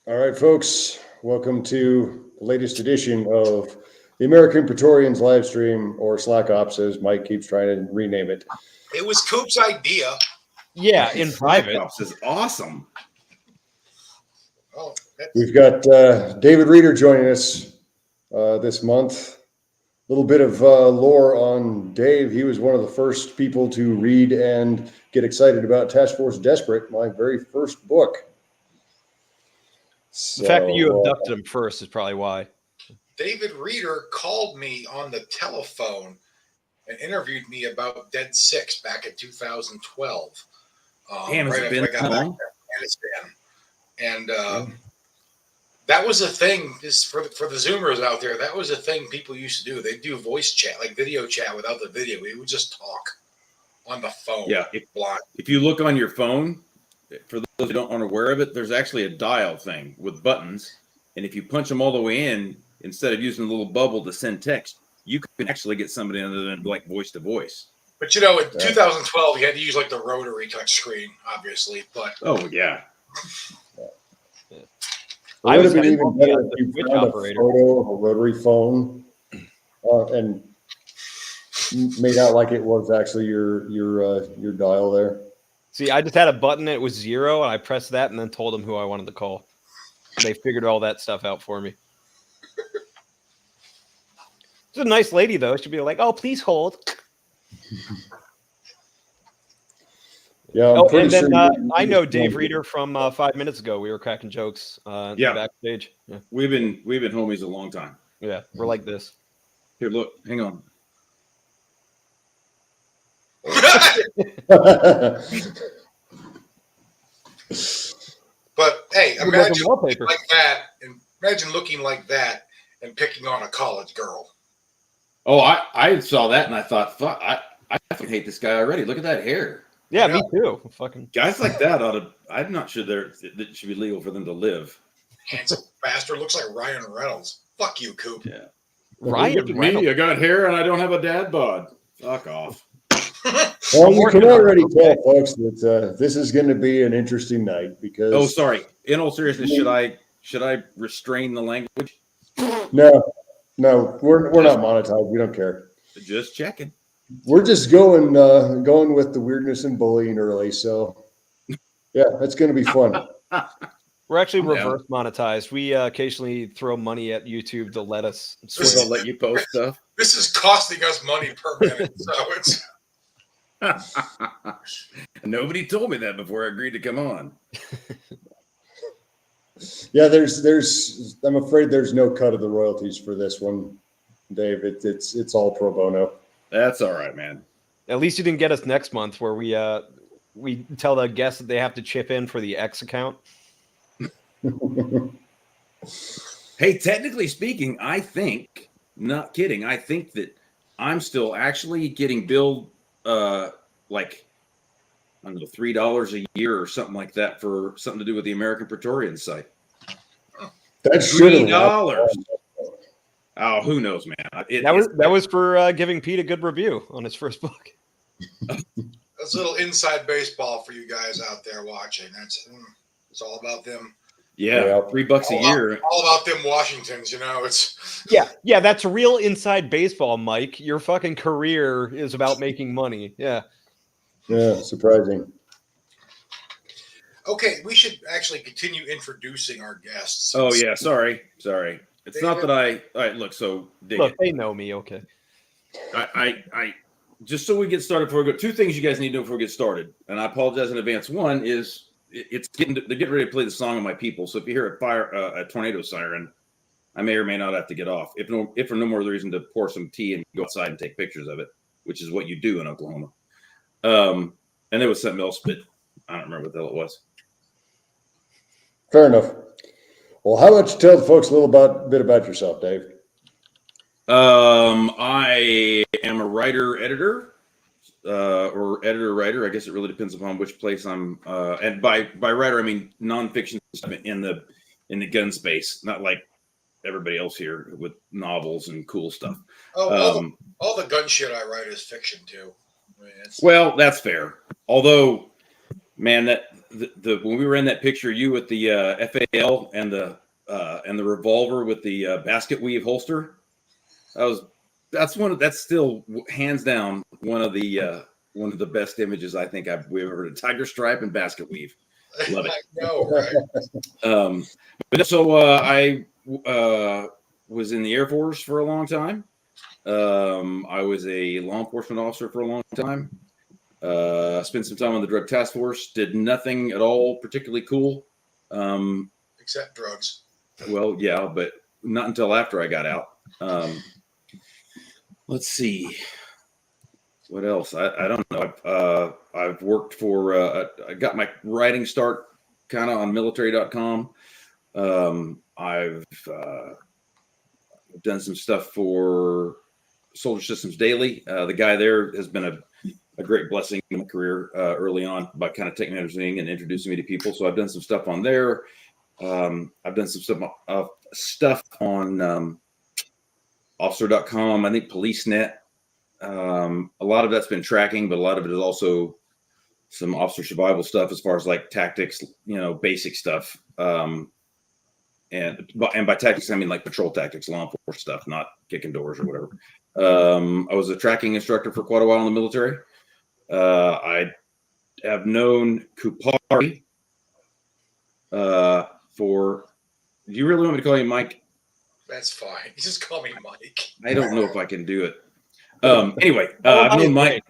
All right, folks, welcome to the latest edition of the American Praetorians live stream, or Slack Ops, as Mike keeps trying to rename it. It was Coop's idea. Yeah, in private. Ops is awesome. Oh, We've got David Reeder joining us this month. A little bit of lore on Dave. He was one of the first people to read and get excited about Task Force Desperate, my very first book. The fact that you abducted him first is probably why. David Reeder called me on the telephone and interviewed me about Dead Six back in 2012. Damn, right has it been after I got back to Afghanistan. And that was a thing, just for the Zoomers out there, that was a thing people used to do. They'd do voice chat, like video chat without the video. We would just talk on the phone. Yeah, if you look on your phone, for those who aren't aware of it, there's actually a dial thing with buttons. And if you punch them all the way in, instead of using a little bubble to send text, you can actually get somebody other than like voice to voice. But in 2012, you had to use like the rotary touch screen, obviously. But oh yeah. It would have been even better if you found a photo of a rotary phone and made out like it was actually your dial there. See, I just had a button. It was 0, and I pressed that and then told them who I wanted to call. They figured all that stuff out for me. She's a nice lady, though. She'd be like, "Oh, please hold." Yeah. And then I know Dave Reeder from 5 minutes ago. We were cracking jokes backstage. Yeah. We've been homies a long time. Yeah, we're like this. Here, look, hang on. But hey, imagine looking like that, and imagine looking like that and picking on a college girl. Oh, I saw that and I thought, fuck, I fucking hate this guy already. Look at that hair. Yeah, me too. Fucking guys like that I'm not sure that it should be legal for them to live. Handsome bastard, looks like Ryan Reynolds. Fuck you, Coop. Yeah. Ryan Look at me, I got hair and I don't have a dad bod. Fuck off. Well, you can already tell, folks, that this is going to be an interesting night because. Oh, sorry. In all seriousness, should I restrain the language? No, we're not monetized. We don't care. Just checking. We're just going with the weirdness and bullying early. So, yeah, it's going to be fun. We're actually reverse monetized. We occasionally throw money at YouTube to let us. They'll let you post stuff. This is costing us money per minute, so it's. Nobody told me that before I agreed to come on. Yeah, there's. I'm afraid there's no cut of the royalties for this one, Dave. It's all pro bono. That's all right, man. At least you didn't get us next month, where we tell the guests that they have to chip in for the X account. Hey, technically speaking, I think, not kidding, I think that I'm still actually getting billed like I don't know, $3 a year or something like that for something to do with the American Praetorians site. That's $3. Oh, who knows, man? That was for giving Pete a good review on his first book. That's a little inside baseball for you guys out there watching. It's all about them. Yeah, $3 a year. All about them Washingtons, It's yeah. That's real inside baseball, Mike. Your fucking career is about making money. Yeah. Yeah, surprising. Okay, we should actually continue introducing our guests. Oh yeah, sorry. It's not that I. All right, look. So they know me. Okay. I just so we get started before we go. Two things you guys need to know before we get started, and I apologize in advance. One is they're getting ready to play the song of my people. So if you hear a tornado siren, I may or may not have to get off. If for no more reason to pour some tea and go outside and take pictures of it, which is what you do in Oklahoma. And there was something else, but I don't remember what the hell it was. Fair enough. Well, how about you tell the folks a bit about yourself, Dave? I am a writer-editor, or editor-writer. I guess it really depends upon which place I'm. And by writer, I mean nonfiction stuff in the gun space, not like everybody else here with novels and cool stuff. Oh, all the gun shit I write is fiction too. Well, that's fair. Although, man, the when we were in that picture, you with the FAL and the revolver with the basket weave holster, that's still hands down one of the best images I think we've ever heard. Tiger stripe and basket weave, love it. I know, right? But so I was in the Air Force for a long time. I was a law enforcement officer for a long time. Spent some time on the drug task force. Did nothing at all particularly cool. Except drugs. Well, yeah, but not until after I got out. Let's see. What else? I don't know. I've worked for, I got my writing start kind of on military.com. I've done some stuff for Soldier Systems Daily. The guy there has been a great blessing in my career early on by kind of taking me under his wing and introducing me to people. So I've done some stuff on there. I've done some stuff on officer.com, I think PoliceNet. A lot of that's been tracking, but a lot of it is also some officer survival stuff as far as like tactics, basic stuff. And by tactics, I mean like patrol tactics, law enforcement stuff, not kicking doors or whatever. I was a tracking instructor for quite a while in the military. I have known Kupari for. Do you really want me to call you Mike? That's fine. Just call me Mike. I don't know if I can do it. Anyway, I've known Mike.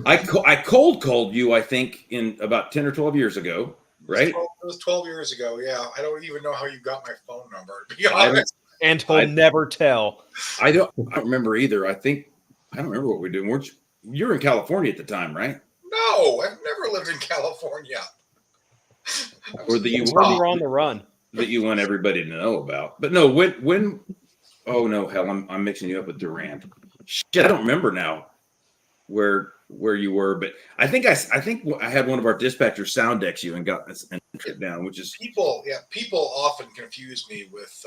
I cold called you, I think, in about 10 or 12 years ago, right? It was 12 years ago, yeah. I don't even know how you got my phone number, to be honest. And he'll never tell. I don't remember either. I don't remember what we're doing. You were in California at the time, right? No, I've never lived in California. Or you were on the run. That you want everybody to know about. But no, when oh no, hell, I'm mixing you up with Durand. Shit, I don't remember now where you were, but I think I had one of our dispatchers sound decks you and got this and it down, which is people often confuse me with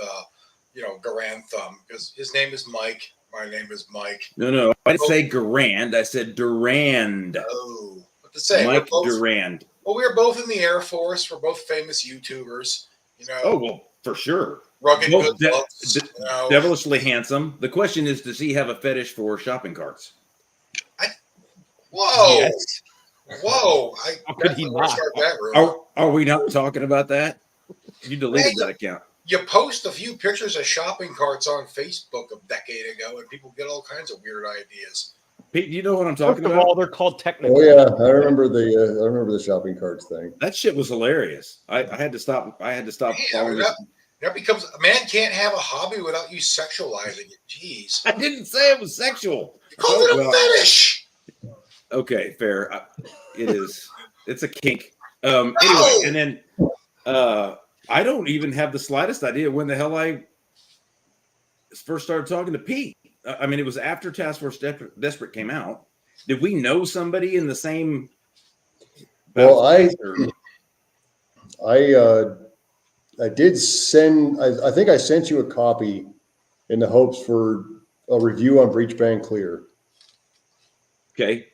Garand Thumb because his name is Mike, my name is Mike. No, I didn't say Garand, I said Durand. Oh, what to say? Mike Durand. Well, we were both in the Air Force. We're both famous YouTubers. Oh well, for sure. Rugged, good looks, devilishly handsome. The question is, does he have a fetish for shopping carts? Whoa! Yes. Whoa! How could he not? Start that rumor. Are we not talking about that? You deleted that account. You post a few pictures of shopping carts on Facebook a decade ago, and people get all kinds of weird ideas. Pete, you know what I'm talking about? First of all, they're called technical. Oh yeah, I remember the shopping carts thing. That shit was hilarious. I had to stop. Following that becomes a man can't have a hobby without you sexualizing it. Jeez. I didn't say it was sexual. You called it a fetish. Okay, fair. It is. It's a kink. Anyway, and then I don't even have the slightest idea when the hell I first started talking to Pete. I mean, it was after Task Force Desperate came out. Did we know somebody in the same? Well, I did send. I think I sent you a copy in the hopes for a review on Breach Ban Clear. Okay.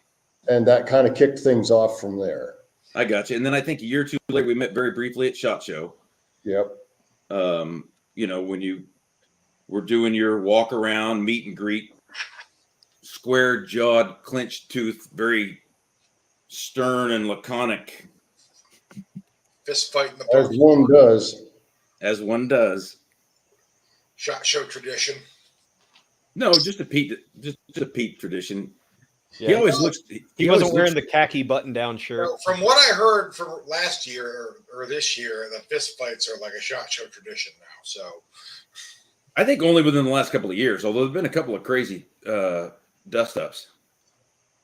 And that kind of kicked things off from there. I got you. And then I think a year or two later, we met very briefly at SHOT Show. Yep. When you were doing your walk around, meet and greet, square jawed, clenched tooth, very stern and laconic. Fist fight in the park. As one does. SHOT Show tradition. No, just a Pete tradition. Yeah. He always looks. He wasn't wearing the khaki button-down shirt. From what I heard from last year or this year, the fist fights are like a SHOT Show tradition now. So, I think only within the last couple of years, although there's been a couple of crazy dust-ups.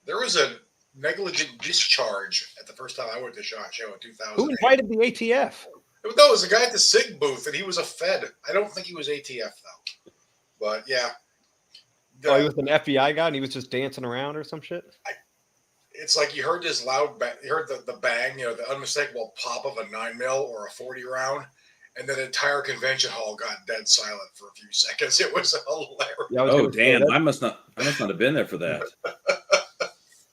There was a negligent discharge at the first time I went to SHOT Show in 2000. Who invited the ATF? No, it was a guy at the SIG booth, and he was a Fed. I don't think he was ATF though. But yeah. He was an FBI guy, and he was just dancing around or some shit. It's like you heard this loud bang, you heard the bang, the unmistakable pop of a 9mm or a 40 round, and then the entire convention hall got dead silent for a few seconds. It was hilarious. Yeah, oh damn! I must not have been there for that.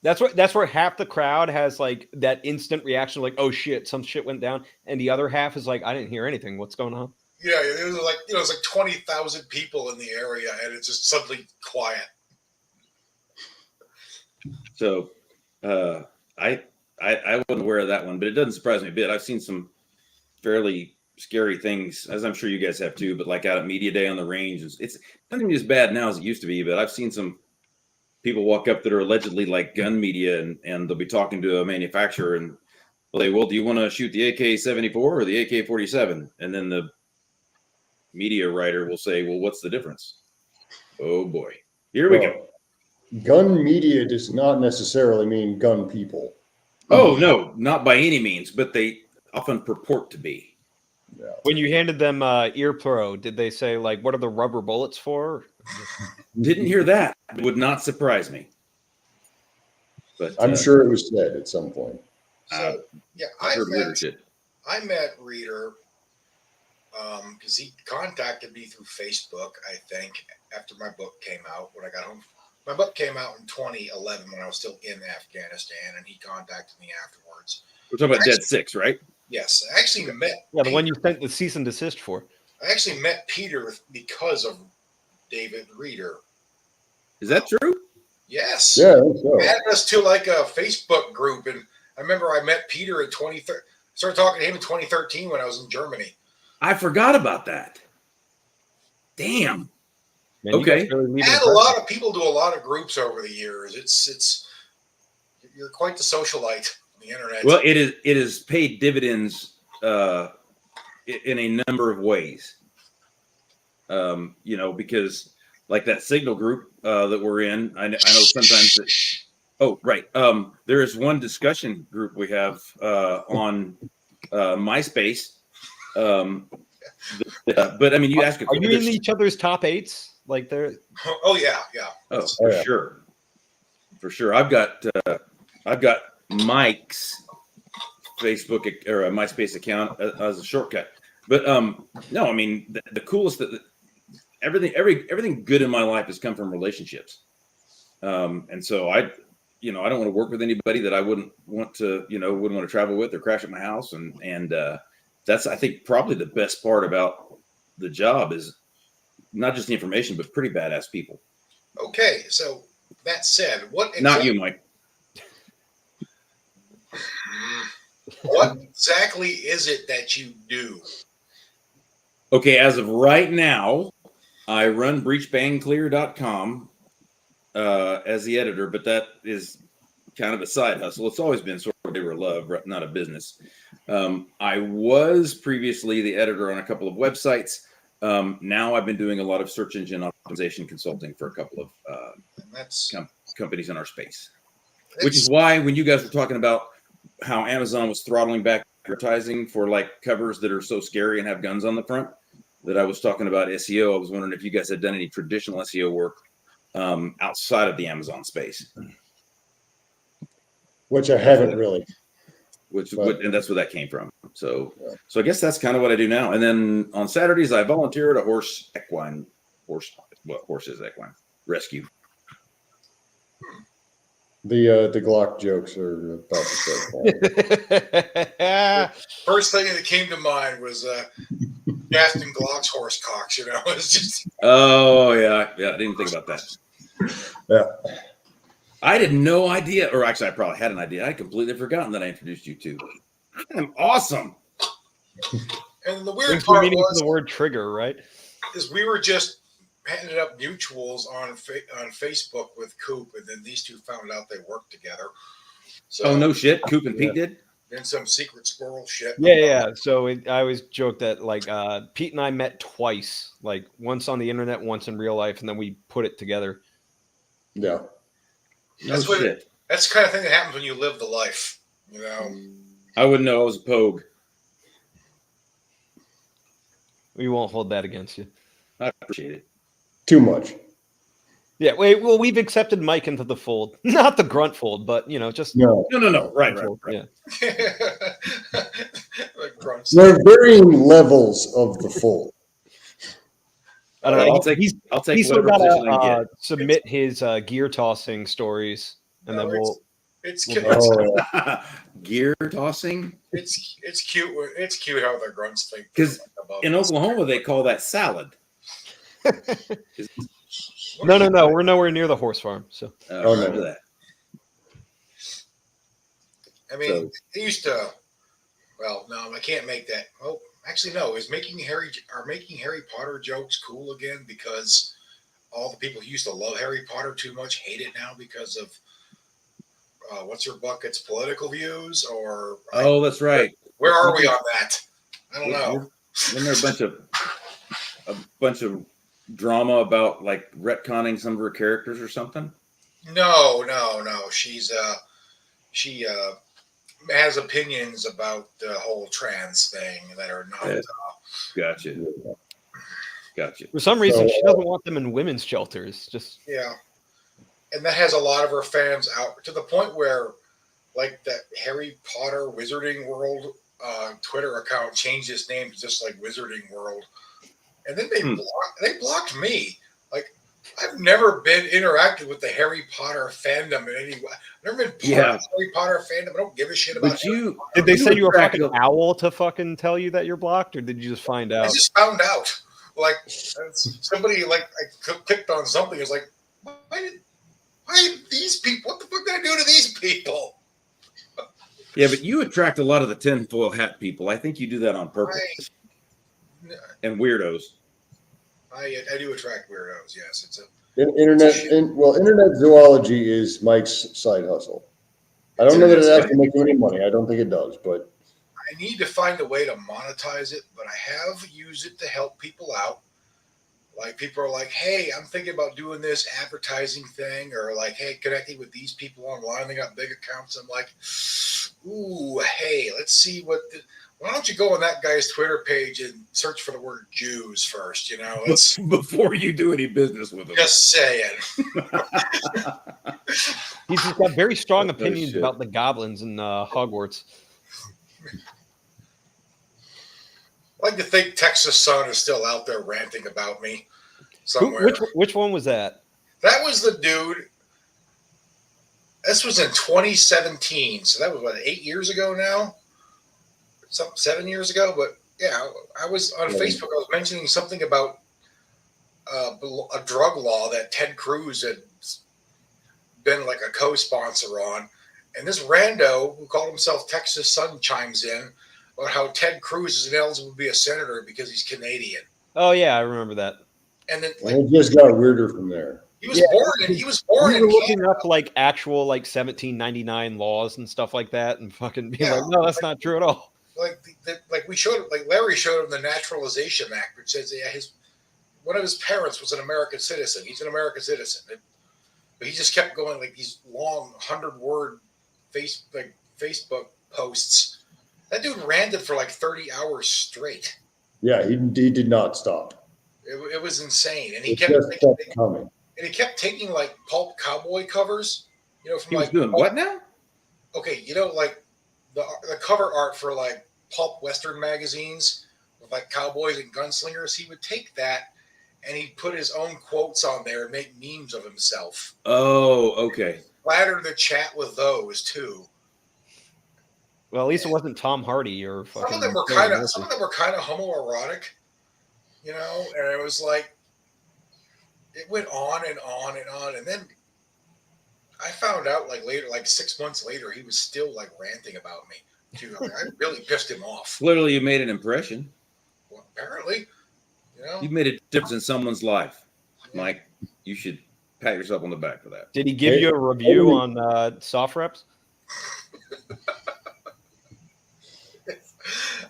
That's where half the crowd has like that instant reaction, like, oh shit, some shit went down, and the other half is like, I didn't hear anything. What's going on? Yeah, it was like it's like 20,000 people in the area, and it's just suddenly quiet. So, I wasn't aware of that one, but it doesn't surprise me a bit. I've seen some fairly scary things, as I'm sure you guys have too. But like out at Media Day on the range, it's not even as bad now as it used to be. But I've seen some people walk up that are allegedly like gun media, and they'll be talking to a manufacturer, and well, do you want to shoot the AK-74 or the AK-47? And then the media writer will say, well, what's the difference? Oh boy, here we go. Gun media does not necessarily mean gun people. Oh no, not by any means, but they often purport to be. Yeah. When you handed them Ear Pro, did they say like, what are the rubber bullets for? Didn't hear that. It would not surprise me. But I'm sure it was said at some point. So yeah, I heard weirder shit. I met Reader because he contacted me through Facebook, I think, after my book came out when I got home. My book came out in 2011 when I was still in Afghanistan, and he contacted me afterwards. We're talking about Dead Six, right? Yes, I actually met Yeah, the one you sent the cease and desist for. I actually met Peter because of David Reader. Is that true? Yes. Yeah, I think so. He added us to like a Facebook group, and I remember I met Peter in 2013. Started talking to him in 2013 when I was in Germany. I forgot about that. Damn. Man, you Okay. guys really need I had to- a lot of people do a lot of groups over the years. It's you're quite the socialite on the internet. Well, it is paid dividends in a number of ways. Because like that Signal group that we're in, I know sometimes that. Oh, right. There is one discussion group we have on MySpace. But I mean, you ask. Are you in each other's top eights? Like they're. Oh yeah. Oh, for yeah. sure, for sure. I've got Mike's Facebook or a MySpace account as a shortcut. But no, I mean the coolest that everything good in my life has come from relationships. And so I don't want to work with anybody that I wouldn't want to travel with or crash at my house. And that's, I think, probably the best part about the job is not just the information, but pretty badass people. Okay, so that said, Not you, Mike. What exactly is it that you do? Okay, as of right now, I run breachbangclear.com as the editor, but that is kind of a side hustle. It's always been sort of labor of love, not a business. I was previously the editor on a couple of websites. Now I've been doing a lot of search engine optimization consulting for a couple of companies in our space, which is why when you guys were talking about how Amazon was throttling back advertising for like covers that are so scary and have guns on the front, that I was talking about SEO. I was wondering if you guys had done any traditional SEO work outside of the Amazon space. Which I haven't really. And that's where that came from. So I guess that's kind of what I do now. And then on Saturdays, I volunteer at a horse is equine rescue. The Glock jokes are about to start. First thing that came to mind was Gaston Glock's horse cocks. It's just. Oh yeah, I didn't think about that. Yeah. I had no idea, or actually, I probably had an idea. I completely forgotten that I introduced you to. I'm awesome. And the weird part was the word trigger, right? Is we were just handed up mutuals on Facebook with Coop, and then these two found out they worked together. So, oh no shit, Coop and Pete did. Then some secret squirrel shit. Yeah. So I always joke that like Pete and I met twice, like once on the internet, once in real life, and then we put it together. Yeah. That's that's the kind of thing that happens when you live the life. I wouldn't know. I was a pogue. We won't hold that against you. I appreciate it. Too much. Yeah. Well, we've accepted Mike into the fold, not the grunt fold, but just No. Right. Yeah. Like grunts. There are varying levels of the fold. I don't know. I'll take He's still whatever got position I to get. submit his gear tossing stories, and then It's cute. Oh, Gear tossing. It's cute. It's cute how the grunts think. Because above in us. Oklahoma, they call that salad. No. We're nowhere near the horse farm. So Oh, no. Remember that. I mean, they used to. Well, no, I can't make that. Oh, actually, no. Is making Harry Potter jokes cool again because all the people who used to love Harry Potter too much hate it now because of what's her bucket's political views? Or Oh, that's right. where are we on that? I don't know. Wasn't there a bunch of drama about like retconning some of her characters or something? No. She has opinions about the whole trans thing that are not. Gotcha. for some reason, she doesn't want them in women's shelters. Just Yeah, and that has a lot of her fans out to the point where, like, that Harry Potter Wizarding World Twitter account changed its name to just like Wizarding World, and then they blocked me. Like, I've never been interacted with the Harry Potter fandom in any way. I've never been part of the Harry Potter fandom. I don't give a shit about. But you did they send you a attract fucking owl to fucking tell you that you're blocked, or did you just find I out? just found out. Like, somebody like I clicked on something. It's like, why these people? What the fuck did I do to these people? Yeah, but you attract a lot of the tinfoil hat people. I think you do that on purpose. And weirdos. I do attract weirdos. Yes, it's a internet zoology is Mike's side hustle. I don't know that it has to make any money. I don't think it does, but I need to find a way to monetize it. But I have used it to help people out. Like, people are like, "Hey, I'm thinking about doing this advertising thing," or like, "Hey, connecting with these people online. They got big accounts." I'm like, "Ooh, hey, let's see what." Why don't you go on that guy's Twitter page and search for the word Jews first? You know, it's Before you do any business with them. just saying. He's just got very strong opinions about the goblins in Hogwarts. I like to think Texas Sun is still out there ranting about me somewhere. Which one was that? That was the dude. This was in 2017, so that was what, 8 years ago now. 7 years ago, but yeah, I was on Facebook. I was mentioning something about a drug law that Ted Cruz had been like a co-sponsor on, and this rando who called himself Texas Sun chimes in about how Ted Cruz is ineligible to be a senator because he's Canadian. Oh yeah, I remember that. And then it just got weirder from there. He was born. We were looking up like actual like 1799 laws and stuff like that, and fucking being like, no, that's not true at all. Like we showed, like Larry showed him the Naturalization Act, which says one of his parents was an American citizen. He's an American citizen, but he just kept going like these long 100-word Facebook posts. That dude ranted for like 30 hours straight. Yeah, he did not stop. It was insane, and he kept coming. And he kept taking like pulp cowboy covers. You know, from he was like doing what now? Okay, you know, like the cover art for like pulp Western magazines with like cowboys and gunslingers. He would take that and he'd put his own quotes on there and make memes of himself. Oh, okay. Flatter the chat with those too. Well, at least it wasn't Tom Hardy or fucking. Some of them were kind of homoerotic, you know, and it was like it went on and on and on, and then I found out like later, like 6 months later, he was still like ranting about me too. I mean, I really pissed him off. Clearly, you made an impression. Well, apparently, you know, you made a difference in someone's life, Mike. You should pat yourself on the back for that. Did he give you a review on SPOTREPS?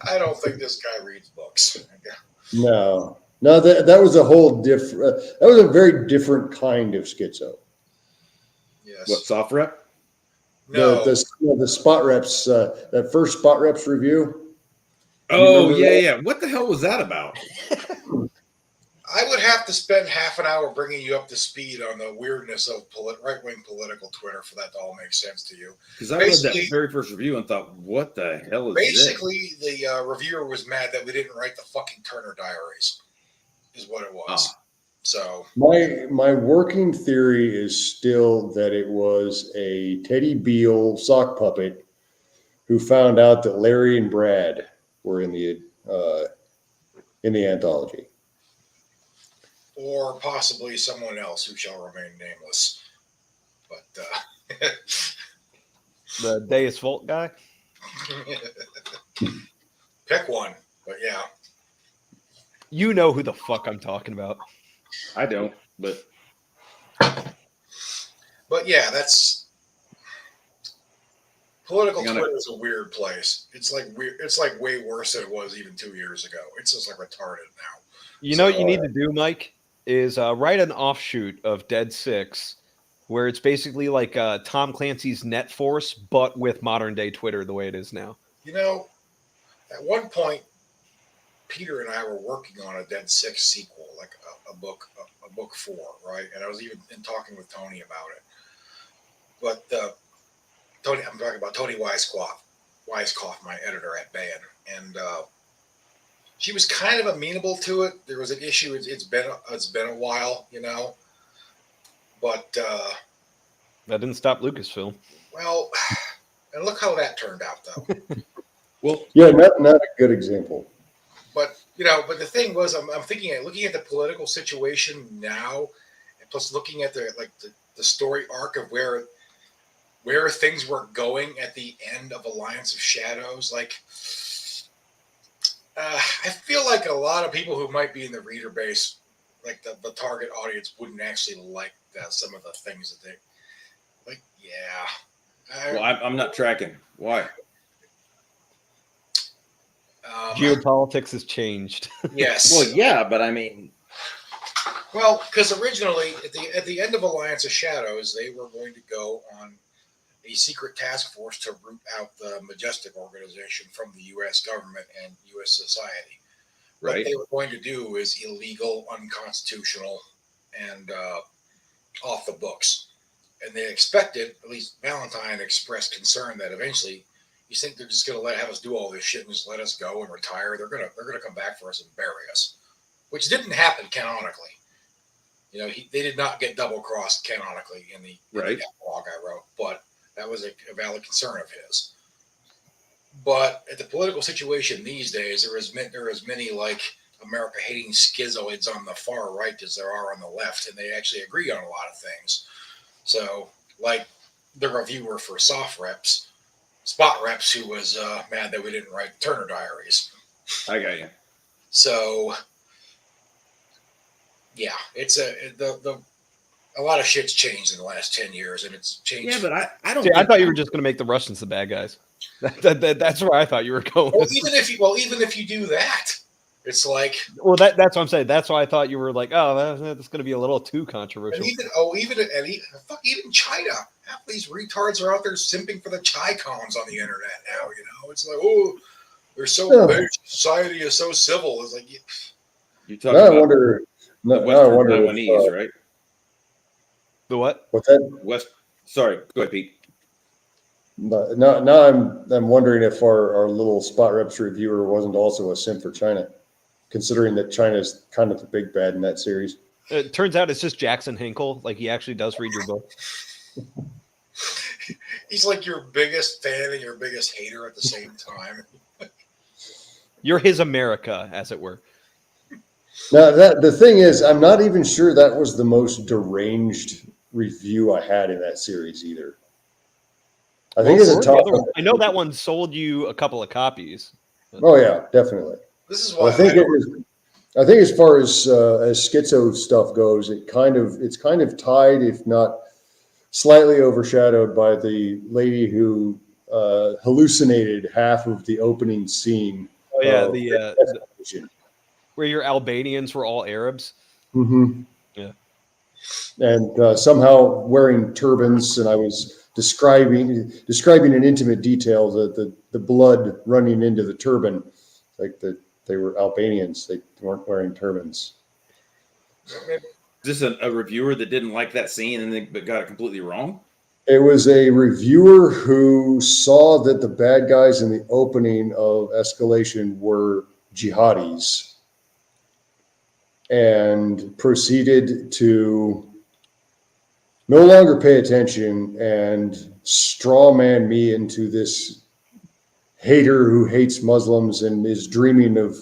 I don't think this guy reads books. No, that was a whole different. That was a very different kind of schizo. Yes. What, SPOTREP? No. The SPOTREPS, that first SPOTREPS review. Oh, yeah. What the hell was that about? I would have to spend half an hour bringing you up to speed on the weirdness of right-wing political Twitter for that to all make sense to you. Because I read that very first review and thought, what the hell is this? Basically, the reviewer was mad that we didn't write the fucking Turner Diaries, is what it was. So My working theory is still that it was a Teddy Beale sock puppet who found out that Larry and Brad were in the anthology. or possibly someone else who shall remain nameless. But The Deus Vult guy. pick one. But yeah. You know who the fuck I'm talking about. I don't, but Yeah, that's political You gotta- Twitter is a weird place. It's like weird. It's like way worse than it was even 2 years ago. It's just like retarded now. You know what you need to do, Mike, is write an offshoot of Dead Six, where it's basically like Tom Clancy's Net Force, but with modern day Twitter the way it is now. You know, at one point, Peter and I were working on a Dead Six sequel, like a book 4, right? And I was even talking with Tony about it. But Tony, I'm talking about Tony Weiskopf, my editor at Ban, and she was kind of amenable to it. There was an issue. It's been a while, you know. But That didn't stop Lucasfilm. well, and look how that turned out, though. well, Yeah, not a good example. But but the thing was, I'm looking at the political situation now, and plus looking at the story arc of where things were going at the end of Alliance of Shadows. Like, I feel like a lot of people who might be in the reader base, like the target audience, wouldn't actually like some of the things that they like. Yeah. well, I'm not tracking. Why? Geopolitics has changed. Yes. Well, yeah, but I mean, Well, because originally at the end of Alliance of Shadows, they were going to go on a secret task force to root out the Majestic organization from the U.S. government and U.S. society. What right? they were going to do is illegal, unconstitutional, and off the books. And they expected, at least Valentine expressed concern that eventually, you think they're just going to have us do all this shit and just let us go and retire? They're going to come back for us and bury us, which didn't happen canonically. They did not get double crossed canonically in the blog I wrote, but that was a valid concern of his. But at the political situation these days, there are as many like America hating schizoids on the far right as there are on the left, and they actually agree on a lot of things. So, like the reviewer for SPOTREPS, who was mad that we didn't write Turner Diaries. I got you. So, yeah, it's a lot of shit's changed in the last 10 years, and it's changed. Yeah, but I don't. See, I thought you were just going to make the Russians the bad guys. That's where I thought you were going. Well, even if you do that, it's like. Well, that's what I'm saying. That's why I thought you were like, oh, that's going to be a little too controversial. Even China. Half these retards are out there simping for the chai cons on the internet now. It's like, oh, they're so big. Society is so civil. It's like you're talking about I wonder Taiwanese, right? The what? What's that? Sorry, go ahead, Pete. Now I'm wondering if our little SPOTREPS reviewer wasn't also a simp for China, considering that China is kind of the big bad in that series. It turns out it's just Jackson Hinkle. Like, he actually does read your book. He's like your biggest fan and your biggest hater at the same time. You're his America, as it were. Now, the thing is, I'm not even sure that was the most deranged review I had in that series either. I think it's a tough one. I know that one sold you a couple of copies. Oh yeah, definitely. This is why I think as far as schizo stuff goes, it's kind of tied, if not slightly overshadowed, by the lady who hallucinated half of the opening scene. Oh yeah, where your Albanians were all Arabs. Mm-hmm. Yeah, and somehow wearing turbans, and I was describing in intimate detail the blood running into the turban, like they were Albanians. They weren't wearing turbans. Is this a reviewer that didn't like that scene but got it completely wrong? It was a reviewer who saw that the bad guys in the opening of Escalation were jihadis, and proceeded to no longer pay attention and straw man me into this hater who hates Muslims and is dreaming of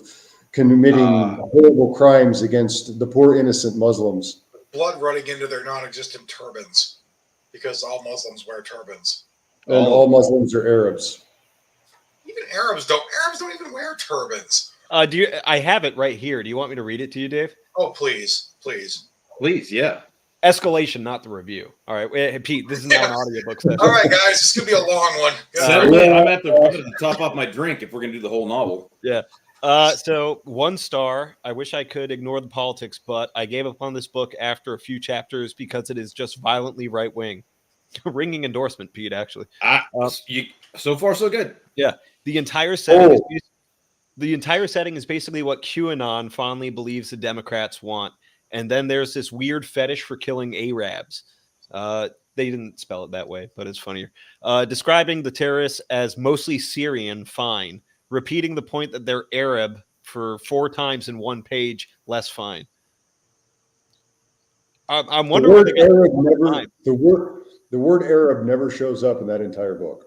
committing horrible crimes against the poor innocent Muslims. Blood running into their non-existent turbans, because all Muslims wear turbans. And all Muslims are Arabs. Even Arabs don't even wear turbans. I have it right here. Do you want me to read it to you, Dave? Oh, please. Yeah. Escalation, not the review. All right, wait, Pete, this is not an audiobook session. All right, guys, this is going to be a long one. Suddenly, I'm at the top off my drink if we're going to do the whole novel. Yeah. So 1 star. I wish I could ignore the politics, but I gave up on this book after a few chapters because it is just violently right wing. Ringing endorsement, Pete. Actually, so far so good. Yeah, the entire setting. The entire setting is basically what QAnon fondly believes the Democrats want, and then there's this weird fetish for killing Arabs. They didn't spell it that way, but it's funnier. Describing the terrorists as mostly Syrian, fine. Repeating the point that they're Arab for 4 times in 1 page, less fine. I'm wondering. The word Arab never shows up in that entire book.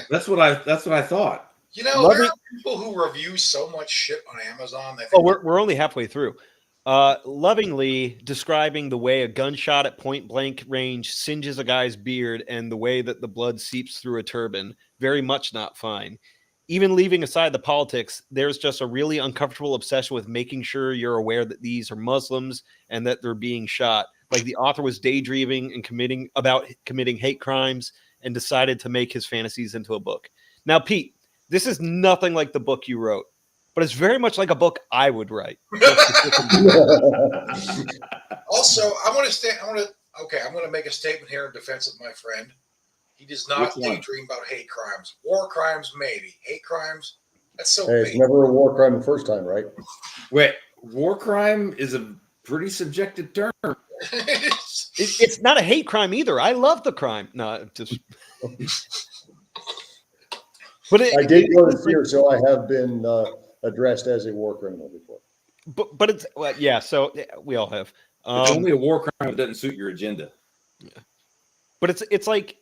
That's what I thought. You know, there are people who review so much shit on Amazon. We're only halfway through. Lovingly describing the way a gunshot at point blank range singes a guy's beard and the way that the blood seeps through a turban. Very much not fine. Even leaving aside the politics, there's just a really uncomfortable obsession with making sure you're aware that these are Muslims and that they're being shot. Like the author was daydreaming and committing hate crimes and decided to make his fantasies into a book. Now, Pete, this is nothing like the book you wrote, but it's very much like a book I would write. Also, I'm going to make a statement here in defense of my friend. He does not daydream about hate crimes. War crimes, maybe. Hate crimes, that's so big. It's never a war crime the first time, right? Wait, war crime is a pretty subjective term. It's not a hate crime either. I love the crime. No, just. But I did go to fear, so I have been addressed as a war criminal before. But it's yeah. So we all have. It's only a war crime that doesn't suit your agenda. Yeah. But it's like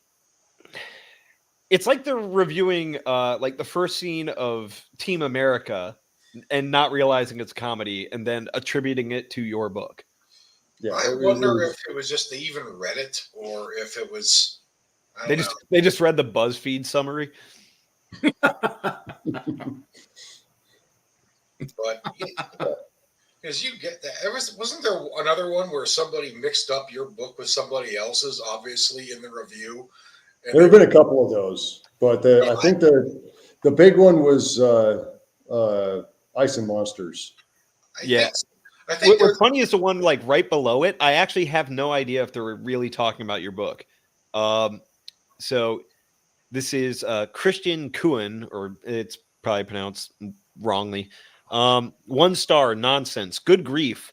they're reviewing like the first scene of Team America and not realizing it's comedy and then attributing it to your book. Yeah, I wonder if it was just they even read it or if it was they just read the BuzzFeed summary. But because you get that, wasn't there another one where somebody mixed up your book with somebody else's, obviously in the review? There have been a couple of those, but I think the big one was Ice and Monsters. I think what's funny is the one like right below it. I actually have no idea if they're really talking about your book. So this is Christian Kuhn, or it's probably pronounced wrongly. 1 star, nonsense. Good grief.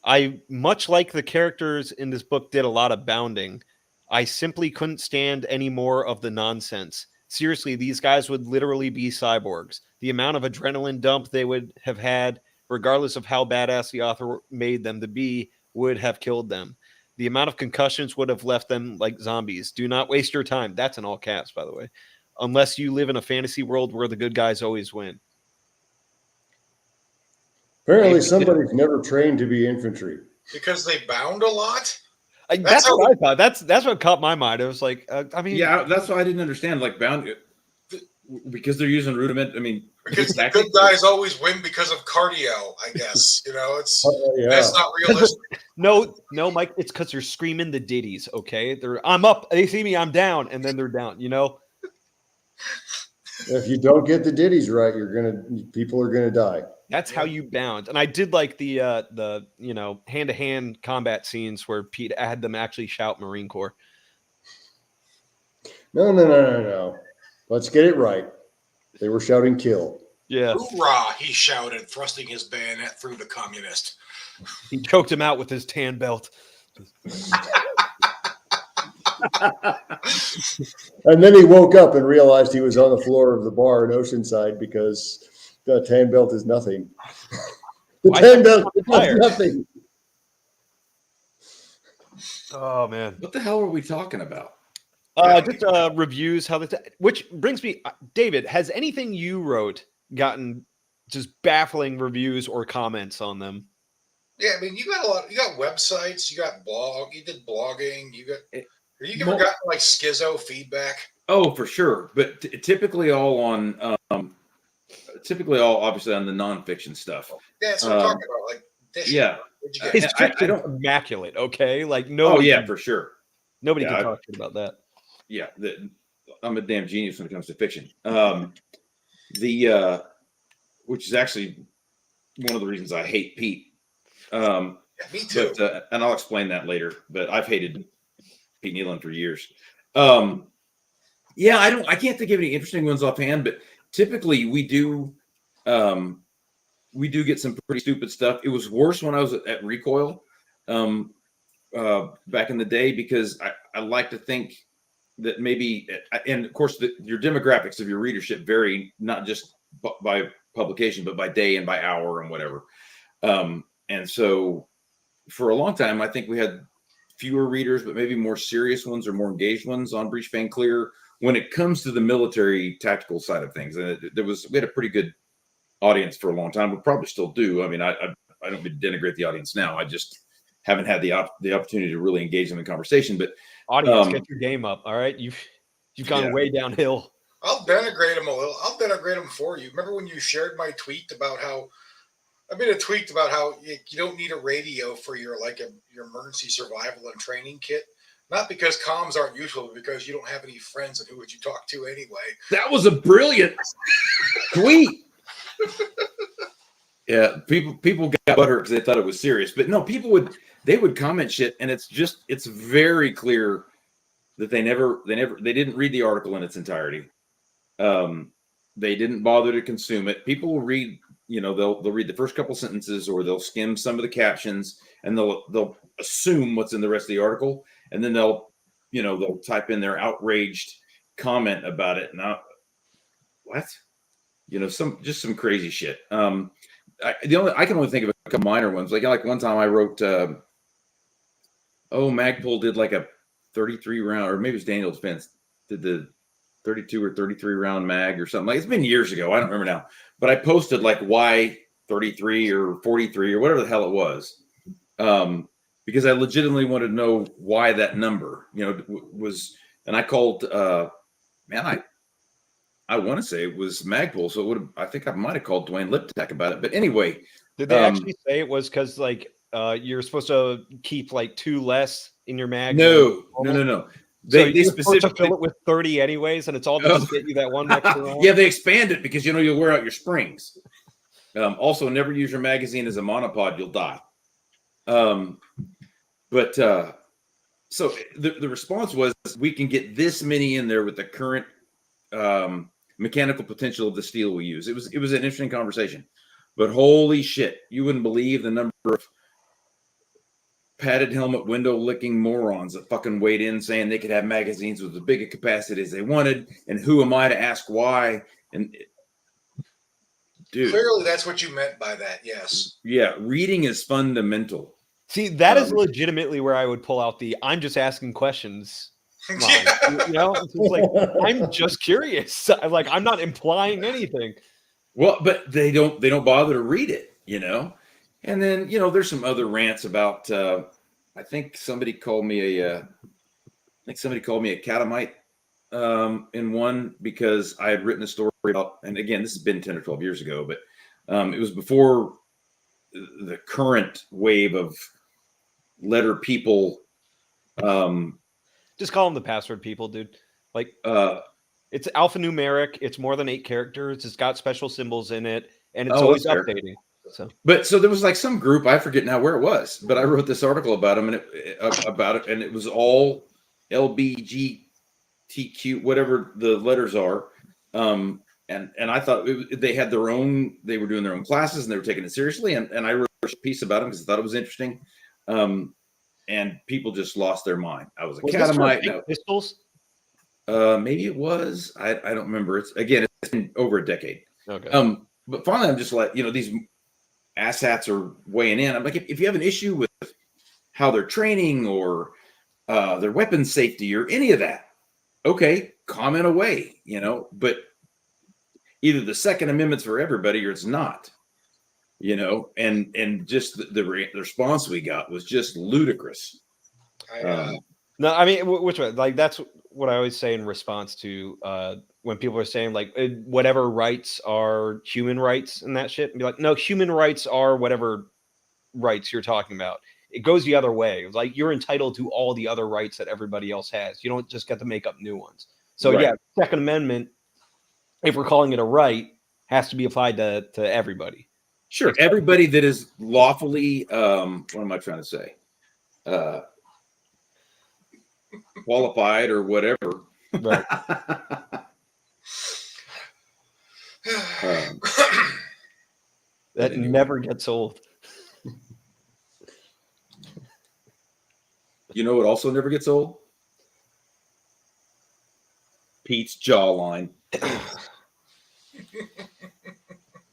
I, much like the characters in this book, did a lot of bounding. I simply couldn't stand any more of the nonsense. Seriously, these guys would literally be cyborgs. The amount of adrenaline dump they would have had, regardless of how badass the author made them to be, would have killed them. The amount of concussions would have left them like zombies. Do not waste your time. That's in all caps, by the way. Unless you live in a fantasy world where the good guys always win. Apparently somebody's never trained to be infantry. Because they bound a lot? That's what I thought. That's what caught my mind. It was like, I mean... Yeah, that's what I didn't understand. Like, bound... Because they're using rudiment. I mean... Because the good guys always win because of cardio, I guess. You know, that's not realistic. No, Mike, it's because they're screaming the ditties, okay? I'm up, they see me, I'm down, and then they're down, you know? If you don't get the ditties right, people are gonna die. That's how you bound. And I did like the hand-to-hand combat scenes where Pete had them actually shout Marine Corps. No. Let's get it right. They were shouting kill. Yeah. Hoorah, he shouted, thrusting his bayonet through the communist. He choked him out with his tan belt. And then he woke up and realized he was on the floor of the bar in Oceanside because the tan belt is nothing. The tan belt is nothing. Oh man. What the hell are we talking about? Just reviews. Which brings me, David. Has anything you wrote gotten just baffling reviews or comments on them? Yeah, I mean, you got a lot. You got websites. You got blog. You did blogging. You got. Have you ever gotten like schizo feedback? Oh, for sure. But typically all on, obviously on the nonfiction stuff. Yeah, that's what I'm talking about. Like, this yeah, His I don't immaculate. Okay, like no. Oh yeah, for sure. Nobody can talk shit about that. Yeah, I'm a damn genius when it comes to fiction. Which is actually one of the reasons I hate Pete. Yeah, me too. But, and I'll explain that later. But I've hated Pete Nealon for years. Yeah, I can't think of any interesting ones offhand. But typically we do get some pretty stupid stuff. It was worse when I was at Recoil back in the day, because I like to think that maybe, and of course your demographics of your readership vary, not just by publication, but by day and by hour and whatever. And so for a long time, I think we had fewer readers, but maybe more serious ones or more engaged ones on Breach Fan Clear when it comes to the military tactical side of things. And we had a pretty good audience for a long time. We probably still do. I mean, I don't mean to denigrate the audience now. I just haven't had the opportunity to really engage them in conversation. But audience, get your game up. All right, you've gone way downhill. I'll denigrate them a little. I'll denigrate them for you. Remember when you shared my tweet about how I made a tweet about how you don't need a radio for your emergency survival and training kit? Not because comms aren't useful, but because you don't have any friends, and who would you talk to anyway? That was a brilliant tweet. Yeah, people got butthurt because they thought it was serious, but no, they would comment shit, and it's very clear that they didn't read the article in its entirety. They didn't bother to consume it. People will read, they'll read the first couple sentences, or they'll skim some of the captions, and they'll assume what's in the rest of the article, and then they'll type in their outraged comment about it. Now, what? Some crazy shit. I can only think of a couple minor ones. Like one time I wrote, Magpul did like a 33 round, or maybe it was Daniel Defense did the 32 or 33 round mag or something. Like, it's been years ago. I don't remember now, but I posted like why 33 or 43 or whatever the hell it was. Because I legitimately wanted to know why that number, was, and I called, I want to say it was Magpul, so I think I might have called Dwayne Liptak about it. But anyway, did they actually say it was because you're supposed to keep like 2 less in your mag? No. They specifically fill it with 30 anyways, and it's all just to get you that one extra round. Yeah, they expand it because you'll wear out your springs. Also, never use your magazine as a monopod; you'll die. So the response was, we can get this many in there with the current mechanical potential of the steel we use. It was an interesting conversation, but holy shit, you wouldn't believe the number of padded helmet window licking morons that fucking weighed in saying they could have magazines with as big a capacity as they wanted, and who am I to ask why? And dude, clearly that's what you meant by that. Yes. Yeah, reading is fundamental. See, that is legitimately where I would pull out the "I'm just asking questions." It's like, I'm just curious. I'm not implying anything. Well, but they don't bother to read it, And then there's some other rants about. I think somebody called me a catamite in one, because I had written a story about, and again, this has been 10 or 12 years ago, but it was before the current wave of letter people. Just call them the password people, dude. It's alphanumeric. It's more than 8 characters. It's got special symbols in it, and it's always updating. So there was like some group, I forget now where it was, but I wrote this article about them, and it was all LBGTQ, whatever the letters are. And I thought they had their own. They were doing their own classes, and they were taking it seriously. And I wrote a piece about them because I thought it was interesting. And people just lost their mind. I was a catamite. No. Pistols? Maybe it was. I don't remember. It's been over a decade. Okay. But finally, I'm just like, these asshats are weighing in. I'm like, if you have an issue with how they're training, or their weapon safety or any of that. Okay, comment away, but either the Second Amendment's for everybody or it's not, and just the response we got was just ludicrous. No, I mean, which way? Like, that's what I always say in response to when people are saying, like, whatever rights are human rights and that shit. And be like, no, human rights are whatever rights you're talking about. It goes the other way. Like, you're entitled to all the other rights that everybody else has. You don't just get to make up new ones. So, Right. yeah, Second Amendment, if we're calling it a right, has to be applied to everybody. Sure. Everybody that is lawfully, what am I trying to say? Qualified or whatever. Right. That anyway. never gets old. You know what also never gets old? Pete's jawline.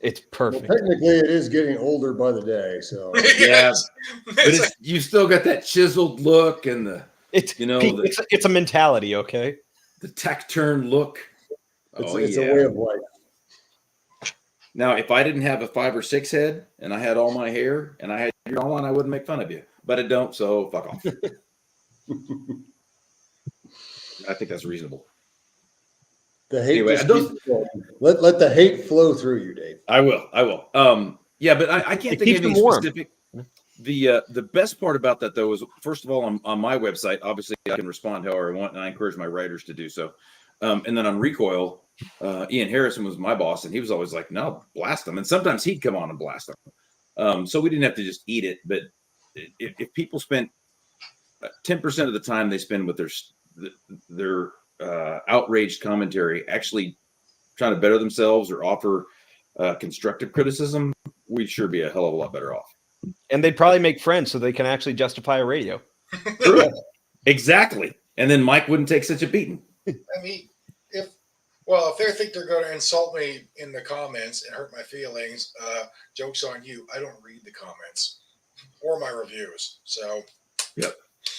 It's Well, perfect. technically, it is getting older by the day. So Yeah, but you still got that chiseled look and the It's a mentality, okay? the tech turn look. it's a way of life. Now, if I didn't have a 5 or 6 head and I had all my hair and I had your jawline, I wouldn't make fun of you. But I don't, so fuck off. I think that's reasonable. The hate. Anyway, Let the hate flow through you, Dave. I will. Yeah, but I can't think of anything specific. The best part about that, though, is first of all, on my website, obviously I can respond however I want, and I encourage my writers to do so. And then on Recoil, Ian Harrison was my boss, and he was always like, "No, blast them." And sometimes he'd come on and blast them. So we didn't have to just eat it. But if people spent 10% of the time they spend with their outraged commentary actually trying to better themselves or offer constructive criticism, we'd sure be a hell of a lot better off. And they'd probably make friends so they can actually justify a radio. True. Exactly. And then Mike wouldn't take such a beating. I mean, if they think they're going to insult me in the comments and hurt my feelings, joke's on you. I don't read the comments or my reviews. So, yep.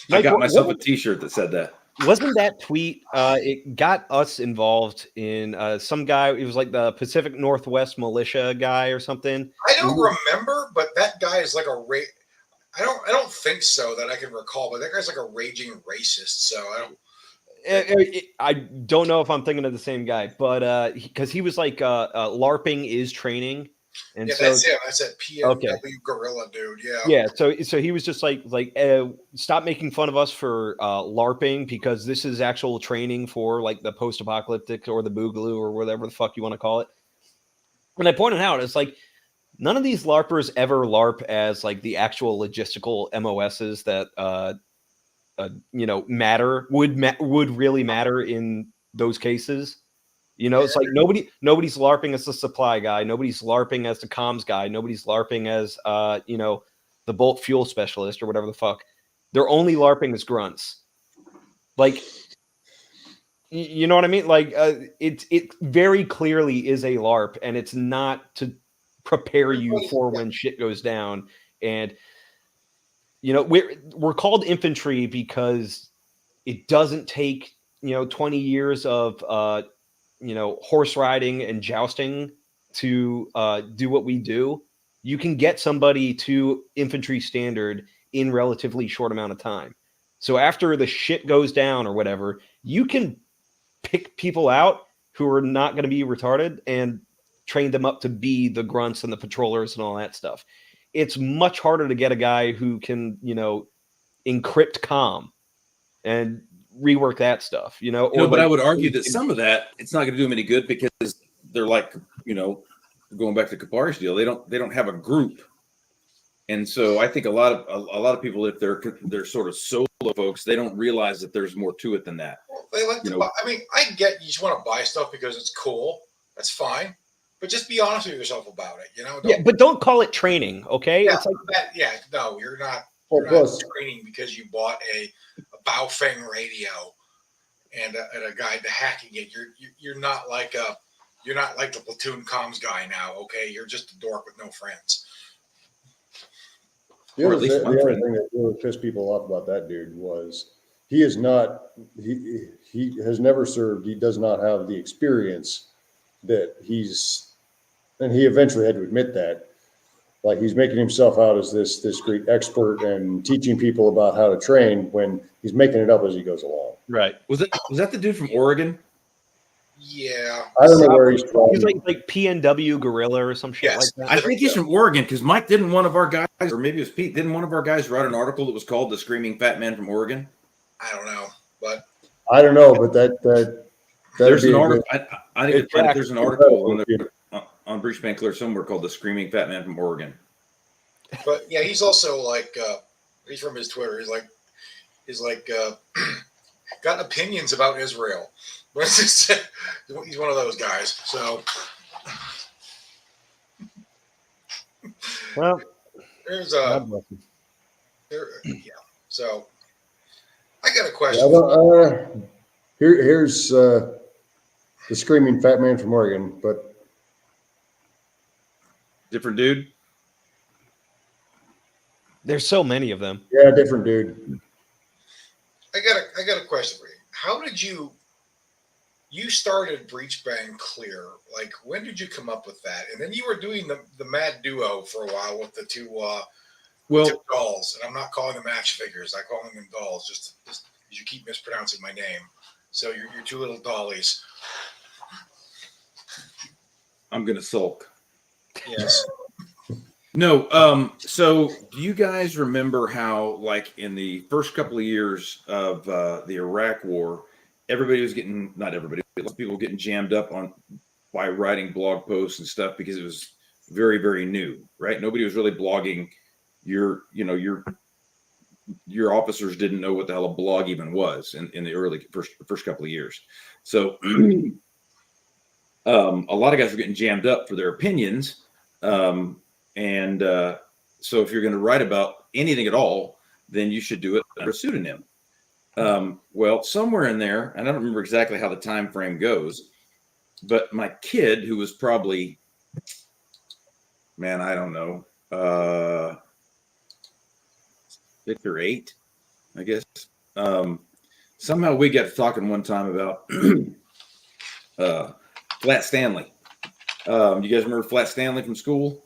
Mike, I got myself a T-shirt that said that. Wasn't that tweet? It got us involved in some guy. It was like the Pacific Northwest militia guy or something. I don't remember, but that guy is like I don't think so that I can recall. But that guy's like a raging racist. So I don't. I don't know if I'm thinking of the same guy, but because he was like LARPing is training, and yeah, so that's him. That's that PMW gorilla dude. Yeah. Yeah. So he was just like stop making fun of us for LARPing because this is actual training for like the post-apocalyptic or the Boogaloo or whatever the fuck you want to call it. And I pointed out, it's like none of these LARPers ever LARP as like the actual logistical MOSs that would really matter in those cases. It's like nobody's LARPing as the supply guy. Nobody's LARPing as the comms guy. Nobody's LARPing as, the bulk fuel specialist or whatever the fuck. They're only LARPing as grunts. Like, you know what I mean? Like, it very clearly is a LARP, and it's not to prepare you for when shit goes down. And, we're called infantry because it doesn't take, 20 years of, horse riding and jousting to do what we do. You can get somebody to infantry standard in relatively short amount of time. So after the shit goes down or whatever, you can pick people out who are not going to be retarded and train them up to be the grunts and the patrollers and all that stuff. It's much harder to get a guy who can, encrypt comm and rework that stuff, but I would argue that some of that, it's not going to do them any good because they're like, going back to Kapari's deal, they don't have a group. And so I think a lot of people, if they're sort of solo folks, they don't realize that there's more to it than that. Well, they like to buy. I mean, I get you just want to buy stuff because it's cool. That's fine. But just be honest with yourself about it, but don't call it training, okay? Yeah, it's like that, no, you're not. You're not training because you bought a Baofeng radio and a guide to hacking it. You're not like the platoon comms guy now. Okay, you're just a dork with no friends. The other thing that really pissed people off about that dude was he is not, he has never served. He does not have the experience that and he eventually had to admit that. Like, he's making himself out as this great expert and teaching people about how to train when he's making it up as he goes along. Right. Was that the dude from Oregon? Yeah. I don't know where he's from. He's like PNW Gorilla or some shit Yes. like that. I think he's from Oregon because Mike didn't one of our guys, or maybe it was Pete, didn't one of our guys write an article that was called "The Screaming Fat Man from Oregon"? I don't know, but I don't know, but There's an be a article. good- I need to find it. There's an article on Breach Band Clear somewhere called "The Screaming Fat Man from Oregon." But yeah, he's also like he's from his Twitter. He's like got opinions about Israel. He's one of those guys. So Well, there's God bless him. yeah. So I got a Yeah, question. well, here's the screaming fat man from Oregon, but Different dude. There's so many of them. yeah, different dude. I got a question for you. How did you started Breach Bang Clear? Like, when did you come up with that? And then you were doing the Mad Duo for a while with the two dolls. And I'm not calling them action figures. I'm calling them dolls just because you keep mispronouncing my name. So your two little dollies. I'm gonna sulk. Yes. No. So do you guys remember how, like, in the first couple of years of the Iraq War, everybody was getting, not everybody, but lots of people were getting jammed up by writing blog posts and stuff because it was very, very new, right? Nobody was really blogging. Your officers didn't know what the hell a blog even was in the early first couple of years. So a lot of guys were getting jammed up for their opinions. So if you're going to write about anything at all, then you should do it under a pseudonym. Well, somewhere in there, and I don't remember exactly how the time frame goes, but my kid, who was probably, man, I don't know, 6 or 8, I guess. Somehow we got to talking one time about Flat Stanley. You guys remember Flat Stanley from school?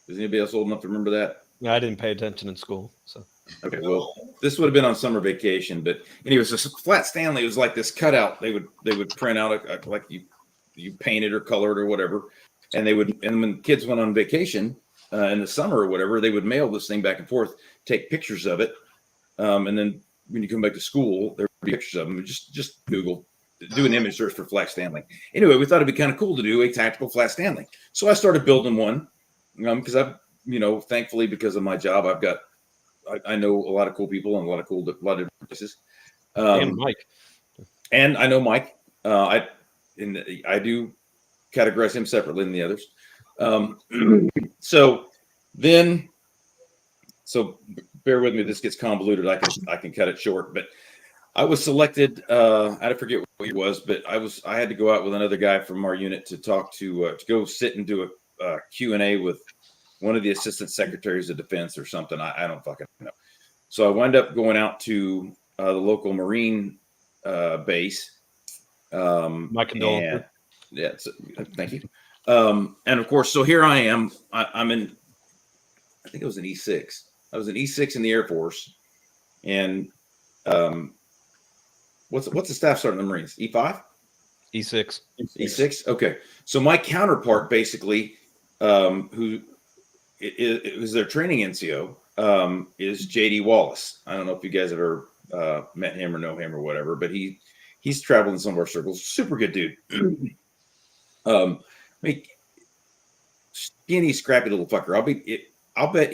Is anybody else old enough to remember that? Yeah, I didn't pay attention in school, so. Okay, well, this would have been on summer vacation, but anyway, so Flat Stanley was like this cutout. They would print out like you painted or colored or whatever, and when kids went on vacation in the summer or whatever, they would mail this thing back and forth, take pictures of it, and then when you come back to school, there would be pictures of them. Just Google, do an image search for Flat Stanley. Anyway, we thought it'd be kind of cool to do a tactical Flat Stanley, so I started building one because I've thankfully because of my job, I know a lot of cool people and a lot of different places. And Mike. And I know Mike. I do categorize him separately than the others. So bear with me. This gets convoluted. I can cut it short. But I was selected. I forget what it was, but I had to go out with another guy from our unit to talk to go sit and do a Q&A with one of the assistant secretaries of defense or something. I don't fucking know. So I wound up going out to the local Marine base. My condolences. Yeah, thank you. And of course, so here I am. I'm in, I think it was an E6. I was an E6 in the Air Force. And what's the staff sergeant in the Marines? E5? E6. E6? Okay. So my counterpart basically, who it was their training NCO, is JD Wallace. I don't know if you guys have ever met him or know him or whatever, but he's traveled in some of our circles. Super good dude. Skinny, scrappy little fucker. I'll bet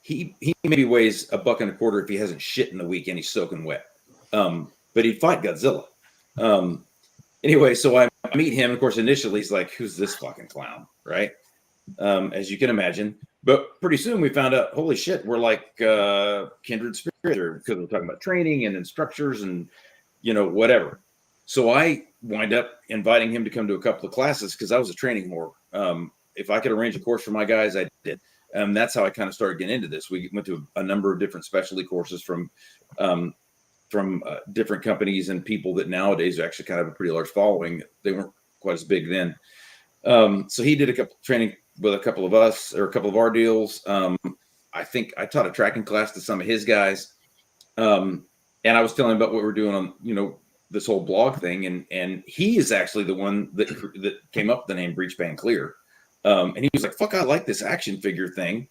he maybe weighs $1.25 if he hasn't shit in the week and he's soaking wet. But he'd fight Godzilla. Anyway, so I meet him. Of course, initially he's like, "Who's this fucking clown?" Right? As you can imagine. But pretty soon we found out, holy shit, we're like kindred spirits, because we're talking about training and instructors and whatever. So I wind up inviting him to come to a couple of classes because I was a training whore. If I could arrange a course for my guys, I did. That's how I kind of started getting into this. We went to a number of different specialty courses from from different companies and people that nowadays actually kind of have a pretty large following. They weren't quite as big then. So he did a couple training with a couple of us or a couple of our deals. I think I taught a tracking class to some of his guys. And I was telling him about what we're doing on, this whole blog thing. And he is actually the one that came up with the name Breach Ban Clear. And he was like, fuck, I like this action figure thing.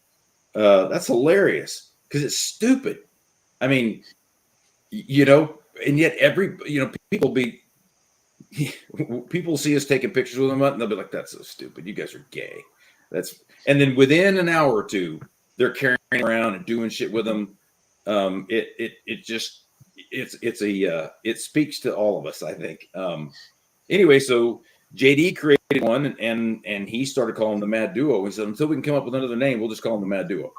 That's hilarious because it's stupid. I mean, and yet people see us taking pictures with them and they'll be like, that's so stupid. You guys are gay. And then within an hour or two, they're carrying around and doing shit with them. It speaks to all of us, I think. Anyway, so JD created one and he started calling them the Mad Duo. He said, until we can come up with another name, we'll just call them the Mad Duo.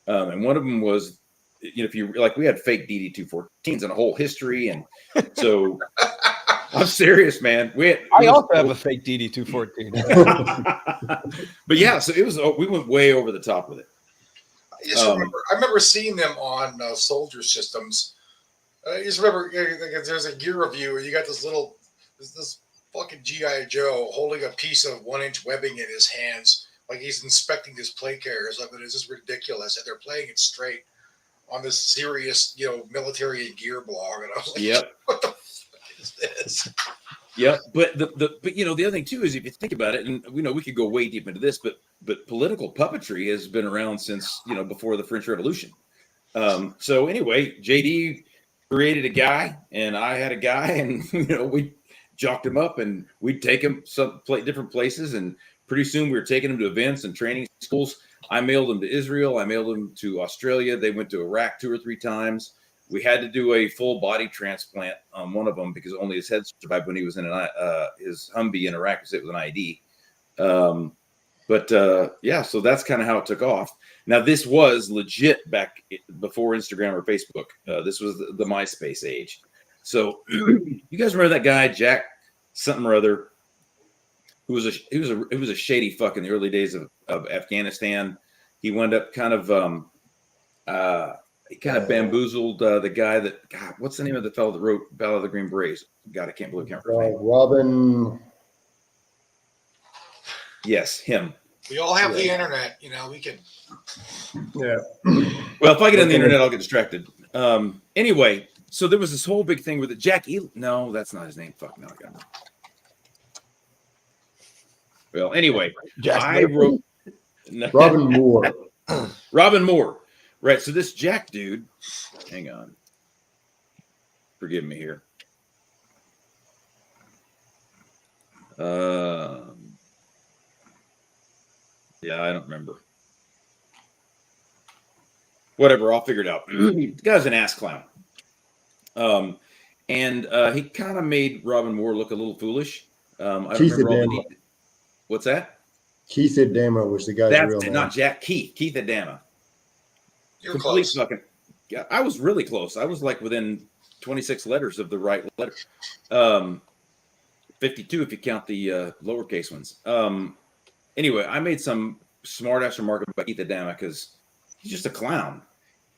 And one of them was, if you like, we had fake DD-214s and a whole history. And so I'm serious, man. I also have a fake DD-214. But yeah, so we went way over the top with it. I remember seeing them on Soldier Systems. I just remember there's a gear review where you got this fucking G.I. Joe holding a piece of 1-inch webbing in his hands, like he's inspecting his plate carriers. I mean, it's just ridiculous. And they're playing it straight on this serious, military and gear blog. And I was like, yep. What the fuck is this? Yeah, but the other thing too is if you think about it, and we could go way deep into this, but political puppetry has been around since before the French Revolution. So anyway, JD created a guy, and I had a guy, and we jocked him up, and we'd take him different places, and pretty soon we were taking him to events and training schools. I mailed him to Israel. I mailed him to Australia. They went to Iraq 2 or 3 times. We had to do a full body transplant on one of them because only his head survived when he was in his Humvee in Iraq because it was an ID. So that's kind of how it took off. Now, this was legit back before Instagram or Facebook. This was the MySpace age. So you guys remember that guy, Jack something or other, who was a shady fuck in the early days of Afghanistan. He wound up kind of he kind of bamboozled the guy that, God, what's the name of the fellow that wrote Battle of the Green Berets? God, I can't believe I can't remember. Robin. Yes, him. We all have the internet, we can. Yeah. Well, if I get on the internet, I'll get distracted. Anyway, so there was this whole big thing with it. Jack No, that's not his name. Fuck, no, I got it. Well, anyway, I wrote Robin Moore. Robin Moore. Right. So this Jack dude, hang on. Forgive me here. Yeah, I don't remember. Whatever, I'll figure it out. The guy's an ass clown. And he kind of made Robin Moore look a little foolish. I don't remember all the What's that? Keith Adama was the guy's real name. Not Jack. Keith Adama. You're close. Yeah, I was really close. I was like within 26 letters of the right letter. 52 if you count the lowercase ones. Anyway, I made some smart ass remark about Keith Adama because he's just a clown.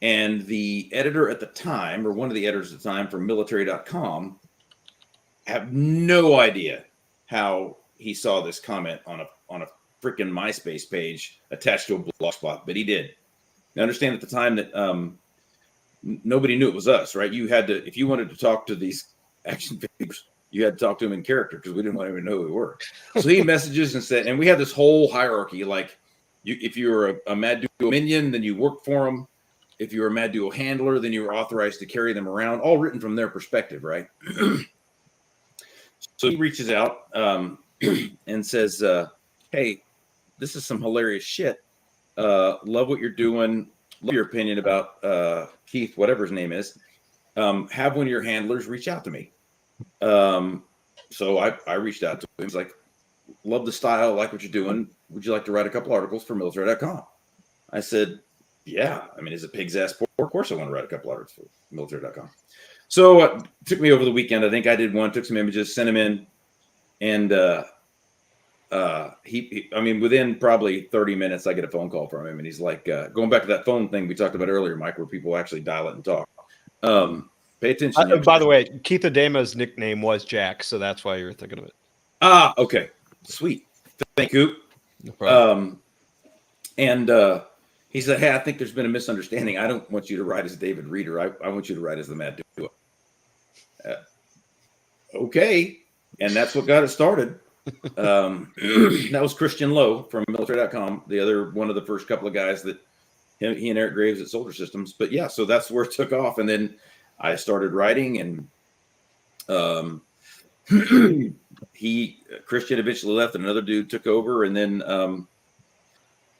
And the editor at the time, or one of the editors at the time from military.com, have no idea how he saw this comment on a freaking MySpace page attached to a blog spot, but he did. Now, understand at the time that nobody knew it was us, right? You had to, if you wanted to talk to these action figures, you had to talk to them in character because we didn't want anyone to know who we were. So he messages and said, and we had this whole hierarchy, like if you were a Mad Duo minion, then you worked for them. If you were a Mad Duo handler, then you were authorized to carry them around, all written from their perspective, right? So he reaches out and says, hey, this is some hilarious shit. Love what you're doing. Love your opinion about Keith, whatever his name is. Have one of your handlers reach out to me. So I reached out to him. He's like, love the style, like what you're doing. Would you like to write a couple articles for military.com? I said, yeah. I mean, is it pig's ass poor? Of course I want to write a couple articles for military.com. So it took me over the weekend. I think I did one, took some images, sent him in. And I mean, within probably 30 minutes, I get a phone call from him. And he's like, going back to that phone thing we talked about earlier, Mike, where people actually dial it and talk. Pay attention. By the way, Keith Adama's nickname was Jack, so that's why you were thinking of it. Ah, okay. Sweet. Thank you. No problem. And he said, hey, I think there's been a misunderstanding. I don't want you to write as David Reeder. I want you to write as the Mad Duo. Okay. And that's what got it started. That was Christian Lowe from military.com, the other one of the first couple of guys that he and Eric Graves at Soldier Systems. But yeah, so that's where it took off. And then I started writing, and Christian eventually left, and another dude took over, and then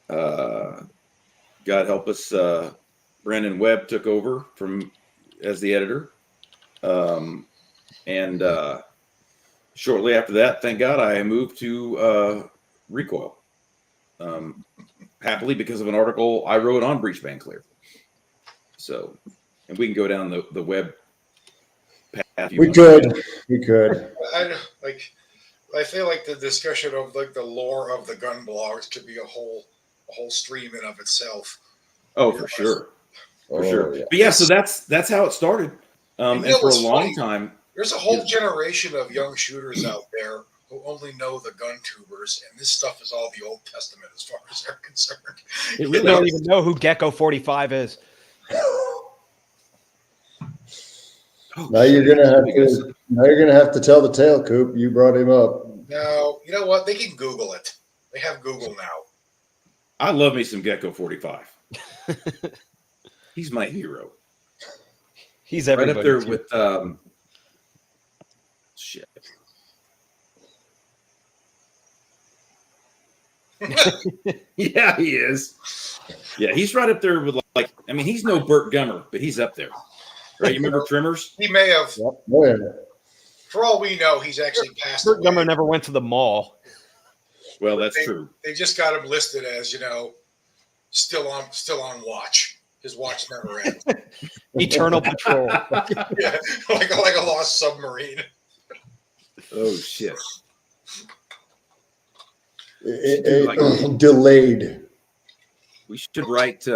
God help us, Brandon Webb took over as the editor. And shortly after that, thank God, I moved to Recoil. Happily, because of an article I wrote on Breach Van Clear. So, and we can go down the web path. We could. I feel like the discussion of like the lore of the gun blogs could be a whole stream in of itself. Oh, for sure. Yeah. But yeah, so that's how it started. And for a long time, there's a whole generation of young shooters out there who only know the gun tubers, and this stuff is all the Old Testament as far as they're concerned. They really don't even know who Gecko 45 is. Now you're gonna have to tell the tale, Coop. You brought him up. No, you know what? They can Google it. They have Google now. I love me some Gecko 45. He's my hero. He's right everybody up there too. with shit. Yeah, he is. Yeah, he's right up there with like. I mean, he's no Burt Gummer, but he's up there. Right? You remember Trimmers? He may have. Yep. Oh, yeah. For all we know, he's actually passed Burt away. Gummer never went to the mall. Well, that's true. They just got him listed as, still on watch. His watch never ends. Eternal Patrol. Yeah, like a lost submarine. Oh shit. Delayed. We should write.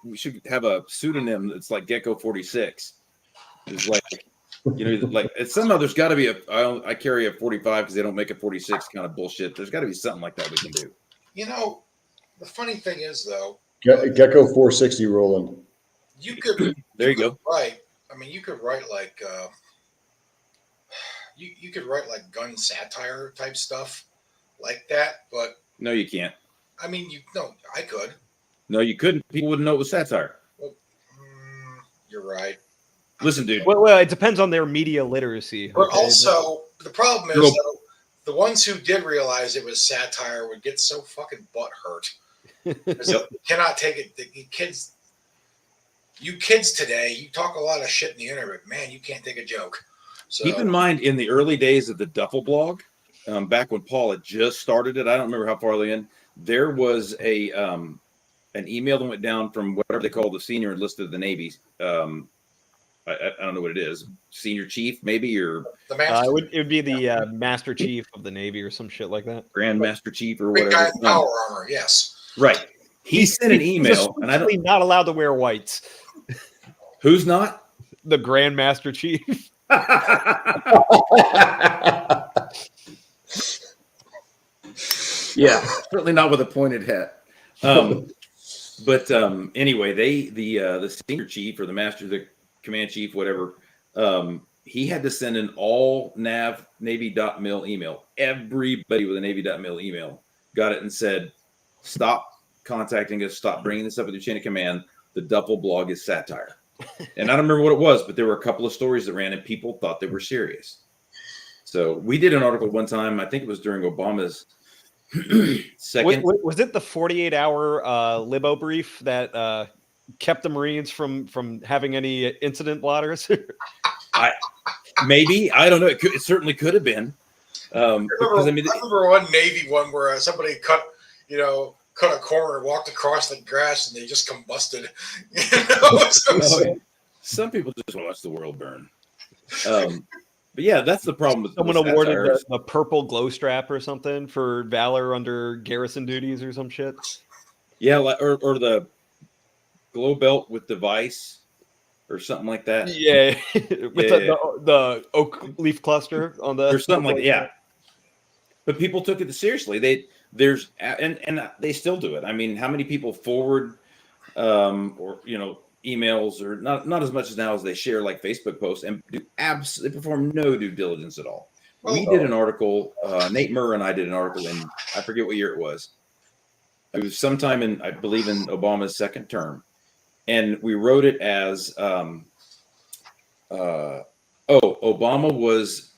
We should have a pseudonym that's like Gecko 46. It's like, like somehow there's got to be I carry a 45 because they don't make a 46 kind of bullshit. There's got to be something like that we can do. The funny thing is though, Gecko 460 Roland. You could. There you go. Right. I mean, you could write like. You could write like gun satire type stuff like that, but No, you can't. I mean, I could. No, you couldn't. People wouldn't know it was satire. Well, you're right. Listen, dude. Well, it depends on their media literacy. But also, the problem is though, the ones who did realize it was satire would get so fucking butthurt. You cannot take it. You kids today, you talk a lot of shit in the internet. Man, you can't take a joke. So, Keep in mind, in the early days of the Duffel blog, back when Paul had just started it, I don't remember how far they in. There was an email that went down from whatever they call the senior enlisted of the Navy. I don't know what it is. Senior chief, maybe, or the master. It would be the Master Chief of the Navy or some shit like that. Grand Master Chief or Big whatever. guy in power armor, yes. Right. He sent an email, and I don't. Not allowed to wear whites. Who's not? The Grand Master Chief. Yeah, certainly not with a pointed hat. But anyway, the senior chief or the master, the command chief, whatever, he had to send an all Navy.mil email. Everybody with a Navy.mil email got it and said, "Stop contacting us. Stop bringing this up with your chain of command. The Duffel blog is satire." And I don't remember what it was, but there were a couple of stories that ran, and people thought they were serious. So we did an article one time. I think it was during Obama's second. Was it the 48-hour Libo brief that kept the Marines from having any incident blotters? Maybe, I don't know. It certainly could have been. I remember one Navy one where somebody cut a corner, walked across the grass, and they just combusted. Some people just watch the world burn. But yeah, that's the problem with someone awarded a purple glow strap or something for valor under garrison duties or some shit. Yeah, or the glow belt with device or something like that. Yeah, with the oak leaf cluster on the or something like that. Yeah. But people took it seriously. And they still do it. I mean, how many people forward or emails, or not as much as now as they share like Facebook posts, and they perform no due diligence at all. We did an article, Nate Murr and I did an article in, I forget what year it was. It was sometime in, I believe, in Obama's second term. And we wrote it as, Obama was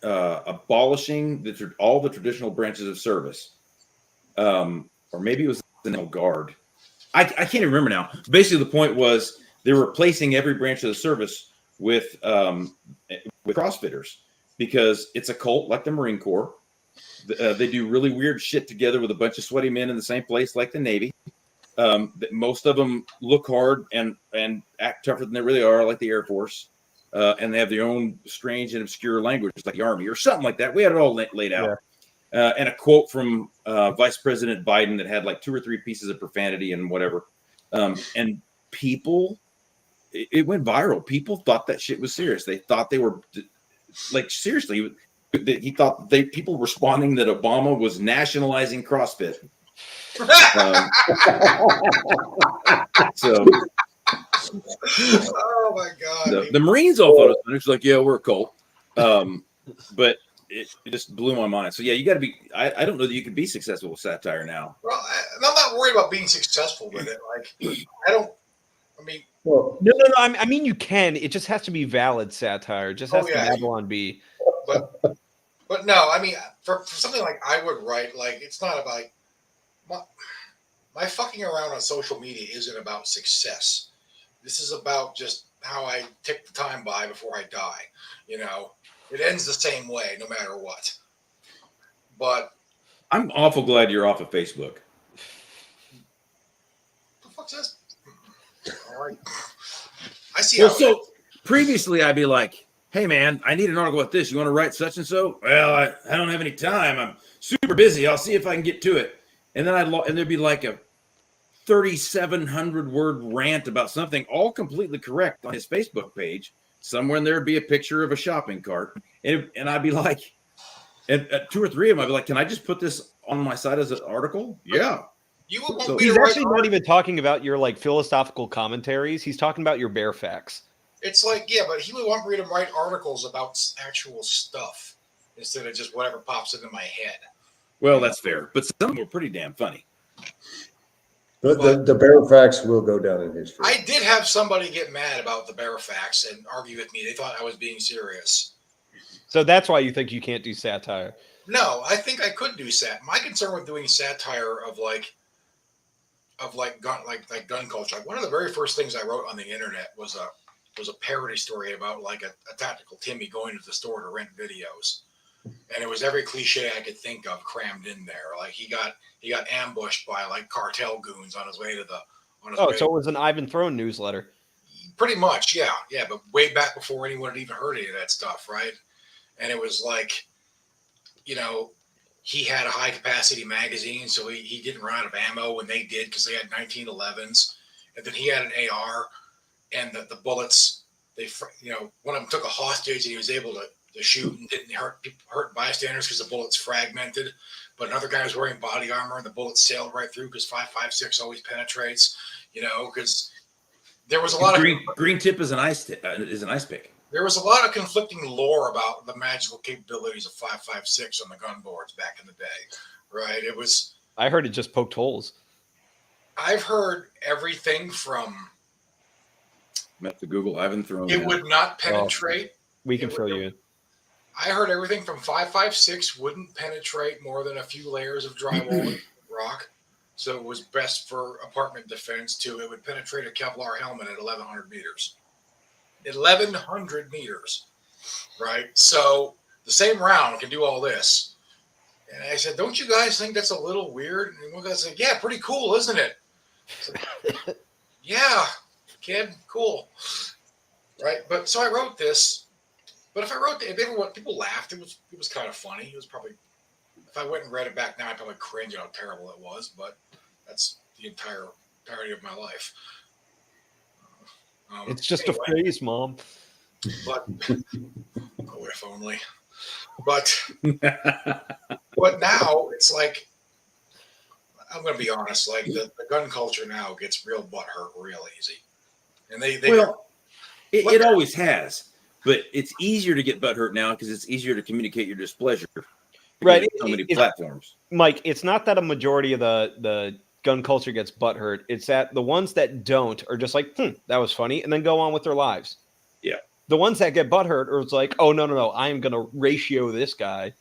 abolishing all the traditional branches of service. Or maybe it was the National Guard. I can't even remember now. Basically, the point was they're replacing every branch of the service with CrossFitters, because it's a cult like the Marine Corps. They do really weird shit together with a bunch of sweaty men in the same place like the Navy. Most of them look hard and act tougher than they really are, like the Air Force. And they have their own strange and obscure language like the Army or something like that. We had it all laid out. Yeah. And a quote from Vice President Biden that had like 2 or 3 pieces of profanity and whatever. And people, it went viral. People thought that shit was serious. They thought they were like, seriously, he thought people responding that Obama was nationalizing CrossFit. So, oh my God! The Marines all thought it was funny. It's like, yeah, we're a cult. But it just blew my mind. So yeah, you got to be. I don't know that you could be successful with satire now. Well, I'm not worried about being successful with it. Like, I don't. I mean, no. I mean, you can. It just has to be valid satire. It just has to Babylon be. But no, I mean, for something like I would write, like, it's not about my fucking around on social media isn't about success. This is about just how I tick the time by before I die. It ends the same way, no matter what. But I'm awful glad you're off of Facebook. The fuck's this? All right. I see. Well, so previously I'd be like, hey man, I need an article about this. You want to write such and so? Well, I don't have any time. I'm super busy. I'll see if I can get to it. And then and there'd be like a 3,700 word rant about something, all completely correct on his Facebook page. Somewhere in there would be a picture of a shopping cart. And I'd be like, and 2 or 3 of them, I'd be like, can I just put this on my site as an article? Yeah. You would so he's actually not even talking about your like philosophical commentaries. He's talking about your bare facts. It's like, yeah, but he would want me to write articles about actual stuff instead of just whatever pops into my head. Well, that's fair. But some of them were pretty damn funny. The bare facts will go down in history. I did have somebody get mad about the bare facts and argue with me. They thought I was being serious. So that's why you think you can't do satire? No, I think I could do My concern with doing satire of gun culture. Like, one of the very first things I wrote on the internet was a parody story about like a tactical Timmy going to the store to rent videos. And it was every cliche I could think of crammed in there. Like, he got ambushed by like cartel goons on his way to so it was an Ivan Throne newsletter. Pretty much, yeah. But way back before anyone had even heard any of that stuff, right? And it was like, he had a high capacity magazine, so he didn't run out of ammo when they did, because they had 1911s, and then he had an AR, and the bullets, one of them took a hostage, and he was able to shoot and didn't hurt bystanders because the bullets fragmented. But another guy was wearing body armor, and the bullets sailed right through because 5.56 always penetrates. Because there was a lot of green tip is an ice pick. There was a lot of conflicting lore about the magical capabilities of 5.56 on the gun boards back in the day, right? I heard it just poked holes. I've heard everything from. Met the Google. I haven't thrown. It would not penetrate. We can throw you in. I heard everything from 5.56 wouldn't penetrate more than a few layers of drywall and rock, so it was best for apartment defense. To it would penetrate a Kevlar helmet at 1,100 meters. 1,100 meters, right? So the same round can do all this. And I said, don't you guys think that's a little weird? And one guy said, yeah, pretty cool, isn't it? Said, yeah, kid, cool. Right? But so I wrote this. But if I wrote it, people laughed. It was kind of funny. It was probably, if I went and read it back now, I'd probably cringe at how terrible it was. But that's the entirety of my life. It's just anyway, a phase, Mom. But oh, if only. But now it's like, I'm going to be honest. Like the gun culture now gets real butthurt real easy, and they Well, it always has, but it's easier to get butthurt now because it's easier to communicate your displeasure. Right. So many platforms. Mike, it's not that a majority of the gun culture gets butthurt. It's that the ones that don't are just like, that was funny, and then go on with their lives. Yeah. The ones that get butthurt are it's like, oh, no, I am going to ratio this guy.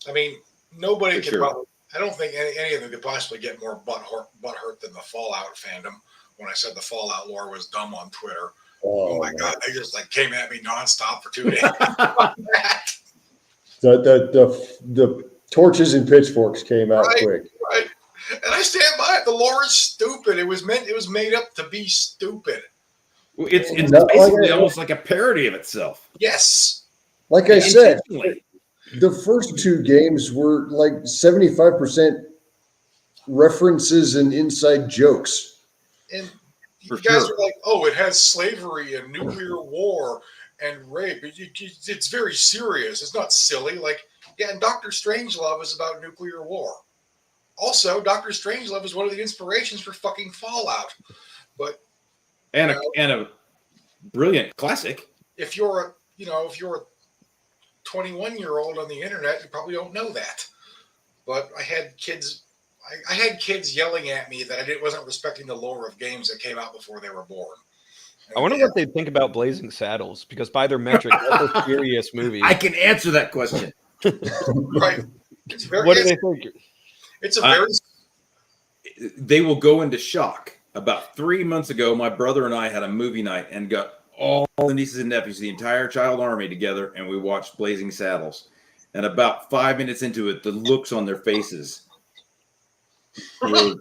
I mean, nobody could sure. probably, I don't think any of them could possibly get more butthurt than the Fallout fandom. When I said the Fallout lore was dumb on Twitter. Oh my God. They just like came at me nonstop for 2 days. The torches and pitchforks came out quick. Right. And I stand by it. The lore is stupid. It was made up to be stupid. Well, it's basically almost like a parody of itself. Yes. Like I said, the first 2 games were like 75% references and inside jokes. And you guys are like, oh, it has slavery and nuclear war and rape. It's very serious. It's not silly. Like, yeah, and Dr. Strangelove is about nuclear war. Also, Dr. Strangelove is one of the inspirations for fucking Fallout. But and a brilliant classic. If you're a 21-year-old on the internet, you probably don't know that. But I had kids yelling at me that I wasn't respecting the lore of games that came out before they were born. I wonder what they think about Blazing Saddles, because by their metric, that's a serious movie. I can answer that question. Right. What do they think? It's a very... They will go into shock. About 3 months ago, my brother and I had a movie night and got all the nieces and nephews, the entire child army together, and we watched Blazing Saddles. And about 5 minutes into it, the looks on their faces were,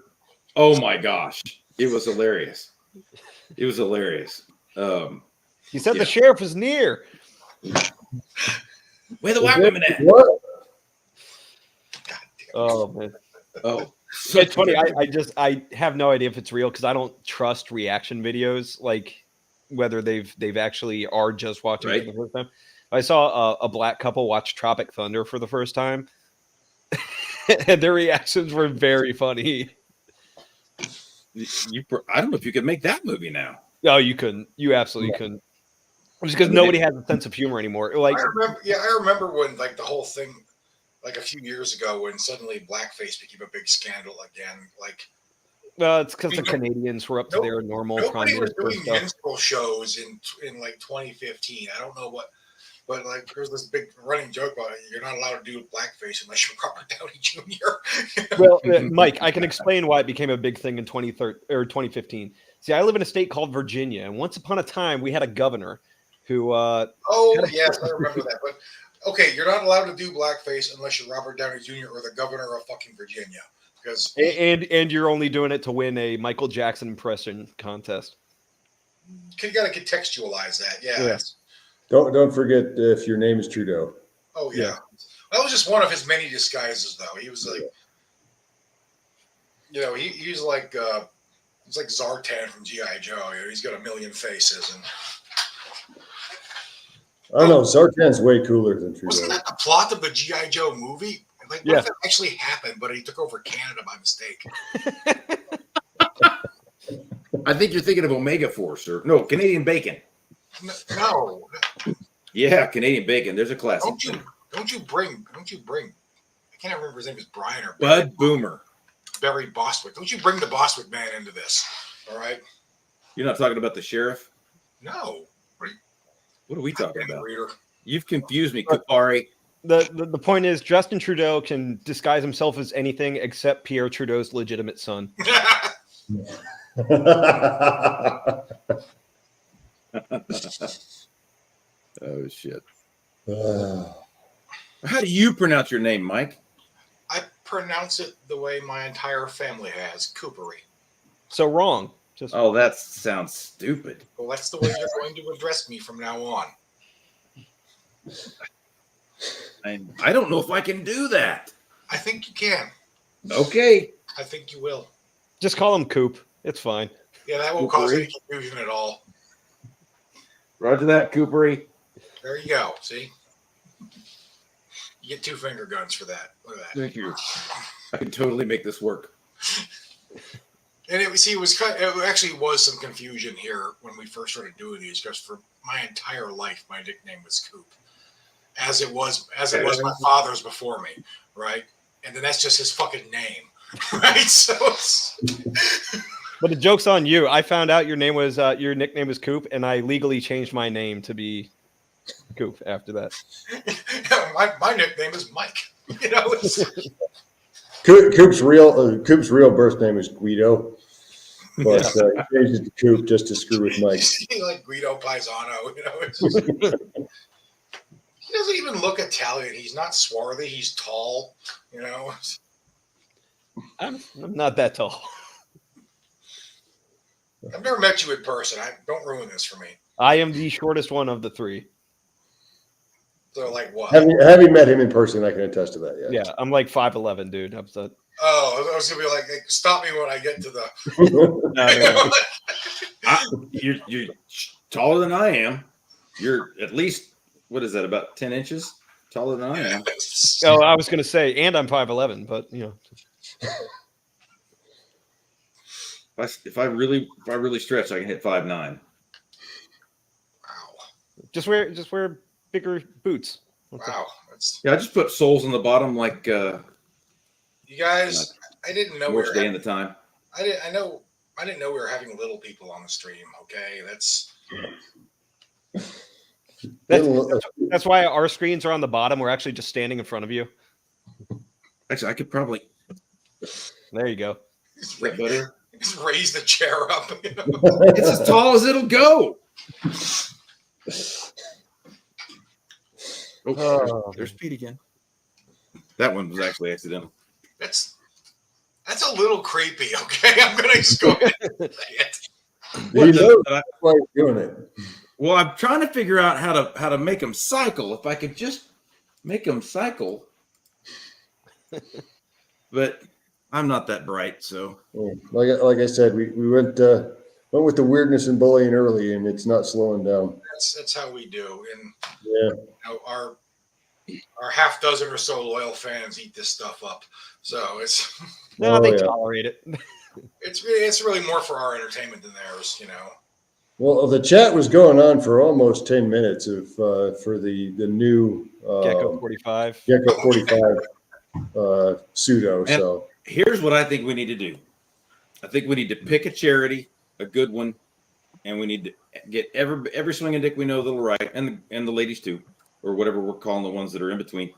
oh my gosh. It was hilarious. He said the sheriff is near. Where the white women at? What? Oh, man. Oh, it's funny. I have no idea if it's real because I don't trust reaction videos, like whether they've actually are just watching it for the first time. I saw a black couple watch Tropic Thunder for the first time, and their reactions were very funny. I don't know if you could make that movie now. No, you couldn't. You absolutely couldn't. Just because nobody has a sense of humor anymore. Like, I remember when like the whole thing, like a few years ago, when suddenly blackface became a big scandal again. Like, well, it's because the Canadians were up to their normal. Nobody was doing minstrel shows in like 2015. I don't know what, but like there's this big running joke about it. You're not allowed to do blackface unless you're Robert Downey Jr. Well, Mike, I can explain why it became a big thing in 2015. See, I live in a state called Virginia, and once upon a time we had a governor who. Yes, I remember that. But okay, you're not allowed to do blackface unless you're Robert Downey Jr. or the governor of fucking Virginia. Because and you're only doing it to win a Michael Jackson impression contest. You got to contextualize that. Yeah. Don't forget if your name is Trudeau. Oh yeah. That was just one of his many disguises, though. He was like, he's like Zartan from G.I. Joe. He's got a million faces, and I don't know. Zartan's way cooler than Trudeau. Wasn't that the plot of the G.I. Joe movie? Like, what if that actually happened, but he took over Canada by mistake? I think you're thinking of Omega Force, or no, Canadian Bacon. No. Yeah, Canadian Bacon. There's a classic. Don't you bring? I can't remember his name is Brian or Bud Boomer. Barry Bostwick. Don't you bring the Bostwick man into this? All right. You're not talking about the sheriff? No. What are we talking about? Reader. You've confused me, Kupari. The point is, Justin Trudeau can disguise himself as anything except Pierre Trudeau's legitimate son. Oh, shit. How do you pronounce your name, Mike? I pronounce it the way my entire family has, Coopery. So wrong. Oh, that sounds stupid. Well, that's the way you're going to address me from now on. I don't know if I can do that. I think you can. Okay. I think you will. Just call him Coop. It's fine. Yeah, that won't cause any confusion at all. Roger that, Coopery. There you go. See, you get 2 finger guns for that. Look at that. Thank you. I can totally make this work. And it actually was some confusion here when we first started doing these, because for my entire life my nickname was Coop, as it was my father's before me, right? And then that's just his fucking name, right? So But the joke's on you. I found out your nickname was Coop, and I legally changed my name to be Coop after that. my nickname is Mike. You know, Coop's real birth name is Guido, but he changed it to Coop just to screw with Mike. like Guido Paisano. You know, it's just, he doesn't even look Italian. He's not swarthy. He's tall. You know, I'm not that tall. I've never met you in person. Don't ruin this for me. I am the shortest one of the 3. So like what? Having met him in person, I can attest to that. Yeah, I'm like 5'11", dude. I'm so... Oh, I was gonna be like, stop me when I get to the. No. You're taller than I am. You're at least, what is that, about 10 inches taller than I am. Oh, I was gonna say, and I'm 5'11", but you know. If I really stretch, I can hit 5'9". Wow. Just wear bigger boots. Wow. Yeah, I just put soles on the bottom like you guys. I didn't know most day in the time. I didn't know we were having little people on the stream. Okay, that's why our screens are on the bottom. We're actually just standing in front of you. Actually, I could probably. There you go. Just raise the chair up. You know? It's as tall as it'll go. There's Pete again. That one was actually accidental. That's a little creepy. Okay, I'm gonna just go ahead and say it. You know why you're doing it. Well, I'm trying to figure out how to make them cycle. If I could just make them cycle, but I'm not that bright. So, like I said, we went with the weirdness and bullying early, and it's not slowing down. That's how we do. And yeah, you know, our half dozen or so loyal fans eat this stuff up. So it's they tolerate it. It's really more for our entertainment than theirs, you know. Well, the chat was going on for almost 10 minutes for the new Gecko 45 pseudo. And so here's what I think we need to do. I think we need to pick a charity, a good one, and we need to get every swinging dick we know that'll write, and the ladies too, or whatever we're calling the ones that are in between,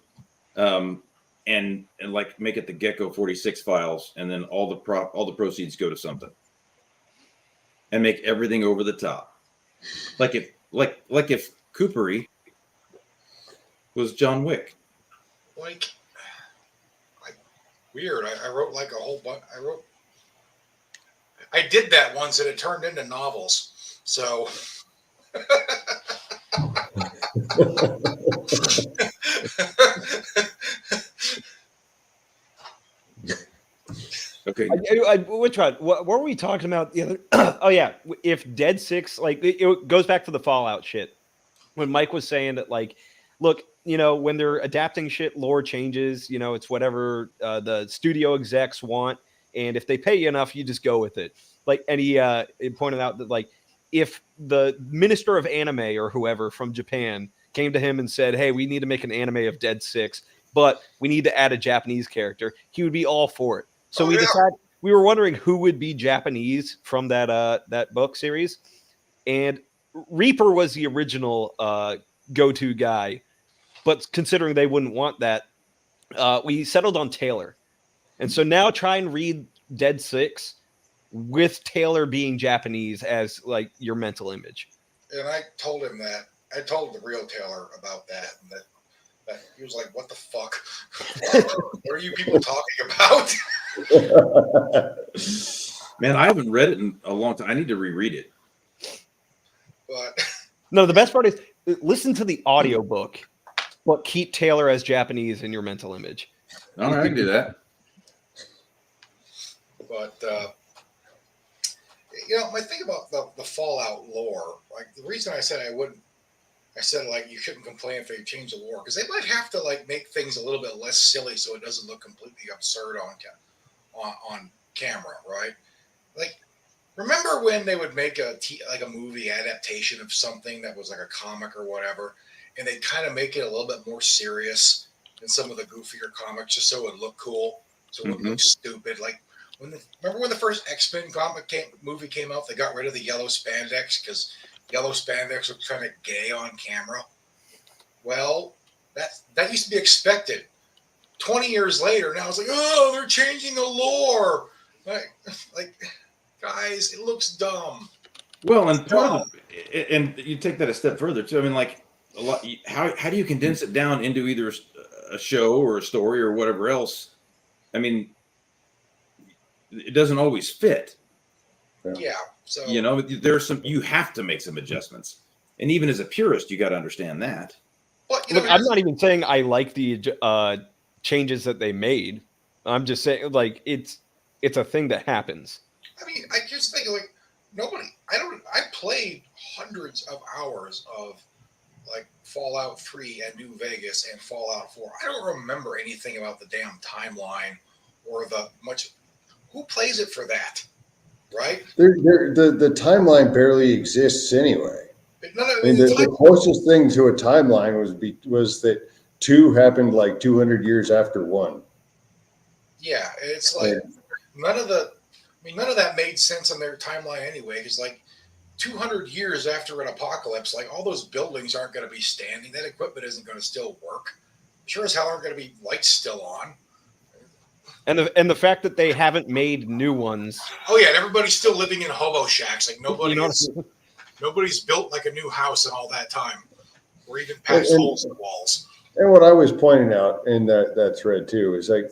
and like make it the Gecko 46 files, and then all the proceeds go to something, and make everything over the top, like if Coopery was John Wick. Like weird. I wrote like a whole bunch. I did that once, and it turned into novels. So. Okay. Which one? What were we talking about the other? Oh yeah, if Dead 6, like it goes back to the Fallout shit. When Mike was saying that, like, look, you know, when they're adapting shit, lore changes. You know, it's whatever the studio execs want, and if they pay you enough, you just go with it. Like, and he pointed out that, like, if the minister of anime or whoever from Japan came to him and said, "Hey, we need to make an anime of Dead 6, but we need to add a Japanese character," he would be all for it. So we were wondering who would be Japanese from that book series, and Reaper was the original go-to guy. But considering they wouldn't want that, we settled on Taylor. And so now try and read Dead 6 with Taylor being Japanese as like your mental image. And I told him that. I told the real Taylor about that, and that he was like, "What the fuck? What are you people talking about?" Man, I haven't read it in a long time. I need to reread it. But no, the best part is listen to the audiobook, but keep Taylor as Japanese in your mental image. All right, I can do that. But my thing about the Fallout lore, like the reason I said I said like you shouldn't complain if they change the lore because they might have to like make things a little bit less silly so it doesn't look completely absurd on camera, right? Like, remember when they would make a movie adaptation of something that was like a comic or whatever, and they kind of make it a little bit more serious than some of the goofier comics, just so it would look cool, so it wouldn't look stupid. Like remember when the first X-Men movie came out, they got rid of the yellow spandex because yellow spandex was kind of gay on camera. Well, that used to be expected. 20 years later, now it's like, oh, they're changing the lore. Like guys, it looks dumb. Well, and and you take that a step further too. I mean, like a lot. How do you condense it down into either a show or a story or whatever else? I mean, it doesn't always fit. Yeah. So there's you have to make some adjustments, and even as a purist, you got to understand that. But Look, I'm not even saying I like the changes that they made. I'm just saying, like, it's a thing that happens. I mean, I just think like I played hundreds of hours of like Fallout 3 and New Vegas and Fallout 4. I don't remember anything about the damn timeline or who plays it for that, right? The timeline barely exists anyway. The closest thing to a timeline was that 2 happened like 200 years after 1. Yeah, it's like none of that made sense on their timeline anyway. Because like 200 years after an apocalypse, like all those buildings aren't going to be standing. That equipment isn't going to still work. Sure as hell aren't going to be lights still on. And the fact that they haven't made new ones. Oh yeah, and everybody's still living in hobo shacks. Like nobody's built like a new house in all that time, or even patched holes in the walls. And what I was pointing out in that thread too is like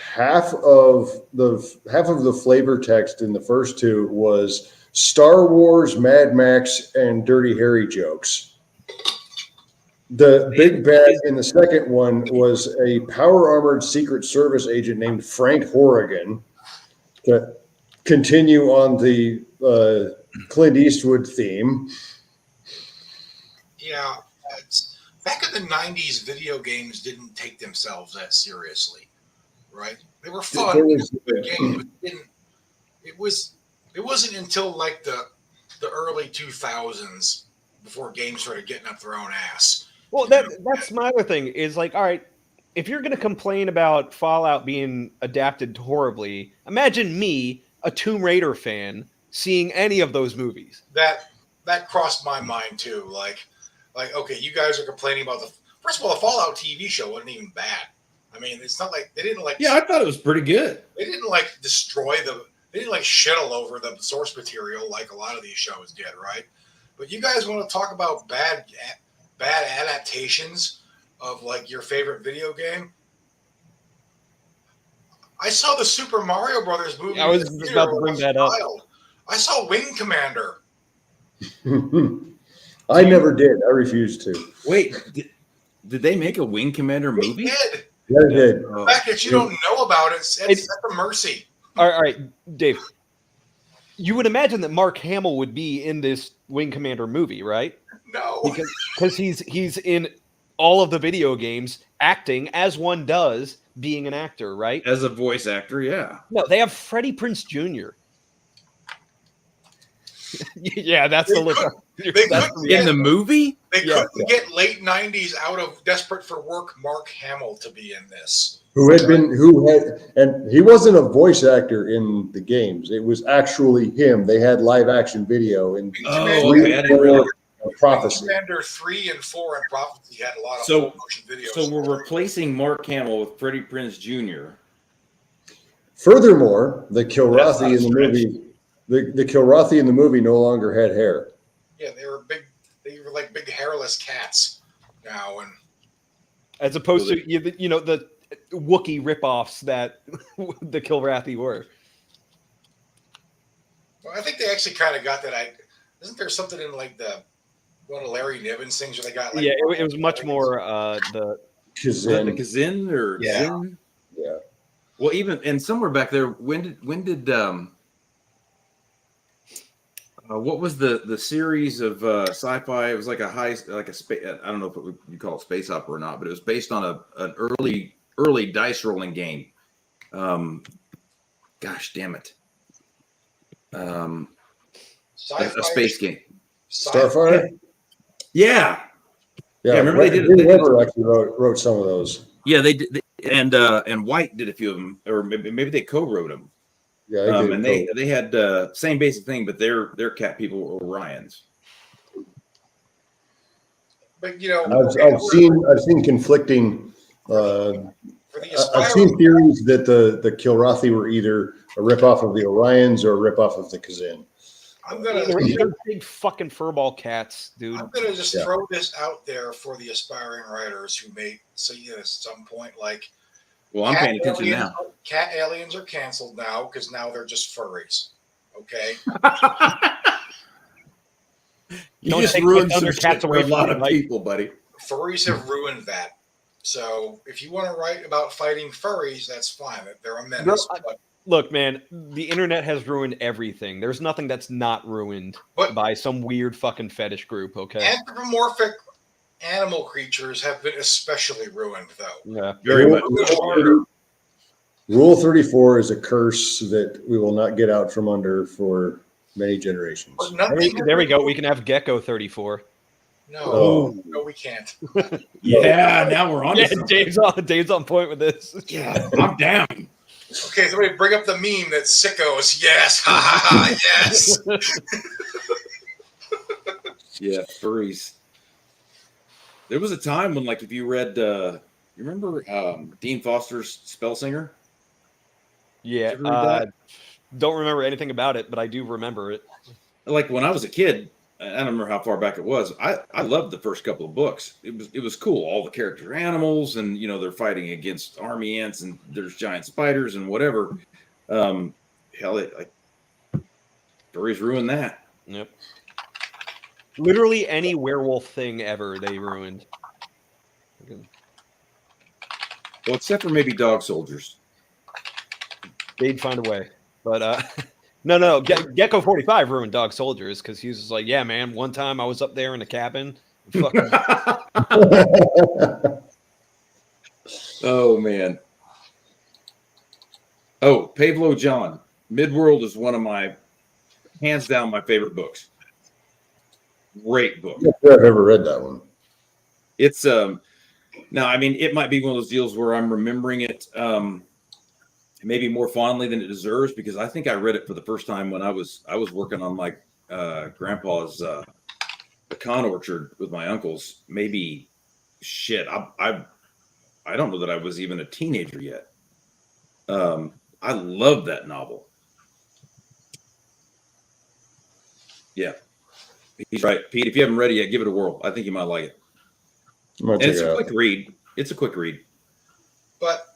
half of the flavor text in the first 2 was Star Wars, Mad Max, and Dirty Harry jokes. The big bad in the second one was a power-armored Secret Service agent named Frank Horrigan to continue on the Clint Eastwood theme. Yeah, back in the 90s, video games didn't take themselves that seriously, right? They were fun. It wasn't until like the early 2000s before games started getting up their own ass. Well, that's my other thing is like, all right, if you're going to complain about Fallout being adapted horribly, imagine me, a Tomb Raider fan, seeing any of those movies. That crossed my mind too. Like, okay, you guys are complaining about first of all, the Fallout TV show wasn't even bad. I mean, it's not like they didn't like. Yeah, I thought it was pretty good. They didn't like they didn't like shit all over the source material like a lot of these shows did, right? But you guys want to talk about bad adaptations of like your favorite video game? I saw the Super Mario Brothers movie. I was about to bring that up. I saw Wing Commander. I never did. I refused to. Wait, did they make a Wing Commander movie? They did. Yeah, they did. The fact that you don't know about it's a mercy. All right, Dave. You would imagine that Mark Hamill would be in this Wing Commander movie, right? No, because he's in all of the video games, acting as one does, being an actor, right? As a voice actor, yeah. No, they have Freddie Prinze Jr. Yeah, that's the look. In the movie? They couldn't get late 90s out of desperate for work Mark Hamill to be in this. And he wasn't a voice actor in the games. It was actually him. They had live action video in Prophecy. Commander 3 and 4 and Prophecy had a lot of motion videos. So we're replacing Mark Hamill with Freddie Prinze Jr. Furthermore, the Kilrathi in the movie, the Kilrathi in the movie no longer had hair. Yeah, they were like big hairless cats now, and as opposed to the Wookiee ripoffs that the Kilrathi were. Well, I think they actually kind of got that. Isn't there something in like one of Larry Niven's things where they got like? Yeah, it was much more the Kazin or Zin? Yeah. Well, even and somewhere back there, when did What was the series of sci-fi? It was like a space. I don't know if you call it space opera or not, but it was based on an early dice rolling game. Gosh damn it! A Sci-fi, space game. Starfire. Yeah. Yeah, remember they did Ray Weber actually wrote some of those. Yeah, they did, and White did a few of them, or maybe they co-wrote them. Yeah, And they had same basic thing, but their cat people were Orions. but I've seen conflicting. for the I've seen theories that the Kilrathi were either a ripoff of the Orions or a ripoff of the Kazin. They're big fucking furball cats, dude. I'm gonna just throw this out there for the aspiring writers who may see it at some point. Like, well, I'm paying attention now. Cat aliens are canceled now because now they're just furries. Okay. You just ruined cats away from a lot of people, buddy. Furries have ruined that. So if you want to write about fighting furries, that's fine. They're a menace. Look, man, the internet has ruined everything. There's nothing that's not ruined by some weird fucking fetish group, okay? Anthropomorphic animal creatures have been especially ruined, though. Yeah, very much. Rule 34 is a curse that we will not get out from under for many generations. There we go. We can have Gecko 34. No, no, we can't. Yeah, now we're on. Yeah, Dave's on point with this. Yeah, I'm down. Okay, somebody bring up the meme that sickos. Yes, ha ha ha, yes. Yeah, furries. There was a time when, like, if you read, you remember Dean Foster's Spellsinger? Yeah, don't remember anything about it, but I do remember it. Like when I was a kid, I don't remember how far back it was. I loved the first couple of books. It was cool. All the characters are animals, and they're fighting against army ants, and there's giant spiders and whatever. Hell, furries ruined that. Yep. Literally any werewolf thing ever they ruined. Well, except for maybe dog soldiers. They'd find a way, but no. Gecko 45 ruined dog soldiers because he was just like, yeah, man. One time I was up there in the cabin. Fucking... Oh man. Oh, Pablo John. Midworld is one of my, hands down, my favorite books. Great book. I've ever read that one. It's now, I mean, it might be one of those deals where I'm remembering it maybe more fondly than it deserves, because I think I read it for the first time when I was working on my grandpa's pecan orchard with my uncles. Maybe I don't know that I was even a teenager yet. I love that novel. Yeah, he's right, Pete. If you haven't read it yet, give it a whirl. I think you might like it. And it's a quick read. It's a quick read. But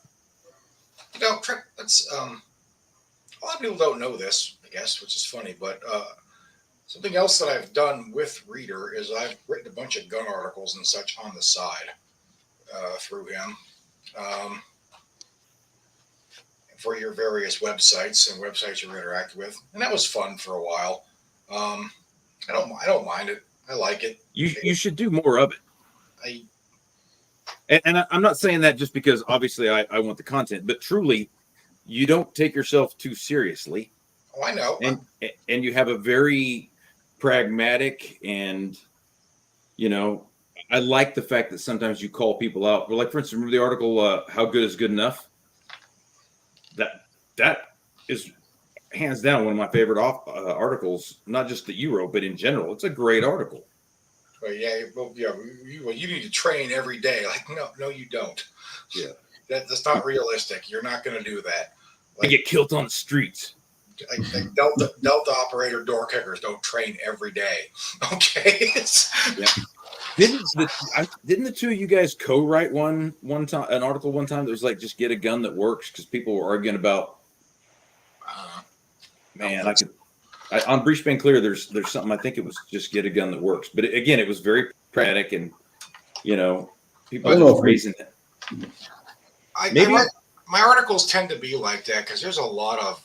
that's a lot of people don't know this, I guess, which is funny. But something else that I've done with Reader is I've written a bunch of gun articles and such on the side through him for your various websites and websites you interact with, and that was fun for a while. I don't mind it. I like it. You should do more of it. And I'm not saying that just because obviously I want the content, but truly, you don't take yourself too seriously. Oh, I know. And you have a very pragmatic and, I like the fact that sometimes you call people out. Well, like, for instance, remember the article, How Good is Good Enough? That is hands down one of my favorite articles, not just that you wrote, but in general. It's a great article. But you need to train every day. Like, no, you don't. Yeah, that's not realistic. You're not going to do that. Like, they get killed on the streets. Like Delta operator door kickers don't train every day. Okay. Yeah. Didn't the two of you guys co-write one time an article one time that was like, just get a gun that works, because people were arguing about? Man, on Breach Been Clear, there's something, I think it was just get a gun that works. But again, it was very pragmatic, and people are just raising it. My articles tend to be like that because there's a lot of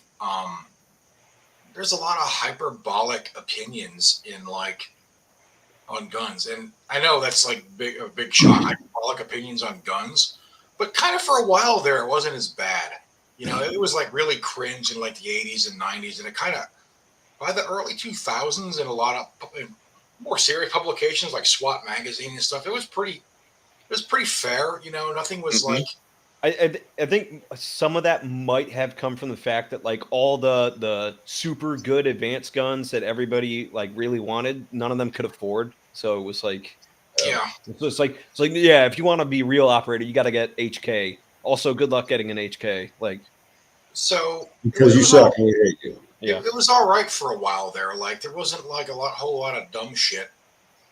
there's a lot of hyperbolic opinions in like on guns, and I know that's like a big shock. Hyperbolic opinions on guns, but kind of for a while there, it wasn't as bad. You know, it was like really cringe in like the 80s and 90s, and it kind of by the early 2000s, and a lot of more serious publications like SWAT magazine and stuff. It was pretty fair. You know, nothing was like. I think some of that might have come from the fact that like all the super good advanced guns that everybody like really wanted, none of them could afford. So it was like, Yeah. So it's like yeah, if you want to be real operator, you got to get HK. Also, good luck getting an HK. Like, so Because you suck and we hate you. yeah, it was all right for a while there. Like there wasn't like whole lot of dumb shit,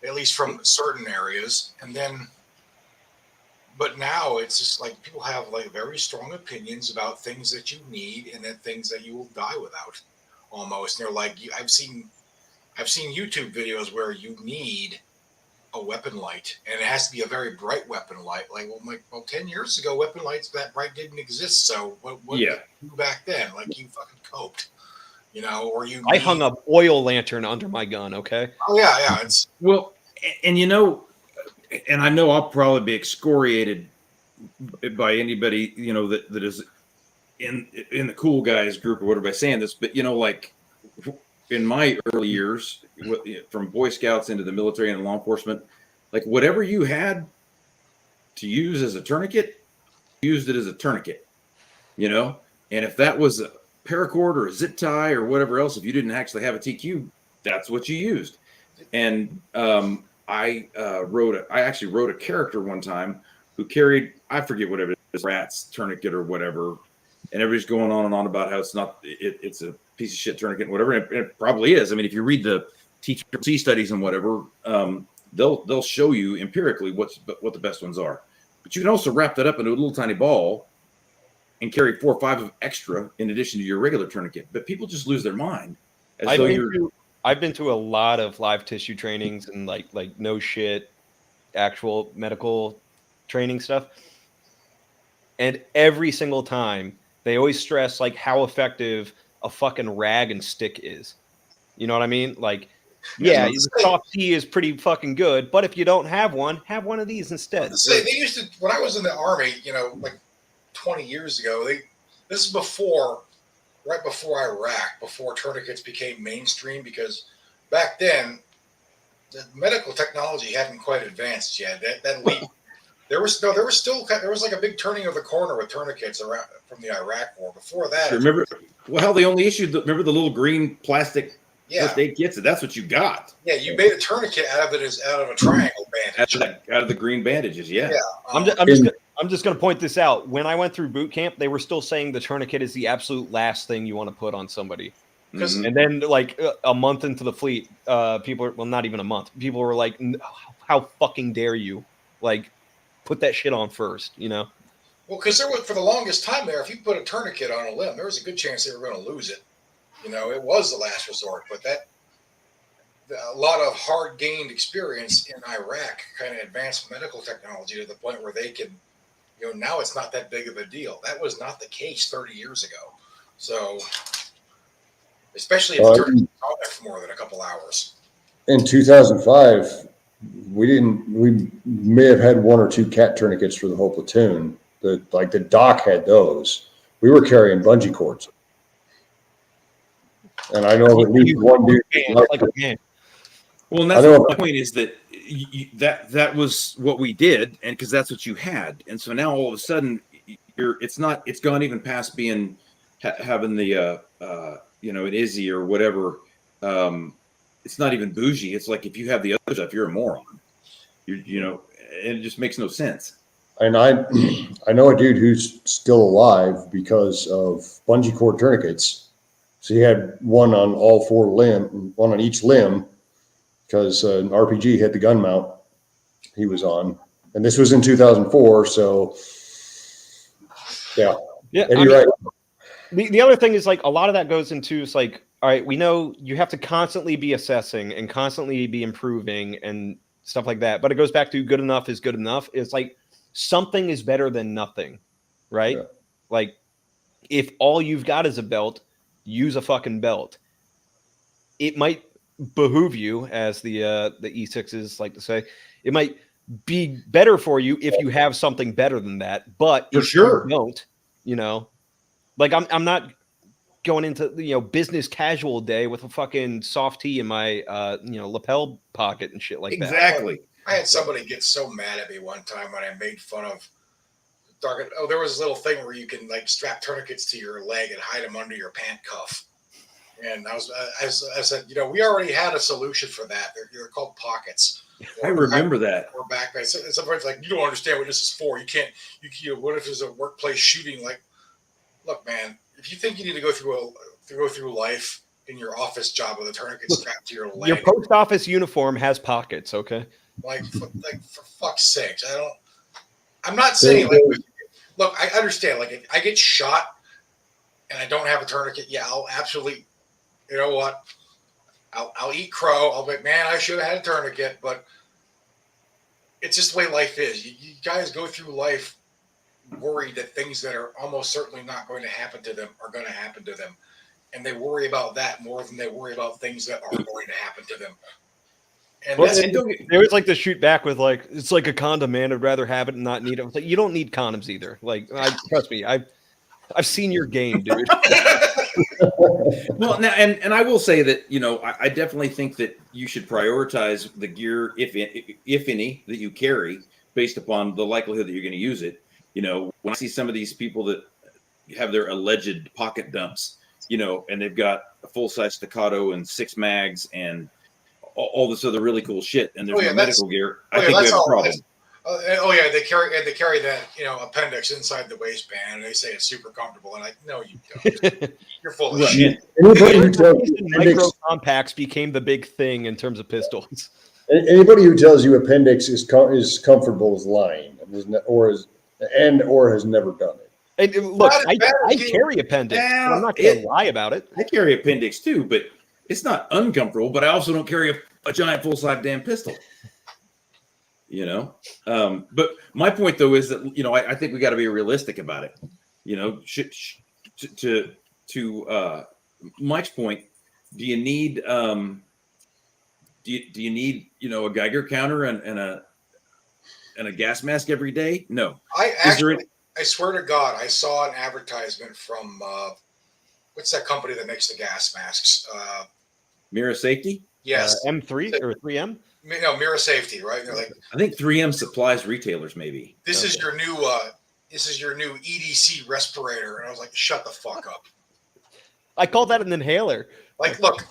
at least from certain areas, and then. But now it's just like people have like very strong opinions about things that you need and then things that you will die without, almost. And they're like, I've seen YouTube videos where you need a weapon light, and it has to be a very bright weapon light. Like, well, 10 years ago, weapon lights that bright didn't exist. So what did you do back then? Like you fucking coped, you know, or you. I hung up oil lantern under my gun. Okay. Oh yeah. It's Well, and you know. And I know I'll probably be excoriated by anybody, you know, that is in the cool guys group or whatever by saying this, but you know, like in my early years, from Boy Scouts into the military and law enforcement, like whatever you had to use as a tourniquet, used it as a tourniquet, you know. And if that was a paracord or a zip tie or whatever else, if you didn't actually have a TQ, that's what you used. And I actually wrote a character one time who carried, I forget whatever it is, rat's tourniquet or whatever, and everybody's going on and on about how it's not, it's a piece of shit tourniquet and whatever, and it probably is. I mean, if you read the TTC studies and whatever, they'll show you empirically what the best ones are. But you can also wrap that up into a little tiny ball and carry 4 or 5 of extra in addition to your regular tourniquet. But people just lose their mind. I've been to a lot of live tissue trainings and like no shit, actual medical training stuff. And every single time they always stress like how effective a fucking rag and stick is. You know what I mean? Like, yeah, the soft T is pretty fucking good, but if you don't have one of these instead. They used to, when I was in the Army, you know, like 20 years ago, this is right before Iraq, before tourniquets became mainstream, because back then the medical technology hadn't quite advanced yet. That leap, there was like a big turning of the corner with tourniquets around from the Iraq War. Before that, remember, well, they only issued remember the little green plastic first aid kits. That's what you got. Yeah, you made a tourniquet out of a triangle bandage. Out of the green bandages. Yeah. I'm just going to point this out. When I went through boot camp, they were still saying the tourniquet is the absolute last thing you want to put on somebody. Mm-hmm. And then, like a month into the fleet, not even a month. People were like, "How fucking dare you? Like, put that shit on first, you know?" Well, because for the longest time there, if you put a tourniquet on a limb, there was a good chance they were going to lose it. You know, it was the last resort. But a lot of hard gained experience in Iraq kind of advanced medical technology to the point where they can. You know, now it's not that big of a deal. That was not the case 30 years ago. So, especially if the tourniquet was on there for more than a couple hours. In 2005, we may have had 1 or 2 cat tourniquets for the whole platoon. The doc had those. We were carrying bungee cords. And I know at least one dude. Well, and that's the point is that that was what we did, and because that's what you had, and so now all of a sudden it's gone even past being having the an Izzy or whatever. It's not even bougie. It's like if you have the other stuff, you're a moron. You know, and it just makes no sense. And I know a dude who's still alive because of bungee cord tourniquets. So he had one on all 4 one on each limb, because an RPG hit the gun mount he was on. And this was in 2004. So, yeah. Eddie, right. The other thing is, like, a lot of that goes into, it's like, all right, we know you have to constantly be assessing and constantly be improving and stuff like that. But it goes back to good enough is good enough. It's like something is better than nothing, right? Yeah. Like, if all you've got is a belt, use a fucking belt. it might behoove you, as the E6s like to say, it might be better for you if you have something better than that. But For if sure. you don't, like I'm not going into business casual day with a fucking soft tea in my lapel pocket and shit like that. Exactly. I had somebody get so mad at me one time when I made fun of target. Oh, there was this little thing where you can like strap tourniquets to your leg and hide them under your pant cuff. And I said, we already had a solution for that. They're called pockets. I remember that. Or backpack. Somebody's like, you don't understand what this is for. You can't. What if there's a workplace shooting? Like, look, man, if you think you need to go through life in your office job with a tourniquet strapped to your leg, your post office uniform has pockets. Okay. Like for fuck's sakes, I'm not saying like. Look, I understand. Like, if I get shot and I don't have a tourniquet, yeah, I'll absolutely. You know what? I'll eat crow. I'll be like, man, I should have had a tourniquet, but it's just the way life is. You guys go through life worried that things that are almost certainly not going to happen to them are going to happen to them. And they worry about that more than they worry about things that are going to happen to them. And they always like to shoot back with like, it's like a condom, man. I'd rather have it and not need it. It's like, you don't need condoms either. Like, trust me, I've seen your game, dude. Well, now, and I will say that, I definitely think that you should prioritize the gear, if any, that you carry based upon the likelihood that you're going to use it. When I see some of these people that have their alleged pocket dumps, and they've got a full-size staccato and 6 mags and all this other really cool shit, and there's no medical gear, I think we have a problem. They carry that appendix inside the waistband, and they say it's super comfortable. And no, you don't. You're full of shit. Micro compacts became the big thing in terms of pistols. Anybody who tells you appendix is comfortable is lying, or has never done it. And look, I carry appendix. But I'm not going to lie about it. I carry appendix too, but it's not uncomfortable. But I also don't carry a giant full-size damn pistol. But my point though is that I think we got to be realistic about it. To Mike's point, do you need a Geiger counter and a gas mask every day? No. I swear to God, I saw an advertisement from what's that company that makes the gas masks? Mirror Safety. Yes. M3 or 3M. No, Mirror Safety, right? They're like, I think 3M supplies retailers, maybe. This is your new EDC respirator, and I was like, shut the fuck up. I call that an inhaler. Like, look,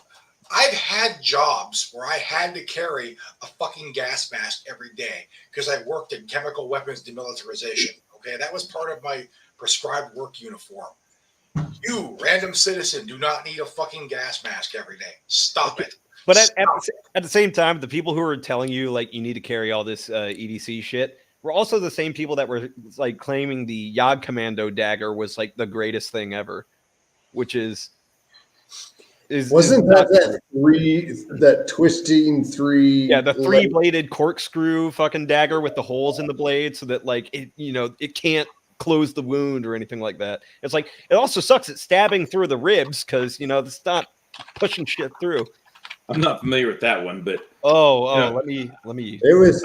I've had jobs where I had to carry a fucking gas mask every day because I worked in chemical weapons demilitarization. Okay, that was part of my prescribed work uniform. You, random citizen, do not need a fucking gas mask every day. Stop it. But at the same time, the people who are telling you like you need to carry all this EDC shit were also the same people that were like claiming the Yog Commando dagger was like the greatest thing ever, which wasn't that twisting 3? Yeah, the 3-bladed corkscrew fucking dagger with the holes in the blade so that like it can't close the wound or anything like that. It's like it also sucks at stabbing through the ribs because it's not pushing shit through. I'm not familiar with that one, but let me. It was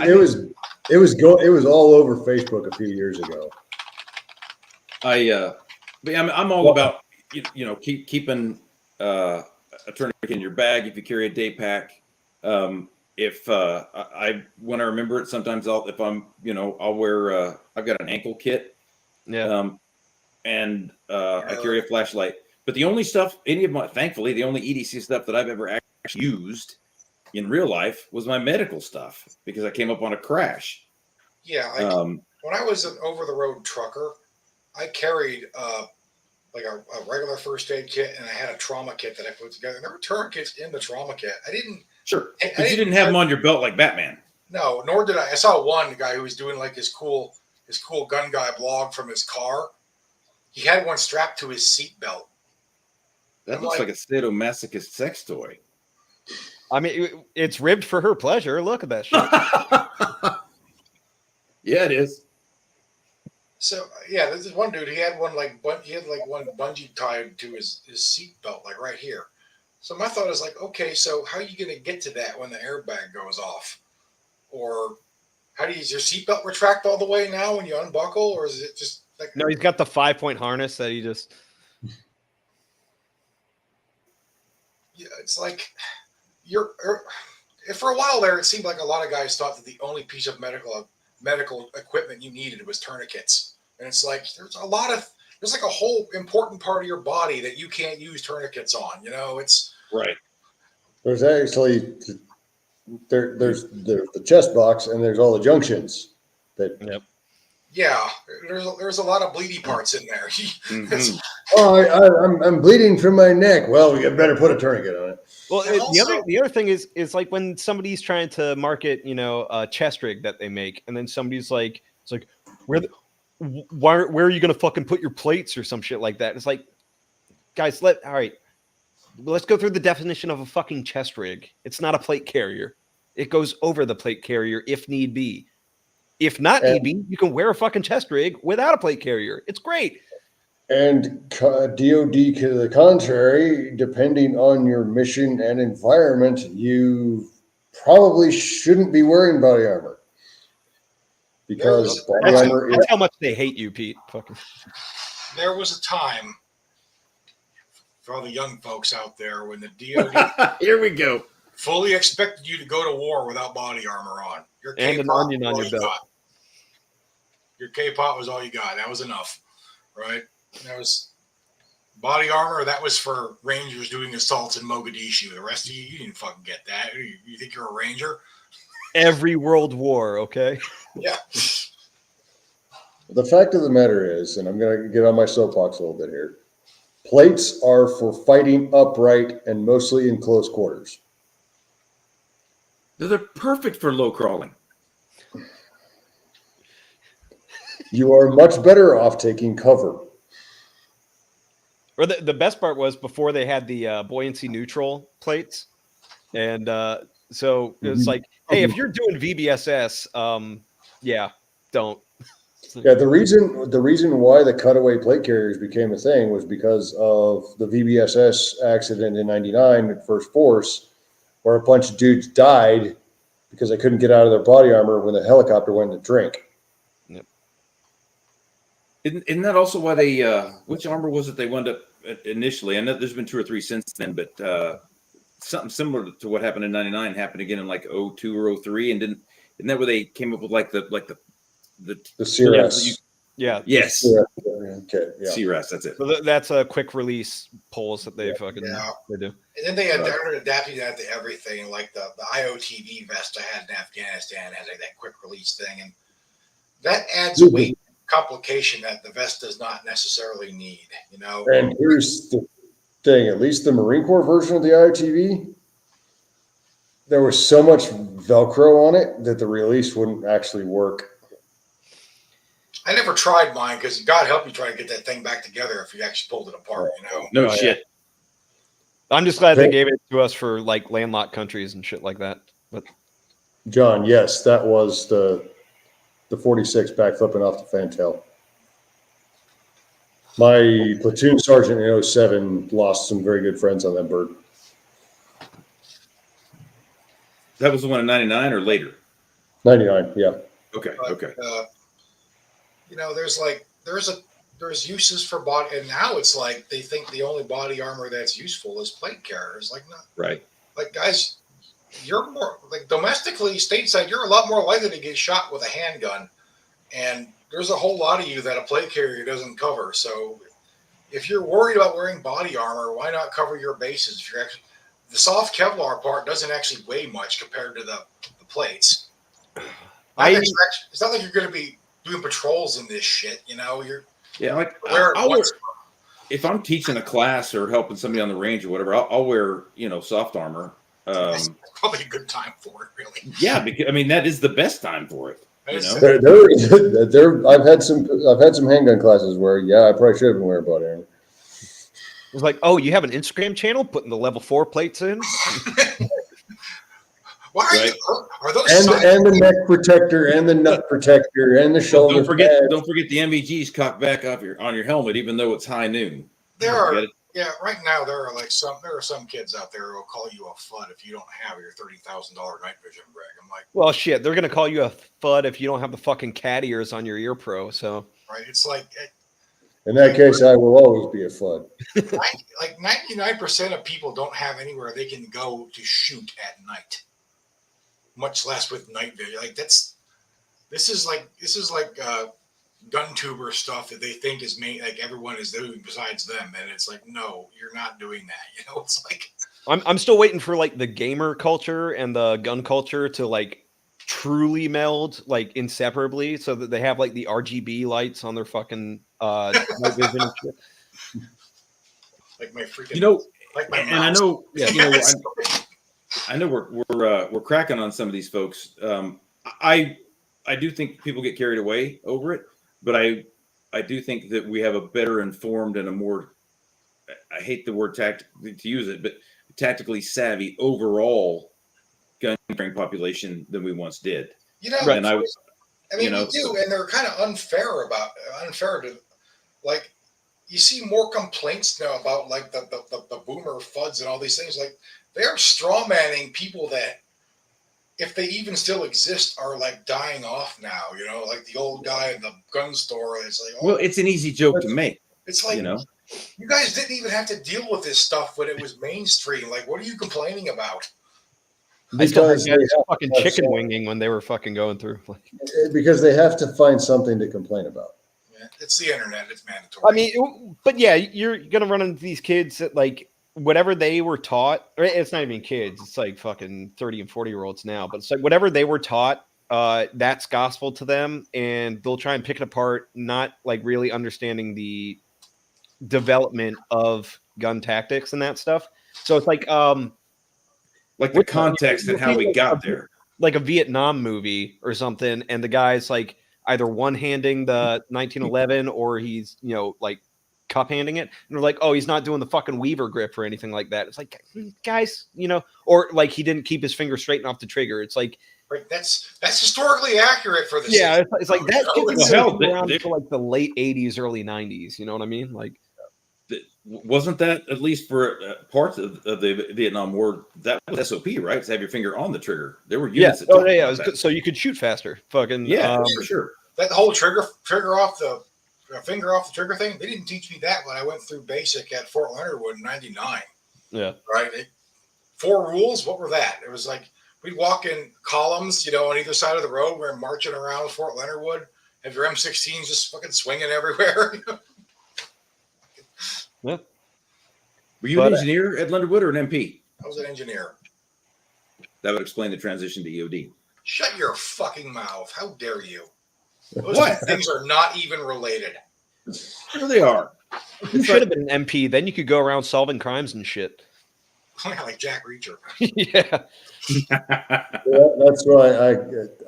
all over Facebook a few years ago. I'm all about keeping a tourniquet in your bag if you carry a day pack. When I remember it, sometimes I'll wear I've got an ankle kit. Yeah. And I carry a flashlight. But the only stuff, thankfully, the only EDC stuff that I've ever actually used in real life was my medical stuff because I came up on a crash. Yeah. When I was an over-the-road trucker, I carried like a regular first aid kit, and I had a trauma kit that I put together. And there were tourniquets in the trauma kit. Sure. But you didn't have them on your belt like Batman. No, nor did I. I saw one guy who was doing like his cool gun guy blog from his car. He had one strapped to his seat belt. That looks like a sadomasochist sex toy. I mean, it's ribbed for her pleasure. Look at that shit. Yeah, it is. So yeah, this is one dude. He had one one bungee tied to his seat belt, like right here. So my thought is like, okay, so how are you going to get to that when the airbag goes off? Or how do you, does your seatbelt retract all the way now when you unbuckle? Or is it just like... No, he's got the 5-point harness that he just... Yeah, it's like for a while there, it seemed like a lot of guys thought that the only piece of medical equipment you needed was tourniquets. And it's like, there's like a whole important part of your body that you can't use tourniquets on. It's right. There's actually there's the chest box and there's all the junctions that. Yep. Yeah, there's a lot of bleedy parts in there. Mm-hmm. I'm bleeding from my neck. Well, you better put a tourniquet on it. Well, the other thing is like when somebody's trying to market, a chest rig that they make, and then somebody's like, it's like, where are you gonna fucking put your plates or some shit like that? It's like, guys, let's go through the definition of a fucking chest rig. It's not a plate carrier. It goes over the plate carrier if need be. If not need be, you can wear a fucking chest rig without a plate carrier. It's great. And DOD to the contrary, depending on your mission and environment, you probably shouldn't be wearing body armor. Because body armor is... That's how much they hate you, Pete. Fucking. There was a time, for all the young folks out there, when the DOD here we go, fully expected you to go to war without body armor on. Your and an onion on your belt. Your K-pot was all you got. That was enough, right? That was body armor. That was for Rangers doing assaults in Mogadishu. The rest of you didn't fucking get that. You think you're a Ranger? Every World War, okay? Yeah. The fact of the matter is, and I'm going to get on my soapbox a little bit here, plates are for fighting upright and mostly in close quarters. They're perfect for low crawling. You are much better off taking cover. Or the best part was before they had the buoyancy neutral plates. And so it was like, hey, if you're doing VBSS, don't. Yeah, the reason why the cutaway plate carriers became a thing was because of the VBSS accident in '99 at First Force, where a bunch of dudes died because they couldn't get out of their body armor when the helicopter went to drink. Yep. Isn't that also why they which armor was it they wound up initially? I know there's been 2 or 3 since then, but something similar to what happened in '99 happened again in like 02 or 03, and isn't that where they came up with like the CRS? Yeah. Yes. Okay. Yeah. CRS. That's it. So that's a quick release poles that they fucking they do. And then they started adapting that to everything, like the IOTV vest I had in Afghanistan has like that quick release thing, and that adds a weight complication that the vest does not necessarily need. And here's the thing: at least the Marine Corps version of the IOTV, there was so much Velcro on it that the release wouldn't actually work. I never tried mine because God help you try to get that thing back together if you actually pulled it apart. No shit. I'm just glad they gave it to us for like landlocked countries and shit like that. But John, yes, that was the 46 backflipping off the fantail. My platoon sergeant in 07 lost some very good friends on that bird. That was the one in '99 or later? 99, yeah. Okay. But, okay. There's uses for body, and now it's like they think the only body armor that's useful is plate carriers. Like, not Right. Like, guys, you're more like domestically, stateside, you're a lot more likely to get shot with a handgun, and there's a whole lot of you that a plate carrier doesn't cover. So, if you're worried about wearing body armor, why not cover your bases? If you're actually, the soft Kevlar part doesn't actually weigh much compared to the plates. It's not like you're going to be doing patrols in this shit, You're like wear, if I'm teaching a class or helping somebody on the range or whatever, I'll wear soft armor. That's probably a good time for it, really. Yeah, because that is the best time for it. I've had some handgun classes where I probably should have been wearing body armor. It was like, oh, you have an Instagram channel putting the level 4 plates in? Why are those and the neck protector and the nut protector and the shoulder don't forget the MVGs cocked back on your helmet, even though it's high noon. There are Yeah, right now there are some kids out there who will call you a FUD if you don't have your $30,000 night vision, Greg. I'm like, Well, shit, they're gonna call you a FUD if you don't have the fucking cat ears on your ear pro. So right? It's like In that case, I will always be a FUD. 99% of people don't have anywhere they can go to shoot at night, much less with night vision. Like this is like gun tuber stuff that they think is like everyone is doing besides them, and it's like, no, you're not doing that. It's like I'm still waiting for like the gamer culture and the gun culture to like truly meld like inseparably, so that they have like the RGB lights on their fucking night vision and shit. like my freaking, like my and I mouse. know, Yeah. I know we're cracking on some of these folks. I do think people get carried away over it, but I do think that we have a better informed and a more, I hate the word to use it, but tactically savvy overall gun carrying population than we once did. Right. And we do, and they're kind of unfair to, like, you see more complaints now about like the boomer FUDs and all these things. Like, they're straw manning people that, if they even still exist, are like dying off now. Like the old guy in the gun store. It's like, well, it's an easy joke to make. It's like, you guys didn't even have to deal with this stuff when it was mainstream. Like, what are you complaining about? They still had guys fucking chicken winging when they were fucking going through. Because they have to find something to complain about. Yeah, it's the internet. It's mandatory. I mean, but yeah, you're gonna run into these kids that like whatever they were taught. It's not even kids. It's like fucking 30 and 40-year-olds now. But it's like whatever they were taught, that's gospel to them, and they'll try and pick it apart, not like really understanding the development of gun tactics and that stuff. So it's like the context and how we got there, like a Vietnam movie or something, and the guy's like either one-handing the 1911 or he's like cup-handing it, and they're like, oh, he's not doing the fucking Weaver grip or anything like that. It's like, guys, or like he didn't keep his finger straight off the trigger. It's like, right, that's historically accurate for this. Yeah, it's like that. Around for like the late 80s, early 90s. You know what I mean? Like, wasn't that, at least for parts of the Vietnam War, that was SOP, right? To have your finger on the trigger. There were units. So you could shoot faster. Fucking for sure. That whole trigger off the finger off the trigger thing. They didn't teach me that when I went through basic at Fort Leonard Wood in '99. Yeah. Right. 4 rules. What were that? It was like we'd walk in columns, on either side of the road. We're marching around Fort Leonard Wood. Have your M16s just fucking swinging everywhere. Yeah. Were you an engineer at Leonard Wood or an MP? I was an engineer. That would explain the transition to EOD. Shut your fucking mouth. How dare you? Those things are not even related. Sure they are. You should have been an MP. Then you could go around solving crimes and shit. Like Jack Reacher. Yeah. That's why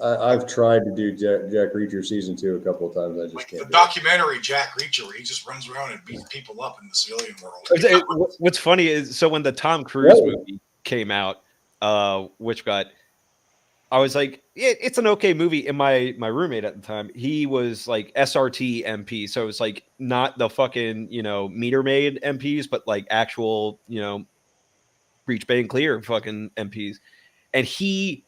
I've tried to do Jack Reacher season 2 a couple of times. I just can't. The documentary Jack Reacher, where he just runs around and beats people up in the civilian world. What's funny is, so when the Tom Cruise movie came out, which got, I was like, it's an okay movie. And my roommate at the time, he was like SRT MP, so it was like not the fucking meter maid MPs, but like actual breach bay and clear fucking MPs. And he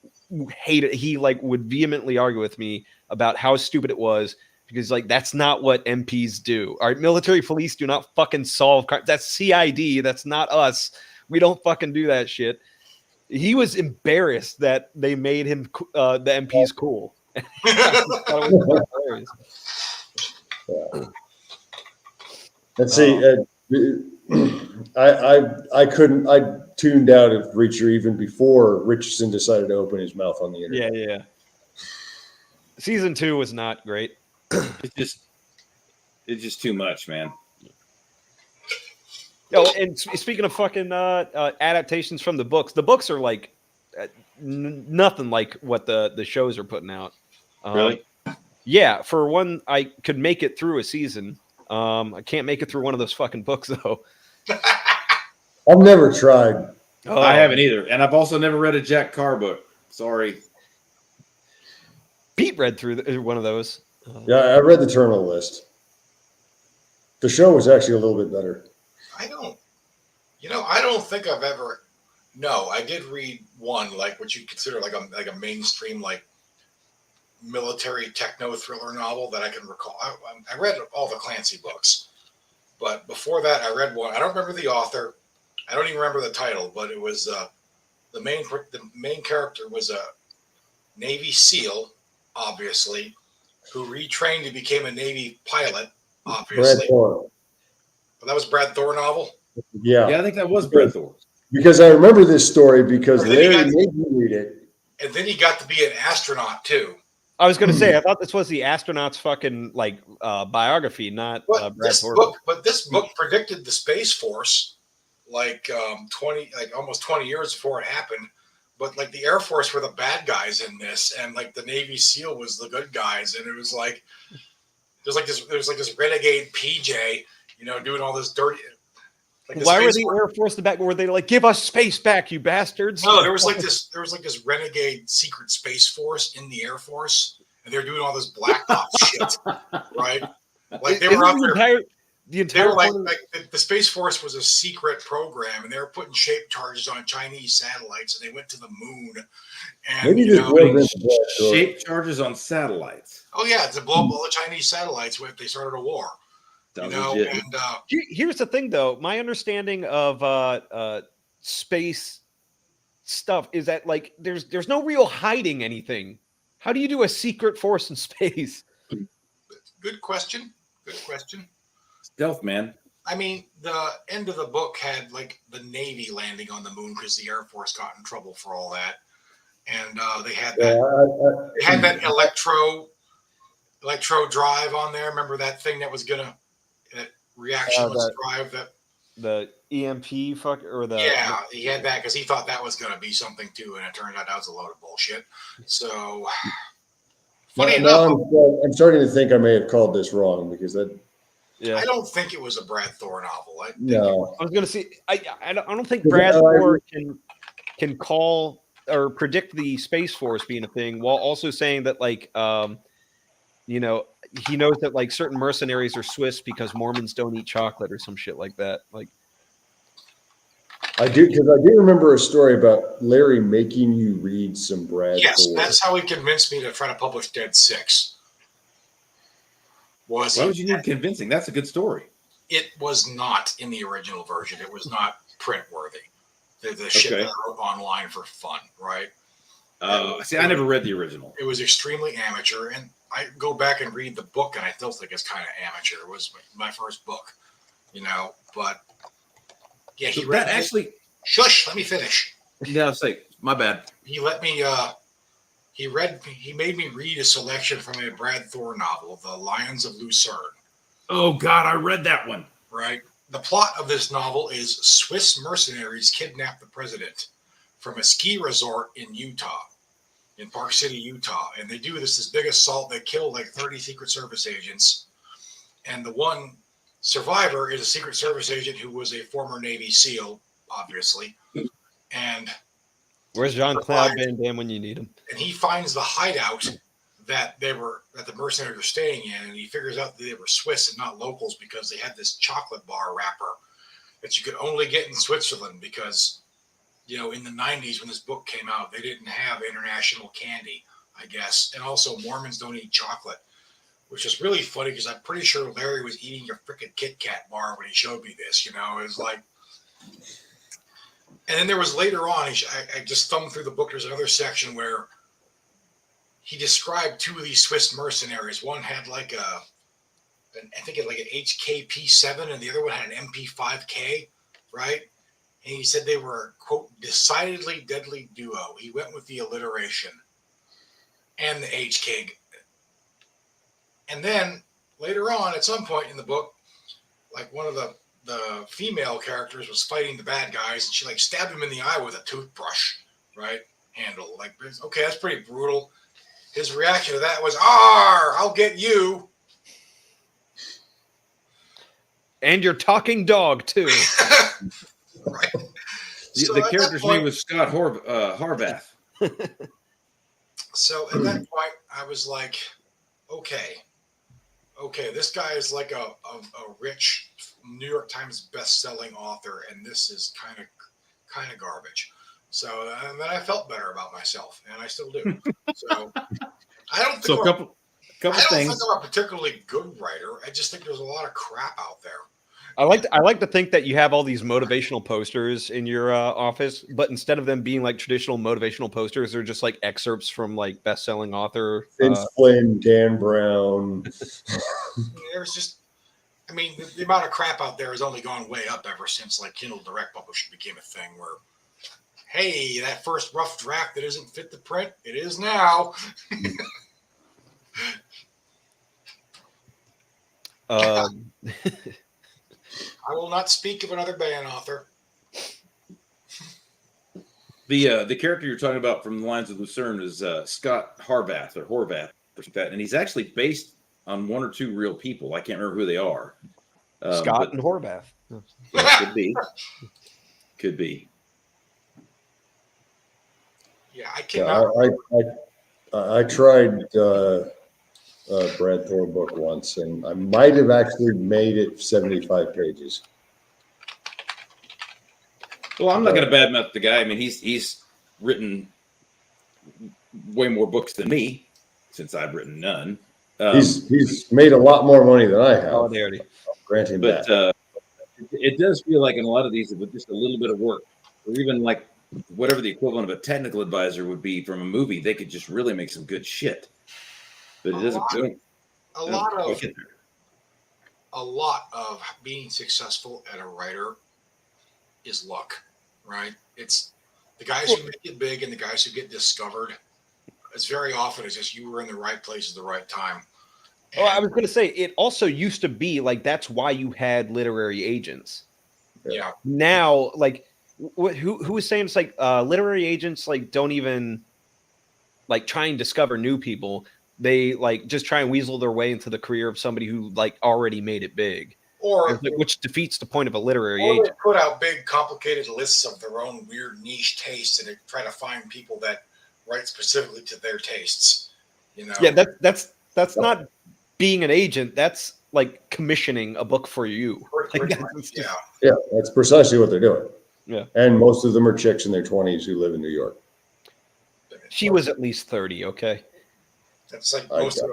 hated, he like would vehemently argue with me about how stupid it was, because like that's not what MPs do. Our military police do not fucking solve crime. That's CID. That's not us. We don't fucking do that shit. He was embarrassed that they made him the MPs cool. And see, I tuned out of Reacher even before Richardson decided to open his mouth on the internet. Yeah. Season 2 was not great. It's just too much, man. And speaking of fucking adaptations from the books are like nothing like what the shows are putting out. Really? Yeah. For one, I could make it through a season. I can't make it through one of those fucking books though. I've never tried. I haven't either, and I've also never read a Jack Carr book. Sorry. Pete read through one of those. Yeah, I read the Terminal List. The show was actually a little bit better. I don't think I've ever. No, I did read one, like what you consider like a mainstream like military techno thriller novel that I can recall. I read all the Clancy books, but before that, I read one. I don't remember the author. I don't even remember the title, but it was the main character was a Navy SEAL, obviously, who retrained and became a Navy pilot, Brad obviously. Thor. But that was Brad Thor novel. Yeah, I think that was Brad Thor. Because I remember this story because And then he Larry got- made me read it. And then he got to be an astronaut too. I was going to say, I thought this was the astronaut's fucking like biography, not But Brad this Thor. book predicted the Space Force like 20, like almost 20 years before it happened. But like the Air Force were the bad guys in this, and like the Navy SEAL was the good guys, and it was like there's like this renegade PJ, doing all this dirty. Like Why were the Air Force the back? Were they like, give us space back, you bastards? No, there was like this renegade secret space force in the Air Force, and they're doing all this black ops shit, right? Like they were out there. The They entire were like point the Space Force was a secret program, and they were putting shape charges on Chinese satellites, and they went to the moon. And Maybe this was shape charges on satellites. oh yeah, to blow up all the Chinese satellites if they started a war. Legit. And here's the thing, though. My understanding of space stuff is that like there's no real hiding anything. How do you do a secret force in space? good question. Good question. Stealth, man. I mean, the end of the book had like the Navy landing on the moon because the Air Force got in trouble for all that, and they had that electro drive on there. Remember that thing that was gonna that reactionless drive that the EMP fuck or the he had that because he thought that was gonna be something too, and it turned out that was a load of bullshit. So funny enough, I'm starting to think I may have called this wrong because that. Yeah. I don't think it was a Brad Thor novel. I was going to say I don't think Brad Thor can call or predict the Space Force being a thing while also saying that like he knows that like certain mercenaries are Swiss because Mormons don't eat chocolate or some shit like that. Like I do remember a story about Larry making you read some Brad Thor. That's how he convinced me to try to publish Dead 6. Why would you need convincing? That's a good story. It was not in the original version. It was not print worthy. The shit that I wrote online for fun, right? See, I never read the original. It was extremely amateur, and I go back and read the book, and I still think it's kind of amateur. It was my first book, but yeah, he so read that actually. Shush, let me finish. Yeah, say my bad. He let me. He made me read a selection from a Brad Thor novel, The Lions of Lucerne. Oh God, I read that one. Right. The plot of this novel is Swiss mercenaries kidnap the president from a ski resort in Park City, Utah. And they do this big assault. They kill like 30 Secret Service agents. And the one survivor is a Secret Service agent who was a former Navy SEAL, obviously. And where's Jean-Claude Van Damme when you need him? And he finds the hideout that the mercenaries were staying in, and he figures out that they were Swiss and not locals because they had this chocolate bar wrapper that you could only get in Switzerland because, in the 90s when this book came out, they didn't have international candy, I guess. And also Mormons don't eat chocolate, which is really funny because I'm pretty sure Larry was eating your frickin' Kit Kat bar when he showed me this, it was like. And then there was later on, I just thumbed through the book. There's another section where he described two of these Swiss mercenaries. One had like an HKP7, and the other one had an MP5K, right? And he said they were, quote, decidedly deadly duo. He went with the alliteration and the HK. And then later on, at some point in the book, like one of the female characters was fighting the bad guys, and she like stabbed him in the eye with a toothbrush, right? Handle. Like, okay, that's pretty brutal. His reaction to that was, I'll get you. And your talking dog, too. Right. The character's name was Scott Harvath. So at that point, I was like, okay, okay, this guy is like a rich New York Times best-selling author, and this is kind of garbage. So and then I felt better about myself, and I still do. So I don't think So a couple I don't think things. I'm a particularly good writer. I just think there's a lot of crap out there. I like to think that you have all these motivational posters in your office, but instead of them being like traditional motivational posters, they're just like excerpts from like best-selling author. Vince Flynn, Dan Brown. There's just, I mean, the amount of crap out there has only gone way up ever since like Kindle Direct Publishing became a thing. Where, hey, that first rough draft that isn't fit to print, it is now. I will not speak of another band author. The character you're talking about from the lines of Lucerne is Scott Horvath or something like that, and he's actually based on one or two real people. I can't remember who they are. Scott and Horvath. Yeah, could be. Yeah, I cannot. I tried Brad Thor book once, and I might have actually made it 75 pages. Well, I'm not going to badmouth the guy. I mean, he's written way more books than me, since I've written none. He's made a lot more money than I have. Oh, they already. Grant him But that. it does feel like in a lot of these, with just a little bit of work, or even like whatever the equivalent of a technical advisor would be from a movie, they could just really make some good shit. But it doesn't. A lot of being successful at a writer is luck, right? It's the guys who make it big and the guys who get discovered. It's very often it's just you were in the right place at the right time. Well, I was going to say it also used to be like that's why you had literary agents. Yeah. Now, like, who was saying it's like literary agents like don't even like try and discover new people. They like just try and weasel their way into the career of somebody who like already made it big, which defeats the point of a literary agent. They put out big, complicated lists of their own weird niche tastes, and they try to find people that write specifically to their tastes. You know? Yeah, that's not being an agent. That's like commissioning a book for you. Yeah, that's precisely what they're doing. Yeah, and most of them are chicks in their 20s who live in New York. She was at least 30. Okay. That's like most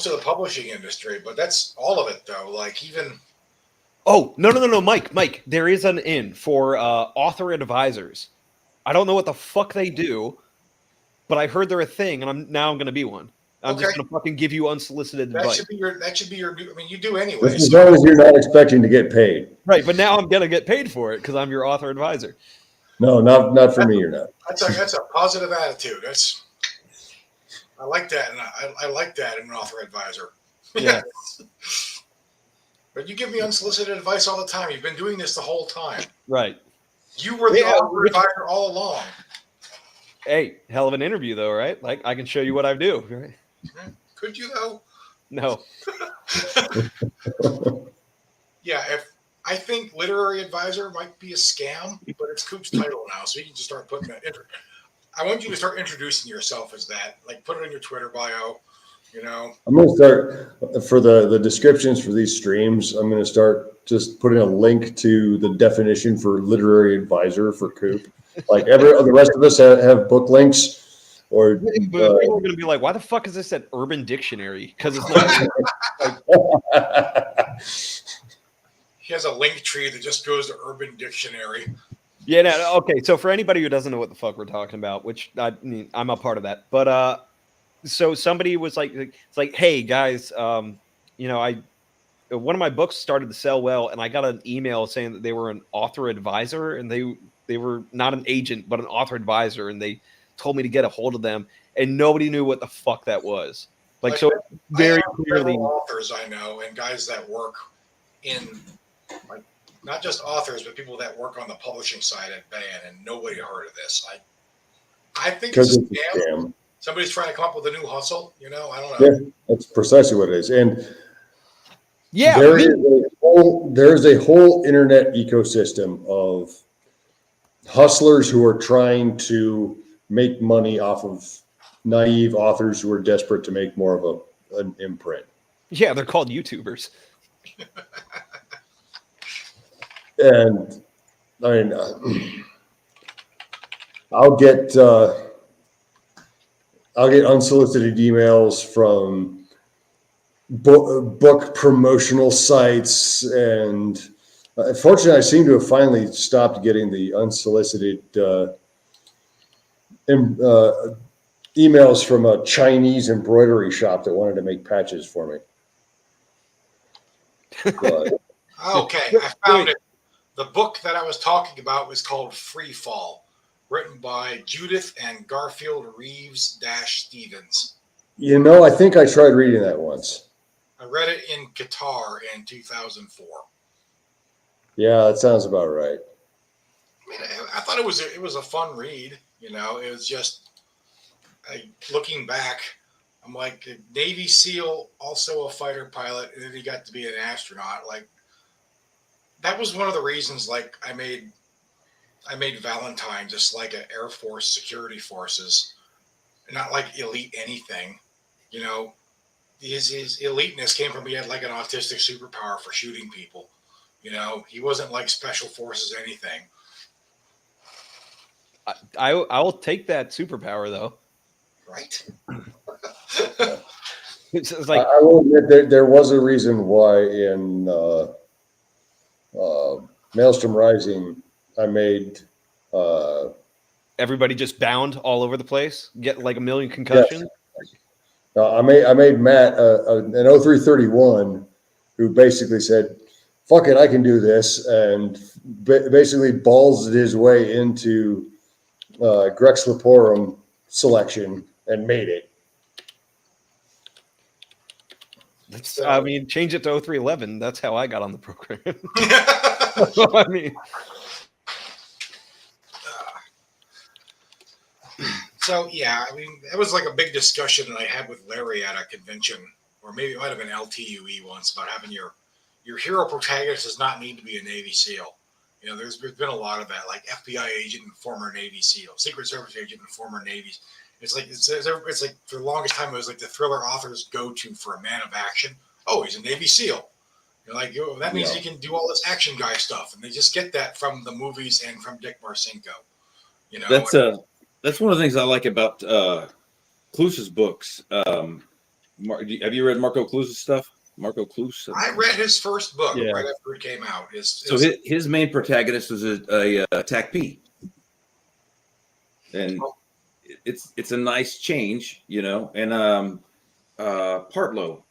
of the publishing industry, but that's all of it though. Like even. Oh, no, Mike, there is an in for author advisors. I don't know what the fuck they do, but I heard they're a thing, and I'm going to be one. I'm just going to fucking give you unsolicited advice. That should be your. I mean, you do anyway. As long as you're not expecting to get paid. Right, but now I'm going to get paid for it because I'm your author advisor. No, not for me. You're not. That's a positive attitude. I like that, and I like that in an author advisor. Yeah. But you give me unsolicited advice all the time. You've been doing this the whole time. Right. You were the author advisor all along. Hey, hell of an interview though, right? Like I can show you what I do. Right? Could you though? No. Yeah, I think literary advisor might be a scam, but it's Coop's title now, so you can just start putting that in. I want you to start introducing yourself as that. Like put it in your Twitter bio, you know. I'm going to start for the descriptions for these streams. I'm going to start just putting a link to the definition for literary advisor for Coop. Like the rest of us have book links. Or people are going to be like, why the fuck is this at Urban Dictionary? Because it's not. He has a link tree that just goes to Urban Dictionary. Yeah, no, okay. So for anybody who doesn't know what the fuck we're talking about, which I mean, I'm a part of that. But so somebody was like, it's like, hey guys, you know, one of my books started to sell well, and I got an email saying that they were an author advisor, and they were not an agent, but an author advisor, and they told me to get a hold of them, and nobody knew what the fuck that was. Like so very clearly, authors I know and guys that work in like not just authors, but people that work on the publishing side at BAN, and nobody heard of this. I think it's a scam. Somebody's trying to come up with a new hustle. You know, I don't know. Yeah, that's precisely what it is. And yeah, there's a whole internet ecosystem of hustlers who are trying to make money off of naive authors who are desperate to make more of an imprint. Yeah, they're called YouTubers. And I mean, I'll get unsolicited emails from book promotional sites, and fortunately, I seem to have finally stopped getting the unsolicited emails from a Chinese embroidery shop that wanted to make patches for me. But, Okay, I found it. The book that I was talking about was called Free Fall, written by Judith and Garfield Reeves-Stevens. I think I tried reading that once. I read it in Qatar in 2004. Yeah, that sounds about right. I mean, I thought it was a fun read. It was just looking back. I'm like, Navy SEAL, also a fighter pilot, and then he got to be an astronaut. Like, that was one of the reasons. Like, I made Valentine just like an Air Force security forces, not like elite anything. His eliteness came from he had like an autistic superpower for shooting people. He wasn't like special forces anything. I will take that superpower though. Right. It's like I will admit there was a reason why in Maelstrom Rising I made everybody just bound all over the place, get like a million concussions. Yes. I made Matt an 0331 who basically said, "Fuck it, I can do this," and basically ballsed his way into Grex Leporum selection and made it. I mean, change it to 0311. That's how I got on the program. I mean, so yeah, I mean, that was like a big discussion that I had with Larry at a convention, or maybe it might have been LTUE once, about having your hero protagonist does not need to be a Navy SEAL. There's been a lot of that, like FBI agent and former Navy SEAL, Secret Service agent and former Navy. It's like for the longest time it was like the thriller author's go-to for a man of action. Oh, he's a Navy SEAL. You're like, that means he can do all this action guy stuff, and they just get that from the movies and from Dick Marcinko. That's one of the things I like about Cluse's books. Have you read Marco Cluse's stuff? Marco Cluse. I read his first book right after it came out. His main protagonist was a TACP, and it's a nice change, And Partlow.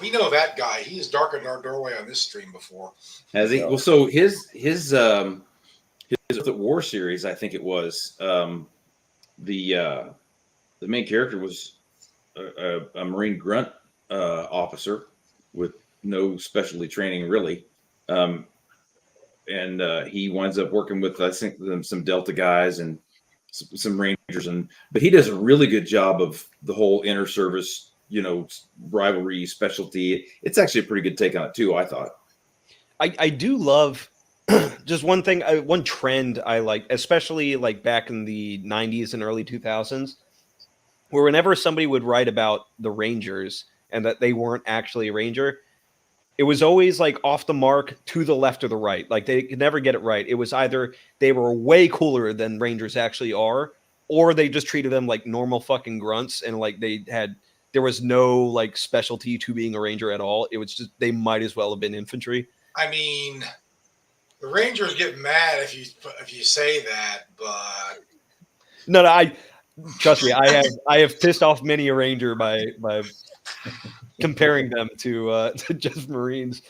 We know that guy. He's darkened our doorway on this stream before. Has he? Well, so his War series, I think it was. The main character was a Marine grunt officer with no specialty training, really. And he winds up working with, I think, some Delta guys and some Rangers, but he does a really good job of the whole inter-service, rivalry specialty. It's actually a pretty good take on it too, I thought. I do love just one thing, one trend I like, especially like back in the 90s and early 2000s, where whenever somebody would write about the Rangers and that they weren't actually a Ranger, it was always like off the mark to the left or the right. Like they could never get it right. It was either they were way cooler than Rangers actually are, or they just treated them like normal fucking grunts and like there was no like specialty to being a Ranger at all. It was just, they might as well have been infantry. I mean, the Rangers get mad if you say that, but no, trust me, I have pissed off many a Ranger by comparing them to just Marines.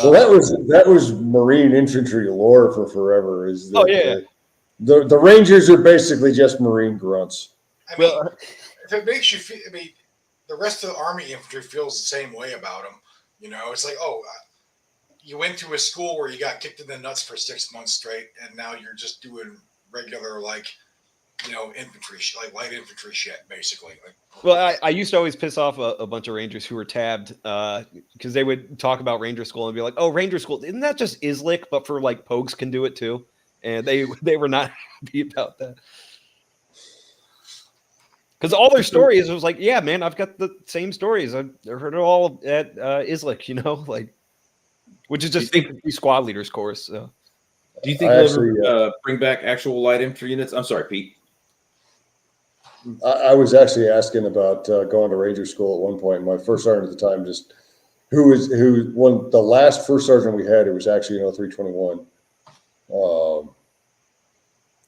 Well, that was Marine infantry lore for forever. The Rangers are basically just Marine grunts. I mean, if it makes you feel, the rest of the Army infantry feels the same way about them. It's like, you went to a school where you got kicked in the nuts for 6 months straight, and now you're just doing regular, infantry, like light infantry shit, basically. Well, I used to always piss off a bunch of Rangers who were tabbed because they would talk about Ranger School and be like, "Oh, Ranger School, isn't that just ISLIC, but for like Pogues can do it too?" And they were not happy about that. Because all their stories, it was like, yeah, man, I've got the same stories. I've heard it all at Islick, you know, like, which is just the squad leaders course. So. Do you think they'll ever bring back actual light infantry units? I'm sorry, Pete. I was actually asking about going to Ranger School at one point. My first sergeant at the time, just the last first sergeant we had, it was actually in 0321.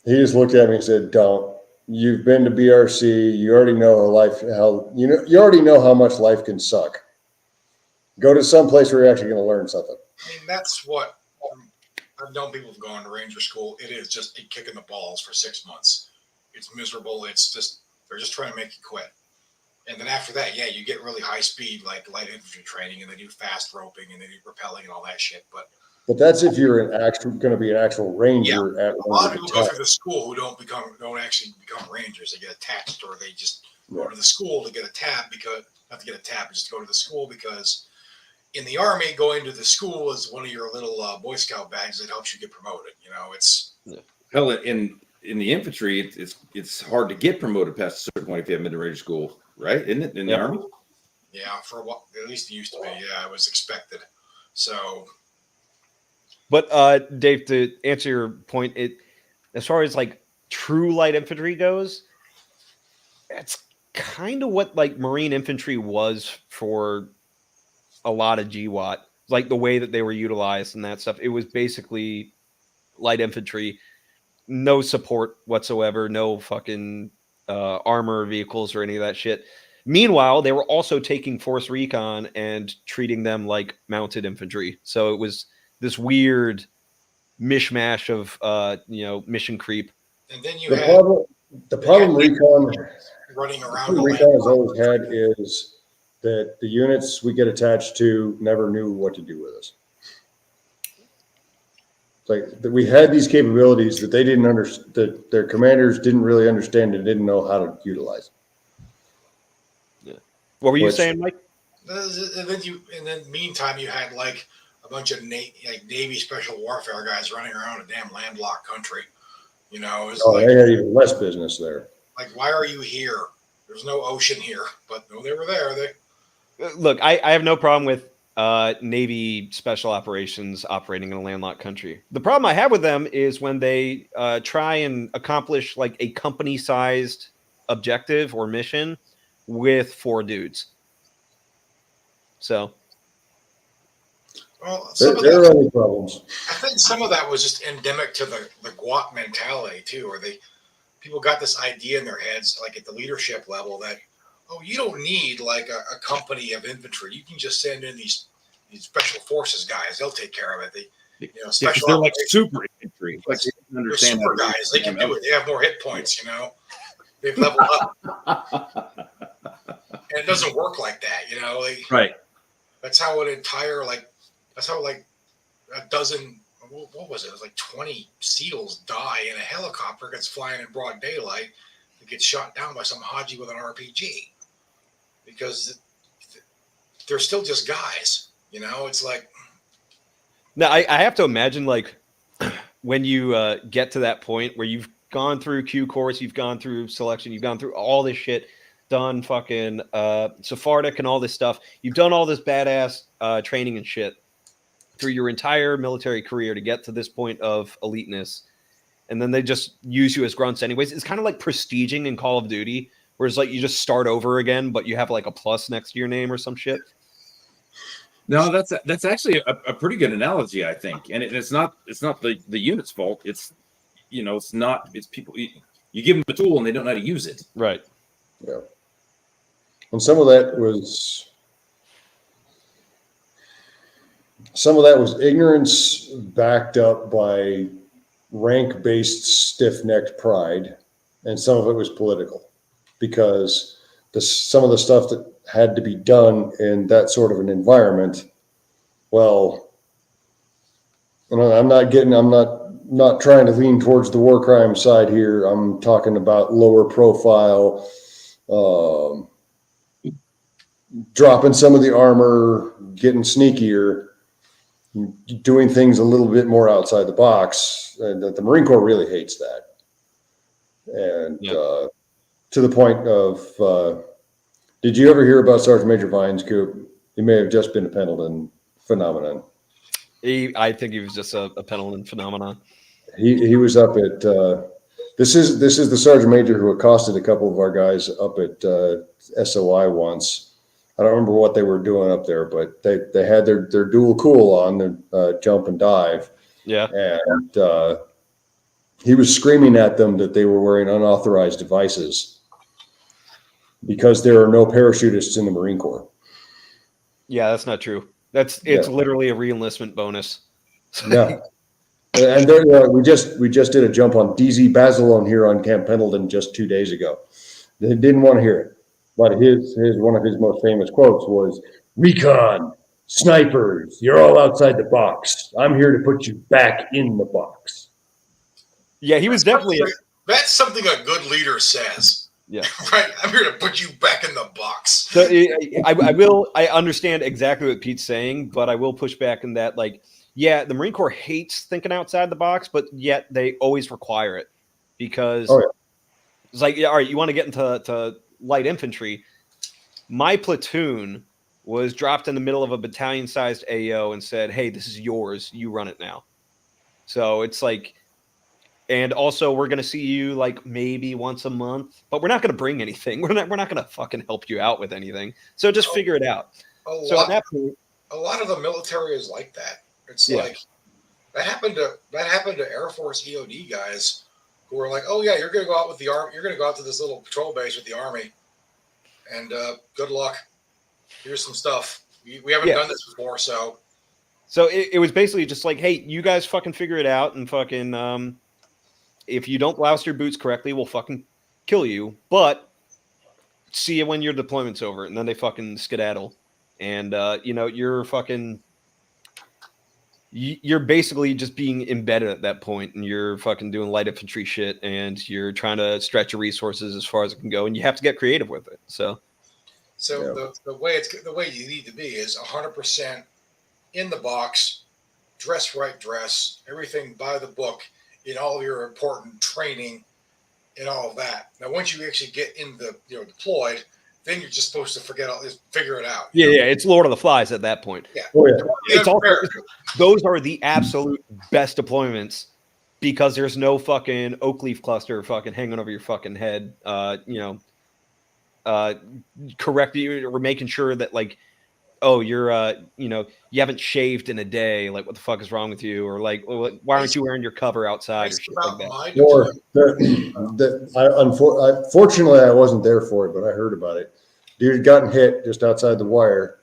He just looked at me and said, "Don't. You've been to BRC. You already know you already know how much life can suck. Go to some place where you're actually going to learn something." I mean, that's what I've known people have gone to Ranger School. It is just a kick in the balls for 6 months. It's miserable. They're just trying to make you quit. And then after that, yeah, you get really high speed, like light infantry training, and they do fast roping and they do rappelling and all that shit. But that's if you're going to be an actual ranger. Yeah, a lot of people go through the school who don't actually become rangers. They get attached, or they just go to the school to get a tab not to get a tab, just to go to the school because in the Army, going to the school is one of your little Boy Scout badges that helps you get promoted. You know, it's hell in the infantry. It's hard to get promoted past a certain point if you haven't been to Ranger School, right? Isn't it in the Army? Yeah, for a while, at least it used to be. Yeah, it was expected. So. But Dave, to answer your point, as far as like true light infantry goes, it's kind of what like Marine infantry was for a lot of GWAT, like the way that they were utilized and that stuff. It was basically light infantry, no support whatsoever, no fucking armor vehicles or any of that shit. Meanwhile, they were also taking force recon and treating them like mounted infantry. So it was this weird mishmash of mission creep. And then the problem recon running around. Recon has always had is that the units we get attached to never knew what to do with us. It's like that we had these capabilities that they didn't understand, that their commanders didn't really understand and didn't know how to utilize. Yeah. What were you saying, Mike? And then meantime, you had like a bunch of Navy special warfare guys running around a damn landlocked country. You know, they had even less business there. Like, why are you here? There's no ocean here, but no, they were there. Look, I have no problem with Navy special operations operating in a landlocked country. The problem I have with them is when they try and accomplish like a company-sized objective or mission with 4 dudes. So, well, there are other problems. I think some of that was just endemic to the GWAT mentality too, where people got this idea in their heads, like at the leadership level, that you don't need like a company of infantry. You can just send in these special forces guys; they'll take care of it. Special they're like super infantry. Like they're super guys. They can do it. They have more hit points. You know, they've leveled up, and it doesn't work like that. You know, right. That's how a dozen. What was it? It was like 20 SEALs die in a helicopter gets flying in broad daylight. It gets shot down by some Haji with an RPG because they're still just guys. You know, it's like. Now, I have to imagine, like, when you get to that point where you've gone through Q course, you've gone through selection, you've gone through all this shit, done fucking Sephardic and all this stuff. You've done all this badass training and shit through your entire military career to get to this point of eliteness. And then they just use you as grunts anyways. It's kind of like prestiging in Call of Duty, where it's like you just start over again, but you have like a plus next to your name or some shit. No, that's actually a pretty good analogy, I think. And it's not the unit's fault. It's people. You give them a tool and they don't know how to use it. Right. Yeah. And some of that was ignorance backed up by rank-based stiff-necked pride, and some of it was political, because some of the stuff that had to be done in that sort of an environment, well, I'm not trying to lean towards the war crime side here. I'm talking about lower profile, dropping some of the armor, getting sneakier, doing things a little bit more outside the box. And the Marine Corps really hates that. And to the point of, did you ever hear about Sergeant Major Vines, Coop? He may have just been a Pendleton phenomenon. I think he was just a Pendleton phenomenon. He was up at this is the sergeant major who accosted a couple of our guys up at SOI once. I don't remember what they were doing up there, but they had their dual cool on, their jump and dive. Yeah. And he was screaming at them that they were wearing unauthorized devices because there are no parachutists in the Marine Corps. Yeah, that's not true. It's literally a re-enlistment bonus. Yeah. And there, we just did a jump on DZ Basilone here on Camp Pendleton just 2 days ago. They didn't want to hear it, but his one of his most famous quotes was, "Recon, snipers, you're all outside the box. I'm here to put you back in the box." Yeah, he was definitely. That's something a good leader says. Yeah. Right. I'm here to put you back in the box. So I understand exactly what Pete's saying, but I will push back in that, like, yeah, the Marine Corps hates thinking outside the box, but yet they always require it because it's like, yeah, all right, you want to get into light infantry. My platoon was dropped in the middle of a battalion-sized AO and said, "Hey, this is yours. You run it now." So it's like, and also we're going to see you like maybe once a month, but we're not going to bring anything. We're not going to fucking help you out with anything. So just figure it out. At that point, a lot of the military is like that. It's like that happened to Air Force EOD guys who were like, "Oh yeah, you're going to go out with the army. You're going to go out to this little patrol base with the army, and good luck. Here's some stuff. We haven't done this before, so." So it was basically just like, "Hey, you guys fucking figure it out, and fucking if you don't blouse your boots correctly, we'll fucking kill you. But see you when your deployment's over." And then they fucking skedaddle, and you're fucking. You're basically just being embedded at that point, and you're fucking doing light infantry shit, and you're trying to stretch your resources as far as it can go, and you have to get creative with it. So the way you need to be is 100% in the box, dress right, everything by the book in all of your important training and all of that. Now, once you actually get in the deployed, then you're just supposed to figure it out. Yeah, it's Lord of the Flies at that point. Yeah. It's also, those are the absolute best deployments because there's no fucking oak leaf cluster fucking hanging over your fucking head. Correct you or making sure that like, oh, you're you haven't shaved in a day. Like, what the fuck is wrong with you? Or like, why aren't you wearing your cover outside or shit like that? Fortunately, I wasn't there for it, but I heard about it. Dude had gotten hit just outside the wire.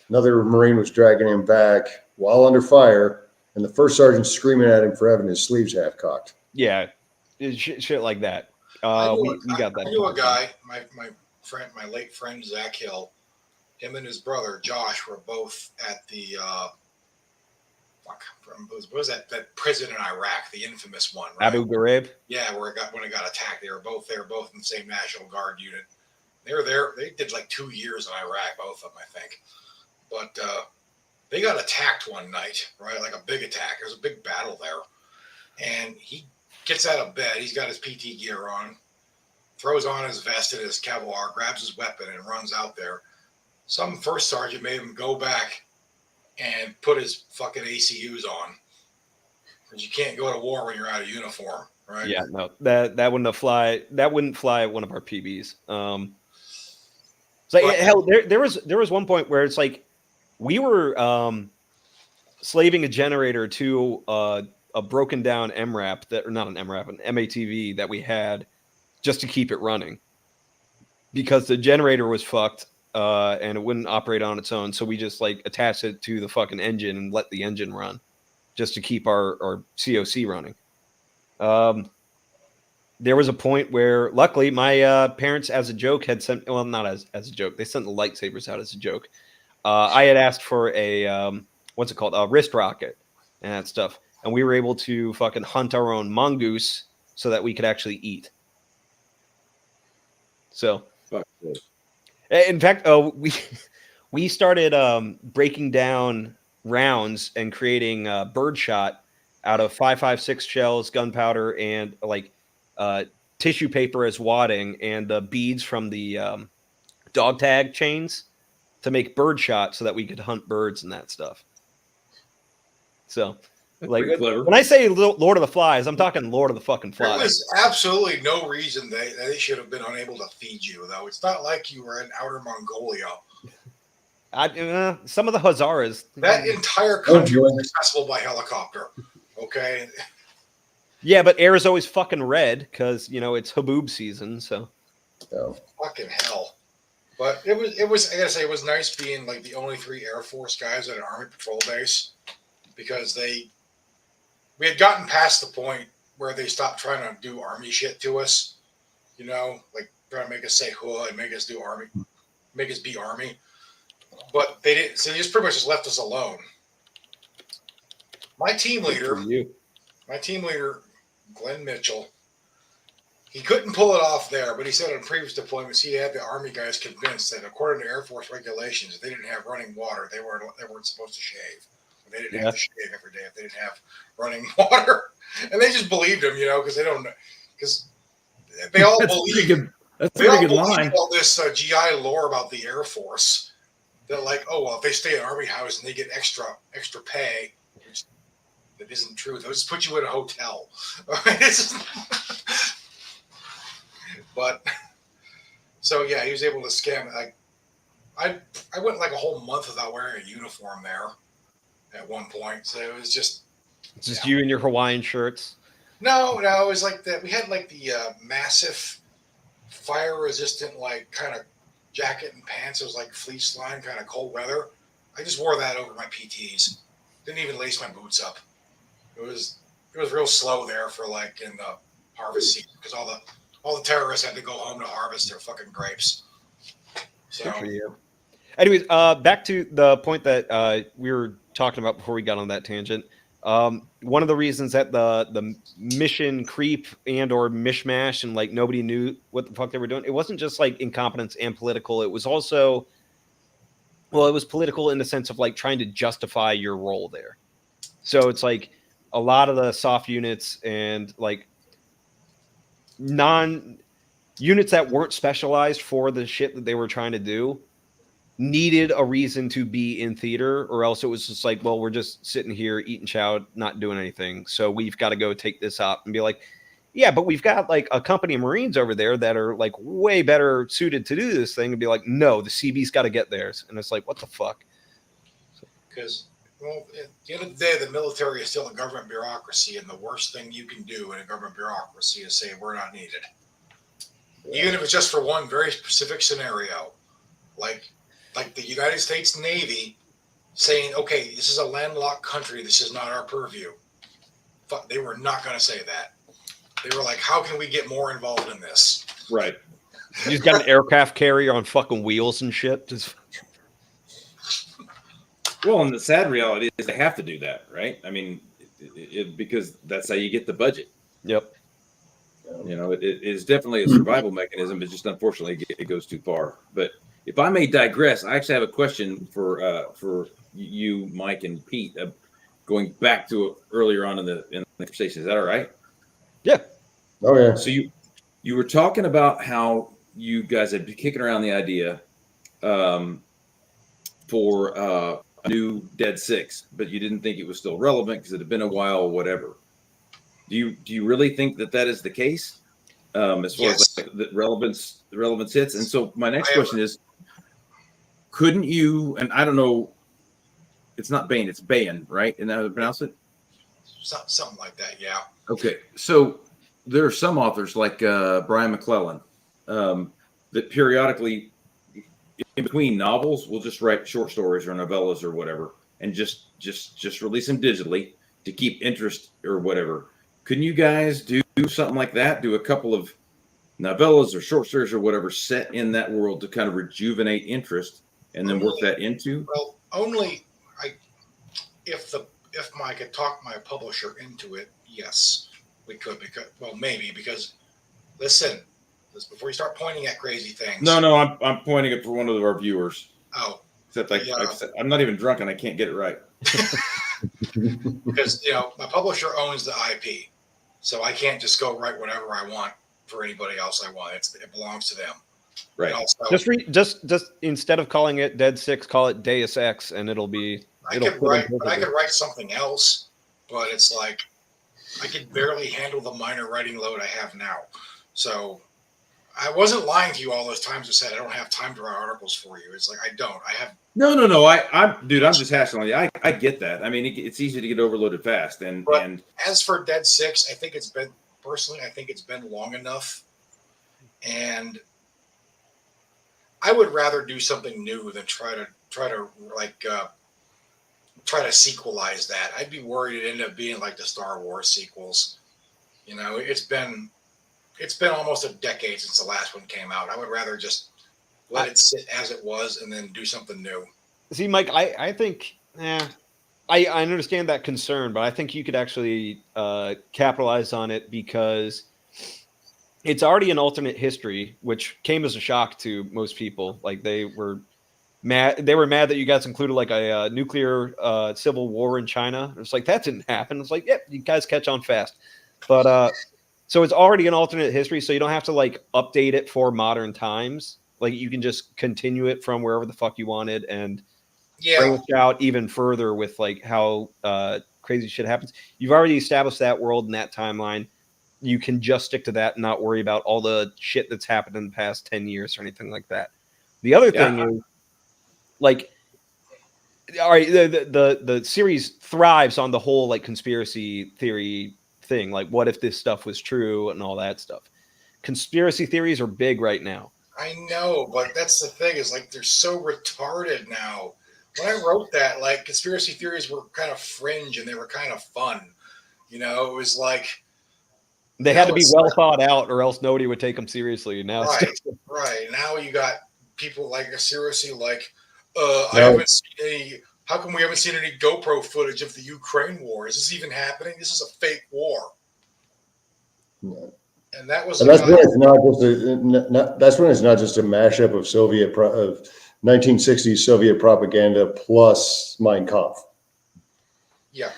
Another Marine was dragging him back while under fire, and the first sergeant screaming at him for having his sleeves half cocked. Yeah, shit like that. We got that. I knew a guy, my late friend Zach Hill. Him and his brother Josh were both at the what was that prison in Iraq, the infamous one, right? Abu Ghraib. Yeah, when it got attacked, they were both in the same National Guard unit. They were there. They did like 2 years in Iraq, both of them, I think. But they got attacked one night, right? Like a big attack. There was a big battle there, and he gets out of bed. He's got his PT gear on, throws on his vest and his Kevlar, grabs his weapon, and runs out there. Some first sergeant made him go back and put his fucking ACUs on. Because you can't go to war when you're out of uniform, right? Yeah, no, that wouldn't fly. That wouldn't fly at one of our PBs. Hell, there was one point where it's like we were slaving a generator to a broken down MRAP an MATV that we had just to keep it running because the generator was fucked. And it wouldn't operate on its own. So we just like attached it to the fucking engine and let the engine run just to keep our COC running. There was a point where luckily my parents as a joke had sent, well, not as a joke. They sent the lightsabers out as a joke. I had asked for a, what's it called? A wrist rocket and that stuff. And we were able to fucking hunt our own mongoose so that we could actually eat. So. In fact, we started breaking down rounds and creating birdshot out of 5.56 shells, gunpowder, and like tissue paper as wadding and the beads from the dog tag chains to make bird shot so that we could hunt birds and that stuff. So, That's like, pretty clever. when I say Lord of the Flies, I'm talking Lord of the fucking There Flies. was absolutely no reason they should have been unable to feed you, though. It's not like you were in outer Mongolia. Some of the Hazaras. That entire country was accessible by helicopter. Okay. Yeah, but air is always fucking red because it's haboob season. So Fucking hell. But it was I gotta say, it was nice being like the only 3 Air Force guys at an Army patrol base, because we had gotten past the point where they stopped trying to do Army shit to us, like trying to make us say "huh" and make us do Army, make us be Army. But they didn't. So they just pretty much just left us alone. My team leader, Glenn Mitchell, he couldn't pull it off there, but he said on previous deployments he had the Army guys convinced that according to Air Force regulations, if they didn't have running water, they weren't supposed to shave. They didn't have to shave every day if they didn't have running water, and they just believed him, because they don't, because they all believe. That's a pretty good line. All this GI lore about the Air Force, that like, oh well, if they stay at Army House and they get extra pay, which that isn't true. They'll just put you in a hotel. But so yeah, he was able to scam. I went like a whole month without wearing a uniform there at one point. So it was just you in your Hawaiian shirts. No, it was like that. We had like the massive fire resistant like kind of jacket and pants. It was like fleece line, kind of cold weather. I just wore that over my PTs. Didn't even lace my boots up. It was real slow there for like in the harvest season, because all the terrorists had to go home to harvest their fucking grapes. So, good for you. Anyways, back to the point that we were talking about before we got on that tangent. One of the reasons that the mission creep and or mishmash and like nobody knew what the fuck they were doing, it wasn't just like incompetence and political. It was also, well, it was political in the sense of like trying to justify your role there. So it's like a lot of the soft units and like units that weren't specialized for the shit that they were trying to do needed a reason to be in theater, or else it was just like, well, we're just sitting here eating chow, not doing anything. So we've got to go take this out and be like, yeah, but we've got like a company of Marines over there that are like way better suited to do this thing, and be like, no, the CB's got to get theirs. And it's like, what the fuck? Because, well, at the end of the day, the military is still a government bureaucracy, and the worst thing you can do in a government bureaucracy is say we're not needed. Yeah. Even if it's just for one very specific scenario, like the United States Navy saying, okay, this is a landlocked country, this is not our purview. Fuck, they were not going to say that. They were like, how can we get more involved in this? Right. You just got an aircraft carrier on fucking wheels and shit. Just... Well, and the sad reality is they have to do that, right? I mean, because that's how you get the budget. Yep. You know, it is definitely a survival mechanism, but just unfortunately it goes too far. But if I may digress, I actually have a question for you, Mike and Pete, going back to earlier on in the conversation. Is that all right? Yeah. Oh yeah. So you were talking about how you guys had been kicking around the idea for a new Dead Six, but you didn't think it was still relevant because it had been a while or whatever. Do you really think that is the case? As far as like the relevance hits? And so my next question is, couldn't you, and I don't know, it's not Bane, it's Bayan, right? Isn't that how to pronounce it? Something like that, yeah. Okay. So there are some authors like Brian McClellan that periodically in between novels will just write short stories or novellas or whatever and just release them digitally to keep interest or whatever. Couldn't you guys do something like that? Do a couple of novellas or short stories or whatever set in that world to kind of rejuvenate interest and then work that into? Well, only if I could talk my publisher into it, yes, we could. Because listen, before you start pointing at crazy things. No, I'm pointing it for one of our viewers. Oh, except I'm not even drunk and I can't get it right. Because my publisher owns the IP, so I can't just go write whatever I want for anybody else I want. It belongs to them. Right. Also, Just instead of calling it Dead Six, call it Deus Ex, and it'll I could write something else, but it's like I could barely handle the minor writing load I have now. So I wasn't lying to you all those times I said I don't have time to write articles for you. It's like I don't. I have No. Dude, I'm just hashing on you. I get that. I mean, it's easy to get overloaded fast. And as for Dead Six, I think it's been long enough, and I would rather do something new than try to sequelize that. I'd be worried it ended up being like the Star Wars sequels. You know, it's been almost a decade since the last one came out. I would rather just let it sit as it was and then do something new. See, Mike, I think I understand that concern, but I think you could actually capitalize on it because it's already an alternate history, which came as a shock to most people. Like they were mad that you guys included like a nuclear civil war in China. It's like that didn't happen. It's like, yep, you guys catch on fast. But so it's already an alternate history, so you don't have to like update it for modern times. Like you can just continue it from wherever the fuck you wanted and branch out even further with like how crazy shit happens. You've already established that world and that timeline. You can just stick to that and not worry about all the shit that's happened in the past 10 years or anything like that. The other thing is, like, all right, the series thrives on the whole like conspiracy theory thing. Like, what if this stuff was true and all that stuff? Conspiracy theories are big right now. I know, but that's the thing is like they're so retarded now. When I wrote that, like conspiracy theories were kind of fringe and they were kind of fun. You know, it was like they had to be well thought out, or else nobody would take them seriously. Now, right now you got people like seriously like, I haven't seen any. How come we haven't seen any GoPro footage of the Ukraine war? Is this even happening? This is a fake war. No. And that was. And that's when it's not just that's when it's not just a mashup of of 1960s Soviet propaganda plus Mein Kampf. Yeah,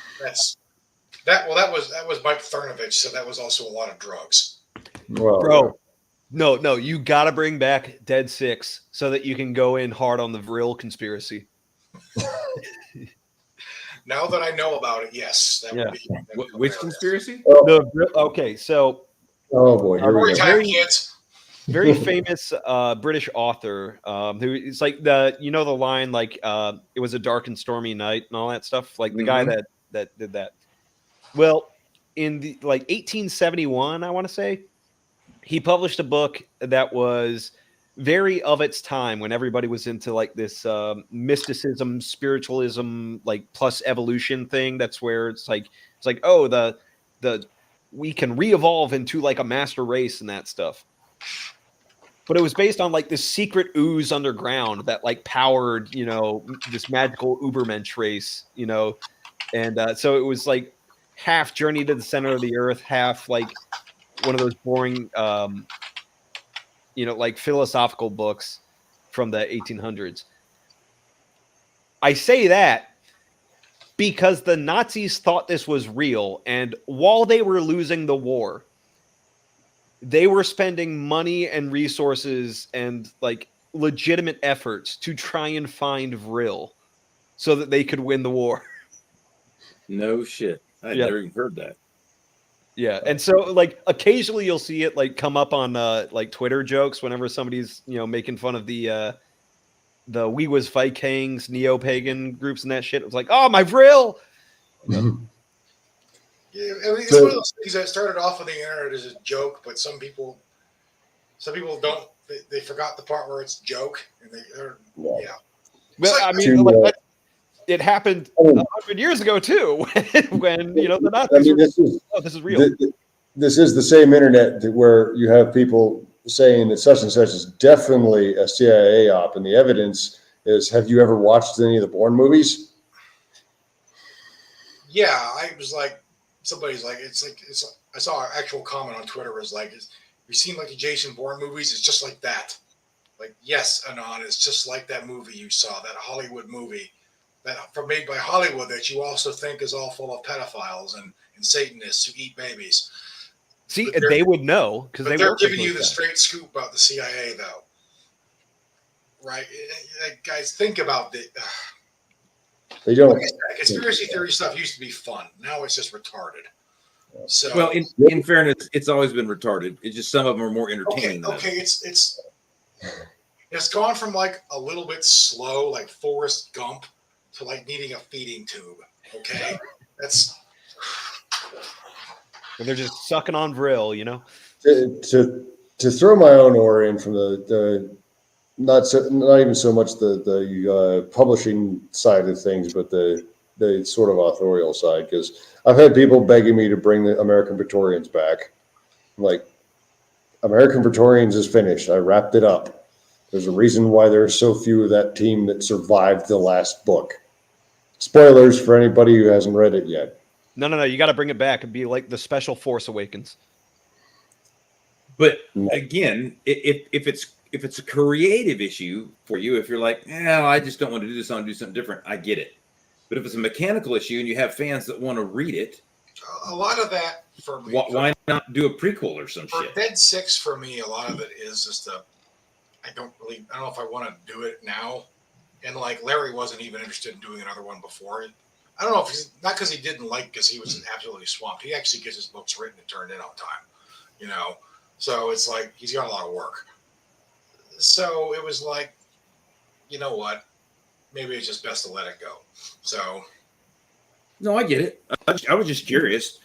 that was Mike Cernovich, so that was also a lot of drugs. Well, bro, no, you got to bring back Dead Six so that you can go in hard on the real conspiracy. Now that I know about it, yes, that would be. Which conspiracy? Okay, so. Oh boy, here we go. Very famous British author who is like the line like it was a dark and stormy night and all that stuff, like the guy that did that. Well, in the like 1871, I want to say, he published a book that was very of its time when everybody was into like this mysticism, spiritualism, like plus evolution thing. That's where it's like oh the we can re-evolve into like a master race and that stuff. But it was based on like this secret ooze underground that like powered, this magical Ubermensch race, and so it was like half Journey to the Center of the Earth, half like one of those boring, like philosophical books from the 1800s. I say that because the Nazis thought this was real, and while they were losing the war, they were spending money and resources and like legitimate efforts to try and find Vril so that they could win the war. No shit. I never even heard that. Yeah. And so like occasionally you'll see it like come up on like Twitter jokes whenever somebody's, making fun of the We Was Vikings, neo-pagan groups and that shit. It was like, oh, my Vril. Yeah, I mean, it's one of those things that started off on the internet as a joke, but some people don't. They forgot the part where it's a joke, and yeah. Well, I mean, it happened 100 years ago too, when the Nazis. I mean, this is real. This is the same internet where you have people saying that such and such is definitely a CIA op, and the evidence is: have you ever watched any of the Bourne movies? Yeah, I was like. Somebody's like, I saw an actual comment on Twitter was like, you seen like the Jason Bourne movies? It's just like that. Like, yes, Anon, it's just like that movie you saw, that Hollywood movie made by Hollywood that you also think is all full of pedophiles and Satanists who eat babies. See, But they're- they would know because But they they're work with giving you those the guys. straight scoop about the CIA, though. Right? Guys, think about the. They don't. Like I said, conspiracy theory stuff used to be fun. Now it's just retarded. So Well, in fairness, it's always been retarded. It's just some of them are more entertaining than okay, others. it's gone from like a little bit slow, like Forrest Gump, to like needing a feeding tube. Okay, that's And they're just sucking on Vril, you know. To throw my own oar in from the not even so much the publishing side of things, but the sort of authorial side, because I've had people begging me to bring the American Praetorians back. I'm like, American Praetorians is finished. I wrapped it up. There's a reason why there's so few of that team that survived the last book. Spoilers for anybody who hasn't read it yet. No. You got to bring it back. It'd be like the Special Force Awakens. But again, if it's a creative issue for you, if you're like, I just don't want to do this, I want to do something different, I get it. But if it's a mechanical issue and you have fans that want to read it, a lot of that for me. Why not do a prequel or some For shit? Dead Six, for me, a lot of it is just I don't know if I want to do it now. And like Larry wasn't even interested in doing another one before. I don't know if he's not because he didn't like, because he was absolutely swamped. He actually gets his books written and turned in on time, you know. So it's like he's got a lot of work. So it was like, you know what? Maybe it's just best to let it go. So. No, I get it. I was just curious.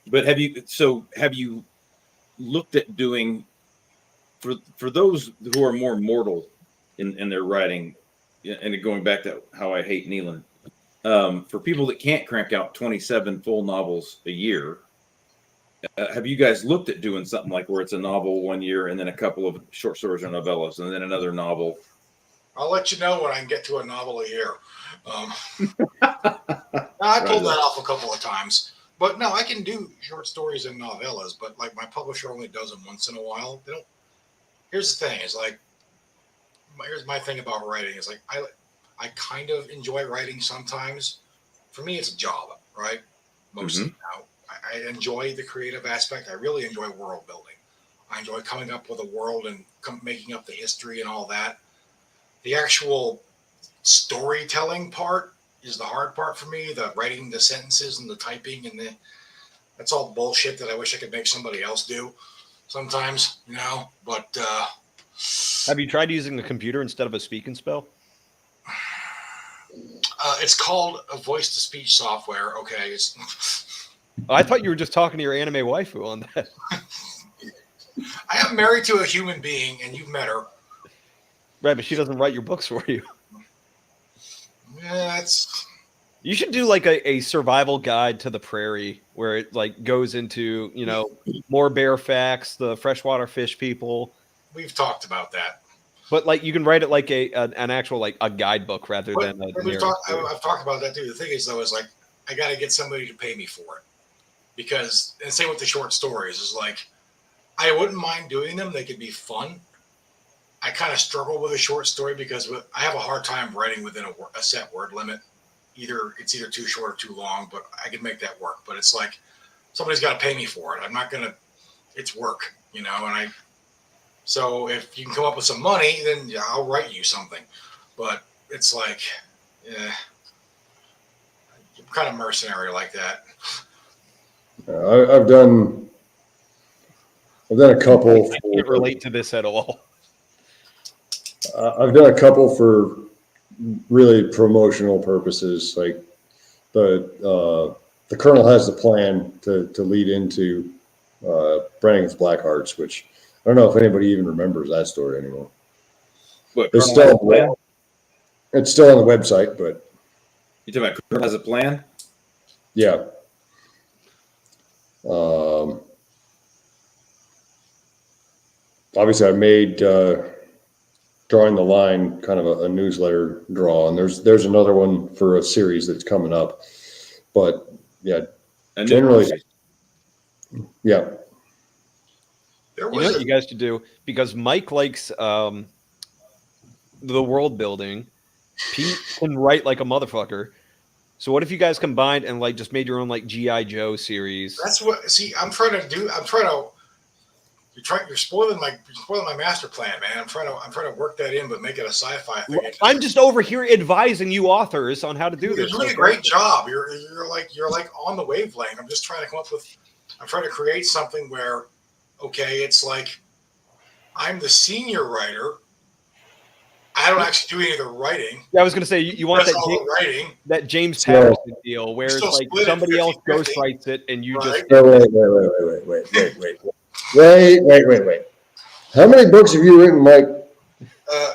But have you looked at doing for those who are more mortal in their writing, and going back to how I hate Nealon, for people that can't crank out 27 full novels a year, have you guys looked at doing something like where it's a novel 1 year and then a couple of short stories or novellas and then another novel? I'll let you know when I can get to a novel a year. I pulled that off a couple of times, but no, I can do short stories and novellas. But like my publisher only does them once in a while. They don't. Here's the thing: is like, here's my thing about writing. Is like I kind of enjoy writing sometimes. For me, it's a job, right? Mostly now. I enjoy the creative aspect. I really enjoy world building. I enjoy coming up with a world and making up the history and all that. The actual storytelling part is the hard part for me. The writing the sentences and the typing and that's all bullshit that I wish I could make somebody else do sometimes, you know. But have you tried using a computer instead of a speak and spell? It's called a voice to speech software. Okay, it's. I thought you were just talking to your anime waifu on that. I am married to a human being, and you've met her. Right, but she doesn't write your books for you. Yeah, that's. You should do like a survival guide to the prairie where it like goes into, you know, more bear facts, the freshwater fish people. We've talked about that. But like you can write it like an actual like a guidebook rather than a I've talked about that too. The thing is though, is like I got to get somebody to pay me for it, because and same with the short stories is like I wouldn't mind doing them. They could be fun. I kind of struggle with a short story because I have a hard time writing within a set word limit. It's either too short or too long, but I can make that work. But it's like somebody's got to pay me for it. I'm not gonna. It's work, you know. And so if you can come up with some money, then yeah, I'll write you something. But it's like, I'm kind of mercenary like that. I've done a couple. I can't relate to this at all. I've done a couple for really promotional purposes. Like the Colonel has the plan to lead into Brannigan's Black Hearts, which I don't know if anybody even remembers that story anymore. What, It's still on the website, but you talking about Colonel has a plan? yeah. Obviously, I made Drawing the Line kind of a newsletter draw, and there's another one for a series that's coming up. But yeah, generally, yeah. You know what you guys should do, because Mike likes the world building. Pete can write like a motherfucker. So what if you guys combined and like just made your own like G.I. Joe series? That's what. See, I'm trying to do. I'm trying to. You're spoiling my master plan, man. I'm trying to work that in, but make it a sci-fi thing. I'm just over here advising you authors on how to do this. You're doing a great job. You're like on the wavelength. I'm just trying to come up with. I'm trying to create something where, okay, it's like I'm the senior writer. I don't actually do any of the writing. Yeah, I was going to say you want that James Patterson deal where it's like somebody else ghostwrites it and you just Wait. How many books have you written, Mike?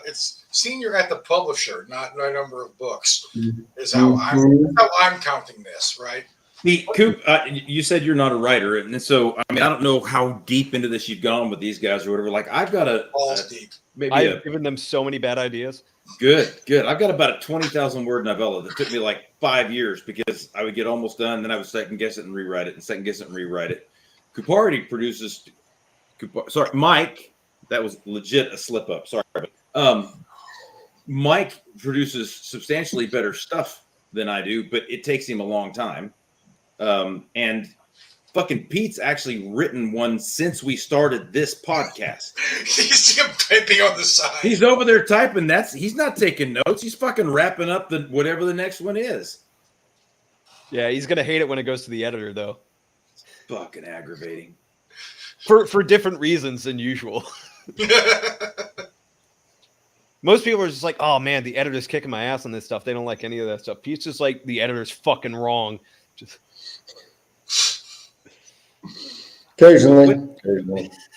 It's senior at the publisher, not my number of books. Is how I'm counting this, right? Coop, you said you're not a writer, and so I mean I don't know how deep into this you've gone with these guys or whatever. Like I've got deep. I've given them so many bad ideas. Good. I've got about a 20,000 word novella that took me like 5 years because I would get almost done, then I would second guess it and rewrite it, and second guess it and rewrite it. Kuparty produces. Sorry, Mike. That was legit a slip up. Sorry, Mike produces substantially better stuff than I do, but it takes him a long time. And fucking Pete's actually written one since we started this podcast. He's typing on the side. He's over there typing. He's not taking notes. He's fucking wrapping up whatever the next one is. Yeah, he's gonna hate it when it goes to the editor, though. It's fucking aggravating. For different reasons than usual. Most people are just like, oh man, the editor's kicking my ass on this stuff. They don't like any of that stuff. Pete's just like, the editor's fucking wrong. Just Occasionally.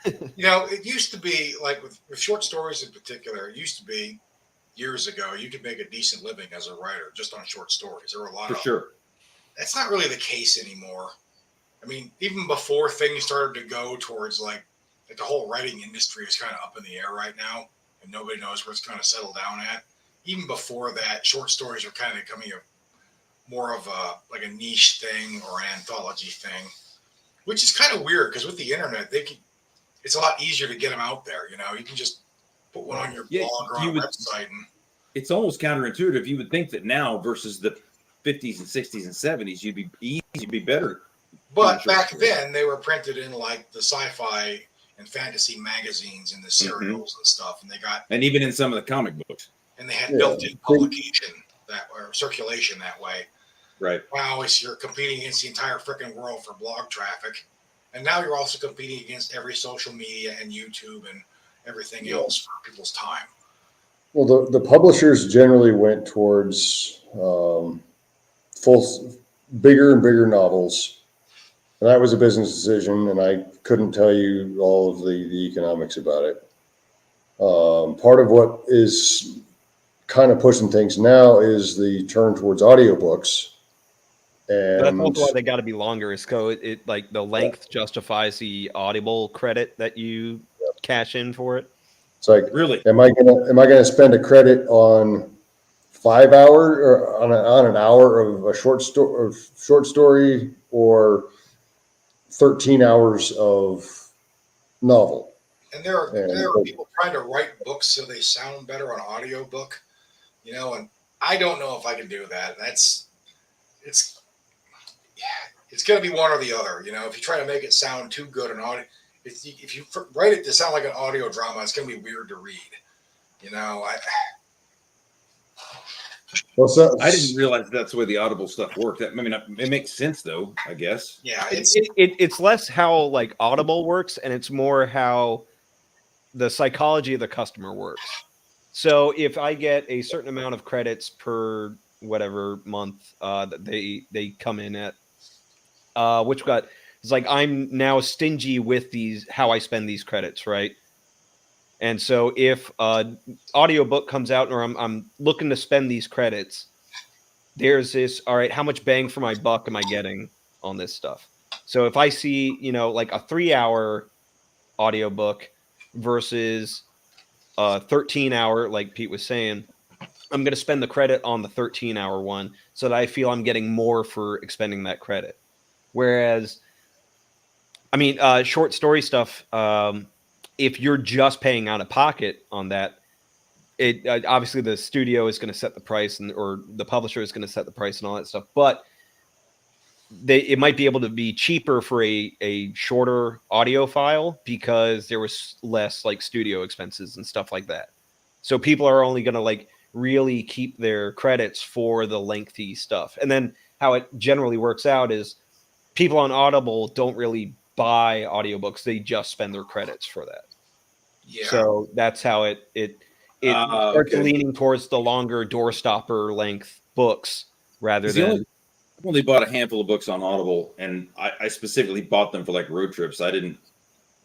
It used to be like with short stories in particular, it used to be years ago, you could make a decent living as a writer just on short stories. There were a lot for sure. That's not really the case anymore. I mean, even before things started to go towards like the whole writing industry is kind of up in the air right now, and nobody knows where it's going to settle down at. Even before that, short stories are kind of becoming more of a niche thing or an anthology thing, which is kind of weird because with the internet, it's a lot easier to get them out there. You can just put one on your blog or on a website, and it's almost counterintuitive. You would think that now versus the 50s and 60s and 70s, you'd be better. But back then, they were printed in like the sci-fi and fantasy magazines and the serials and stuff, and even in some of the comic books, and they had built-in publication or circulation that way. Right. Now you're competing against the entire freaking world for blog traffic, and now you're also competing against every social media and YouTube and everything else for people's time. Well, the publishers generally went towards bigger and bigger novels. And that was a business decision, and I couldn't tell you all of the economics about it. Part of what is kind of pushing things now is the turn towards audiobooks. And that's also why they got to be longer. So it like the length justifies the Audible credit that you cash in for it. It's like, really, am I gonna spend a credit on 5 hours or on an hour of a short story or 13 hours of novel? And there are people trying to write books so they sound better on audiobook, and I don't know if I can do that. It's going to be one or the other. If you try to make it sound too good on audio, if you write it to sound like an audio drama, it's going to be weird to read. I didn't realize that's the way the Audible stuff worked. I mean, it makes sense though, I guess. Yeah, it's less how like Audible works, and it's more how the psychology of the customer works. So if I get a certain amount of credits per whatever month that they come in at, it's like I'm now stingy with how I spend these credits, right? And so if an audiobook comes out or I'm looking to spend these credits, there's this, all right, how much bang for my buck am I getting on this stuff? So if I see, like a 3-hour audiobook versus a 13-hour, like Pete was saying, I'm going to spend the credit on the 13-hour one so that I feel I'm getting more for expending that credit. Whereas, I mean, short story stuff, if you're just paying out of pocket on that, it obviously the studio is going to set the price, or the publisher is going to set the price and all that stuff, but it might be able to be cheaper for a shorter audio file because there was less like studio expenses and stuff like that. So people are only going to like really keep their credits for the lengthy stuff. And then how it generally works out is people on Audible don't really buy audiobooks. They just spend their credits for that. Yeah. So that's how it starts leaning towards the longer doorstopper length books rather than. I've only bought a handful of books on Audible, and I specifically bought them for like road trips. I didn't.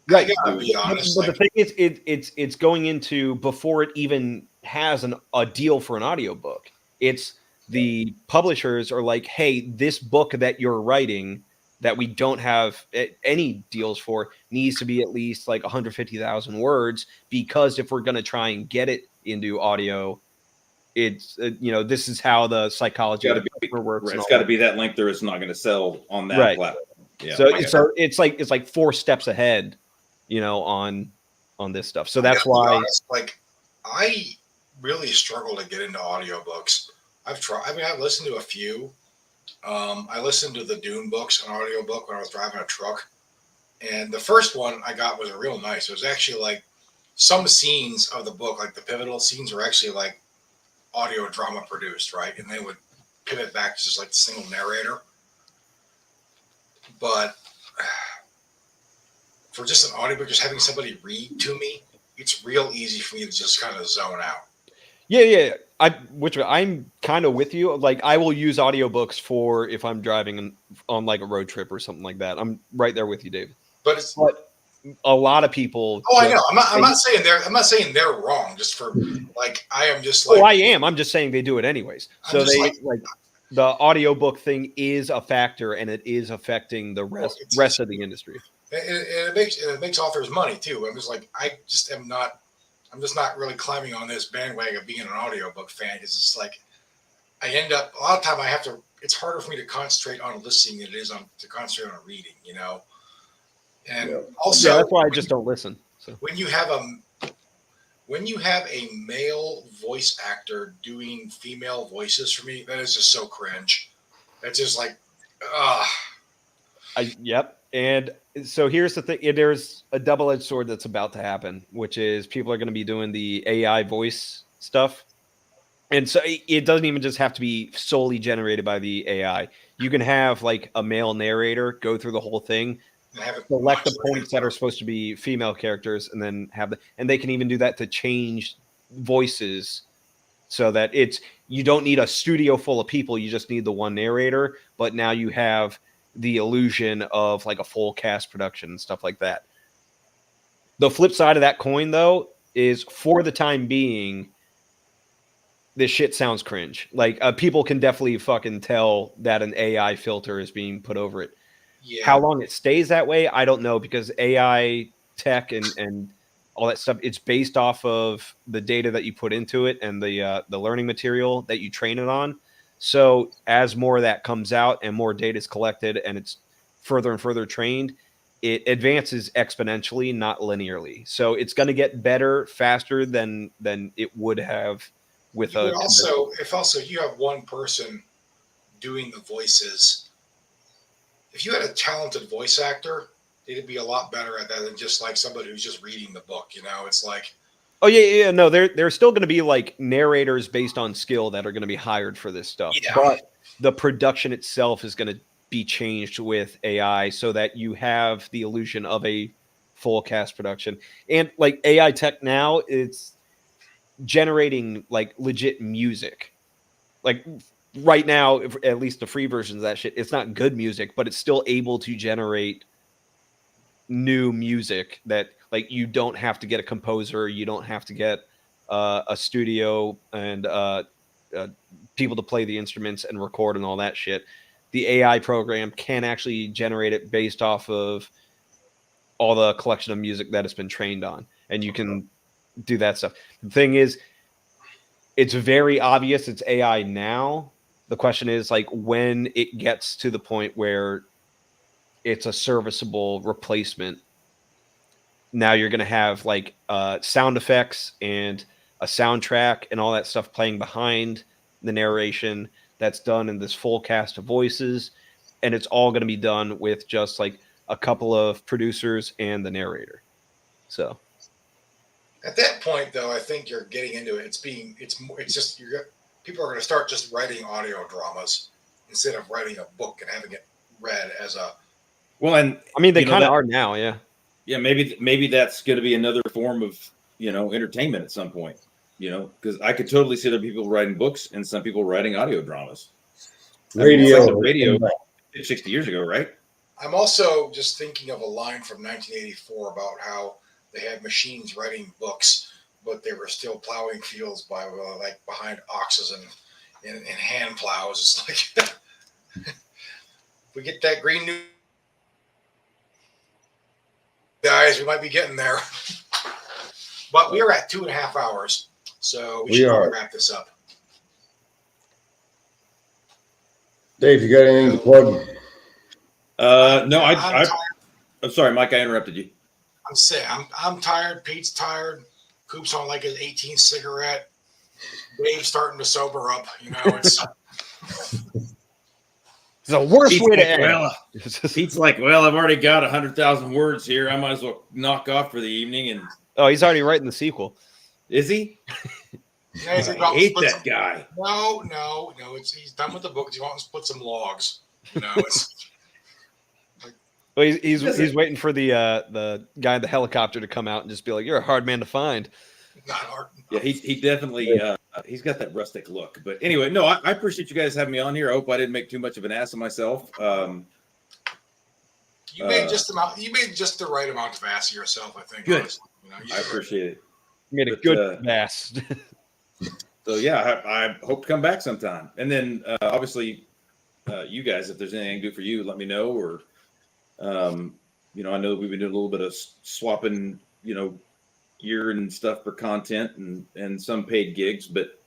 Right. I gotta be honest, but the thing is, it's going into before it even has a deal for an audiobook. It's the publishers are like, hey, this book that you're writing that we don't have any deals for needs to be at least like 150,000 words, because if we're going to try and get it into audio, it's this is how the psychology of the works. Right. It's got to be that length, or it's not going to sell on that platform. Yeah. So it's like 4 steps ahead, on this stuff. So that's why, honest, like, I really struggle to get into audiobooks. I've tried. I mean, I've listened to a few. I listened to the Dune books on audiobook when I was driving a truck, and the first one I got was real nice. It was actually like some scenes of the book, like the pivotal scenes, were actually like audio drama produced, right? And they would pivot back to just like the single narrator. But for just an audiobook, just having somebody read to me, it's real easy for me to just kind of zone out. Yeah. I'm kind of with you. Like, I will use audiobooks for if I'm driving on like a road trip or something like that. I'm right there with you, David. But a lot of people. Oh, I know. I'm not saying they're wrong. Just for like, I am just like. Oh, I am. I'm just saying they do it anyways. So they like the audiobook thing is a factor, and it is affecting the rest of the industry. It makes authors money too. I'm just like, I'm just not really climbing on this bandwagon of being an audiobook fan, because it's like I end up a lot of time it's harder for me to concentrate on listening than it is to concentrate on reading, And also, that's why I just don't listen. So when you have a male voice actor doing female voices, for me, that is just so cringe. That's just like, Yep. And so here's the thing. There's a double-edged sword that's about to happen, which is people are going to be doing the AI voice stuff. And so it doesn't even just have to be solely generated by the AI. You can have like a male narrator go through the whole thing, select the points that are supposed to be female characters, and then and they can even do that to change voices so that you don't need a studio full of people. You just need the one narrator, but now you have the illusion of like a full cast production and stuff like that. The flip side of that coin, though, is for the time being, this shit sounds cringe. Like, people can definitely fucking tell that an AI filter is being put over it. Yeah. How long it stays that way, I don't know, because AI tech and all that stuff, it's based off of the data that you put into it and the learning material that you train it on. So as more of that comes out and more data is collected and it's further and further trained, it advances exponentially, not linearly. So it's going to get better faster than it would have with if you have one person doing the voices, if you had a talented voice actor, they'd be a lot better at that than just like somebody who's just reading the book. It's like. Oh yeah. No, there's still going to be like narrators based on skill that are going to be hired for this stuff. Yeah. But the production itself is going to be changed with AI so that you have the illusion of a full cast production. And like AI tech now, it's generating like legit music. Like right now, at least the free versions of that shit, it's not good music, but it's still able to generate new music that like you don't have to get a composer, you don't have to get a studio and people to play the instruments and record and all that shit. The AI program can actually generate it based off of all the collection of music that it's been trained on, and you can do that stuff. The thing is, it's very obvious it's AI now. The question is like when it gets to the point where it's a serviceable replacement. Now you're going to have like sound effects and a soundtrack and all that stuff playing behind the narration that's done in this full cast of voices. And it's all going to be done with just like a couple of producers and the narrator. So at that point, though, I think you're getting into it. People are going to start just writing audio dramas instead of writing a book and having it read as a. Well, and I mean, they kind of are now, yeah. Yeah, maybe that's going to be another form of entertainment at some point. Because I could totally see there people writing books and some people writing audio dramas. Radio 60 years ago, right? I'm also just thinking of a line from 1984 about how they had machines writing books, but they were still plowing fields by like behind oxes and hand plows. It's like if we get that green new guys, we might be getting there. But we are at 2.5 hours, so we should probably wrap this up. Dave, you got anything to plug? No, I'm sorry, Mike, I interrupted you. I'm saying I'm tired. Pete's tired. Coop's on like his 18th cigarette. Dave's starting to sober up. It's the worst way to end. Well, Pete's like, well, I've already got 100,000 words here. I might as well knock off for the evening. And he's already writing the sequel. Is he? I hate that guy. No. He's done with the book. He wants to split some logs. It's. Well, he's waiting for the guy in the helicopter to come out and just be like, "You're a hard man to find." Not hard. Yeah, he definitely he's got that rustic look. But anyway, no, I appreciate you guys having me on here. I hope I didn't make too much of an ass of myself. You made just the right amount of ass of yourself, I think. Good. Honestly. I appreciate it. You made a good ass. So yeah, I hope to come back sometime. And then obviously, you guys, if there's anything I can do for you, let me know. Or I know we've been doing a little bit of swapping, gear and stuff for content and some paid gigs, but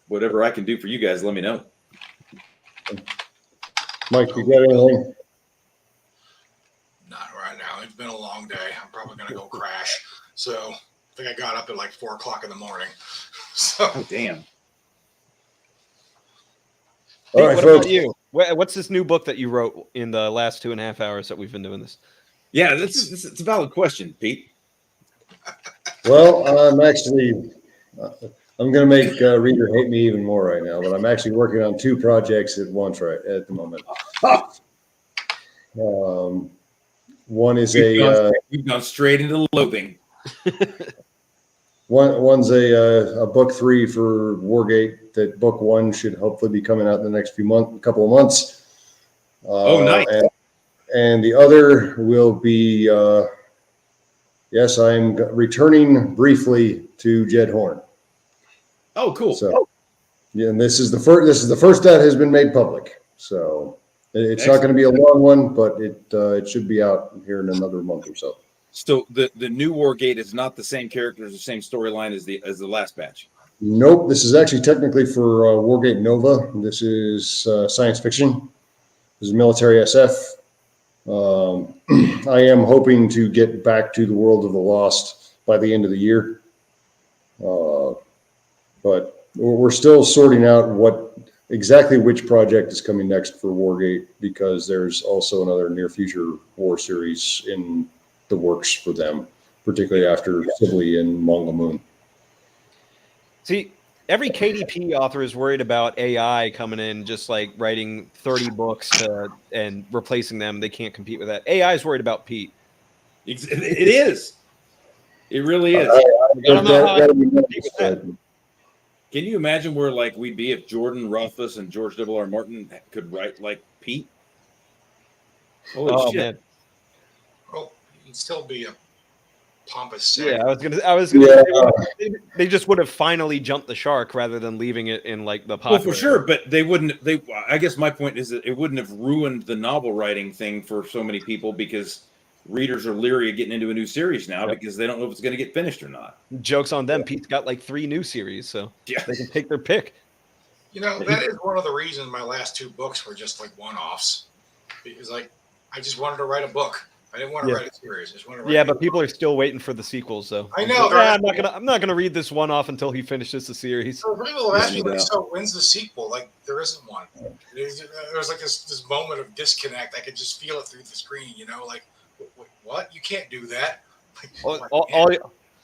whatever I can do for you guys, let me know. Mike, you got anything? Not right now. It's been a long day. I'm probably going to go crash. So I think I got up at like 4:00 in the morning. So damn. All right, what folks. about you? What's this new book that you wrote in the last 2.5 hours that we've been doing this? Yeah, it's a valid question, Pete. Well, I'm actually, I'm going to make reader hate me even more right now, but I'm actually working on 2 projects at once right at the moment. One is we've gone straight into loathing. One's a book 3 for Wargate. That book 1 should hopefully be coming out in the next couple of months. Nice. And the other will be, yes, I'm returning briefly to Jed Horn. Oh, cool. So, yeah, and this is the first. This is the first that has been made public. So it's not going to be a long one, but it should be out here in another month or so. So the new Wargate is not the same characters, the same storyline as the last batch. Nope. This is actually technically for Wargate Nova. This is science fiction. This is military SF. I am hoping to get back to the World of the Lost by the end of the year. But we're still sorting out exactly which project is coming next for Wargate, because there's also another near future war series in the works for them, particularly after Sibley and Mongol Moon. See, every KDP author is worried about AI coming in, just like writing 30 books and replacing them. They can't compete with that. AI is worried about Pete. It is. It really is. I don't know how I can compete with that. Can you imagine where we'd be if Jordan Rothfuss and George W.R. Martin could write like Pete? Holy shit! Man. Well, you'd still be a pompous. Yeah, I was gonna. Yeah. They just would have finally jumped the shark rather than leaving it in the popular. Well, for sure, but they wouldn't. I guess my point is that it wouldn't have ruined the novel writing thing for so many people, because readers are leery of getting into a new series now because they don't know if it's going to get finished or not. Joke's on them. Pete's got 3 new series, so they can take their pick. That is one of the reasons my last 2 books were just one-offs, because I just wanted to write a book. I didn't want to Yeah. write a series. I just wanted to write Yeah, but people are still waiting for the sequels, though. I know. Yeah, I'm not gonna read this one off until he finishes the series. So people Yeah, ask me, no like, doubt. so when's the sequel? Like, there isn't one. There's like this moment of disconnect. I could just feel it through the screen, you know, like, what? You can't do that. Like,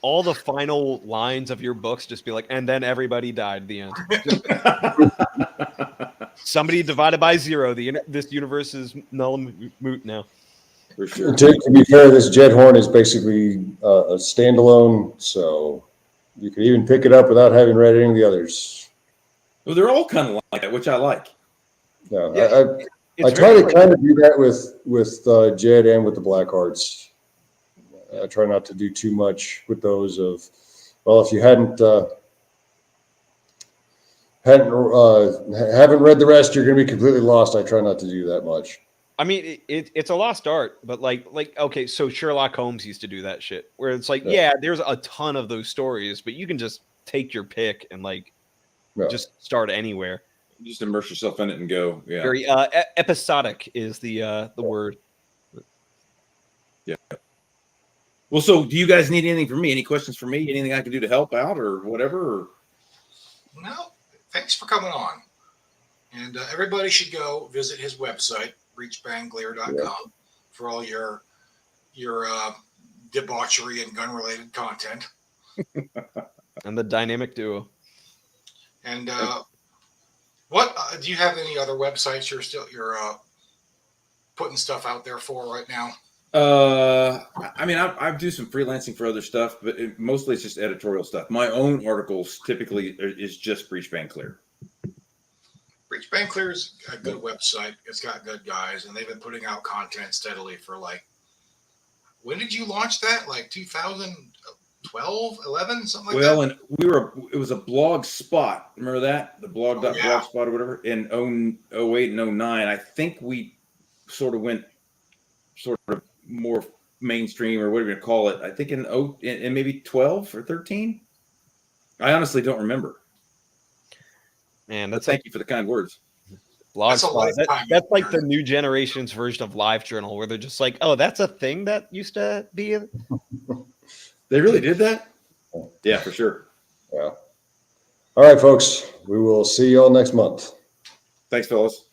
All the final lines of your books just be like, and then everybody died at the end. Somebody divided by 0. This universe is null and moot now. For sure. To be fair, this Jet Horn is basically a standalone, so you could even pick it up without having read any of the others. Well, they're all kind of like that, which I like. No, Yeah, I try to kind of do that with Jed and with the Black Hearts. I try not to do too much with those. Well, if you haven't read the rest, you're going to be completely lost. I try not to do that much. I mean, it's a lost art, but like okay, so Sherlock Holmes used to do that shit where it's like, yeah, there's a ton of those stories, but you can just take your pick and just start anywhere. Just immerse yourself in it and go. Yeah. Very episodic is the word. Yeah. Well, so do you guys need anything from me? Any questions for me? Anything I can do to help out or whatever? Or... No, thanks for coming on. And everybody should go visit his website, breachbanglear.com, for all your debauchery and gun-related content. And the dynamic duo. And what do you have any other websites you're putting stuff out there for right now? I mean, I do some freelancing for other stuff, but mostly it's just editorial stuff. My own articles typically is just Breach Bang Clear. Breach Bang Clear is a good website. It's got good guys, and they've been putting out content steadily for when did you launch that? Like 2012, 11, something like that? Well, and it was a blog spot. Remember that? The blog.blogspot or whatever in 08 and 09. I think we sort of went more mainstream or whatever you call it. I think in maybe 12 or 13. I honestly don't remember. Man, thank you for the kind words. Blogspot. That's like the new generation's version of LiveJournal, where they're just like, "Oh, that's a thing that used to be." They really did that? Yeah, for sure. Yeah. All right, folks. We will see you all next month. Thanks, fellas.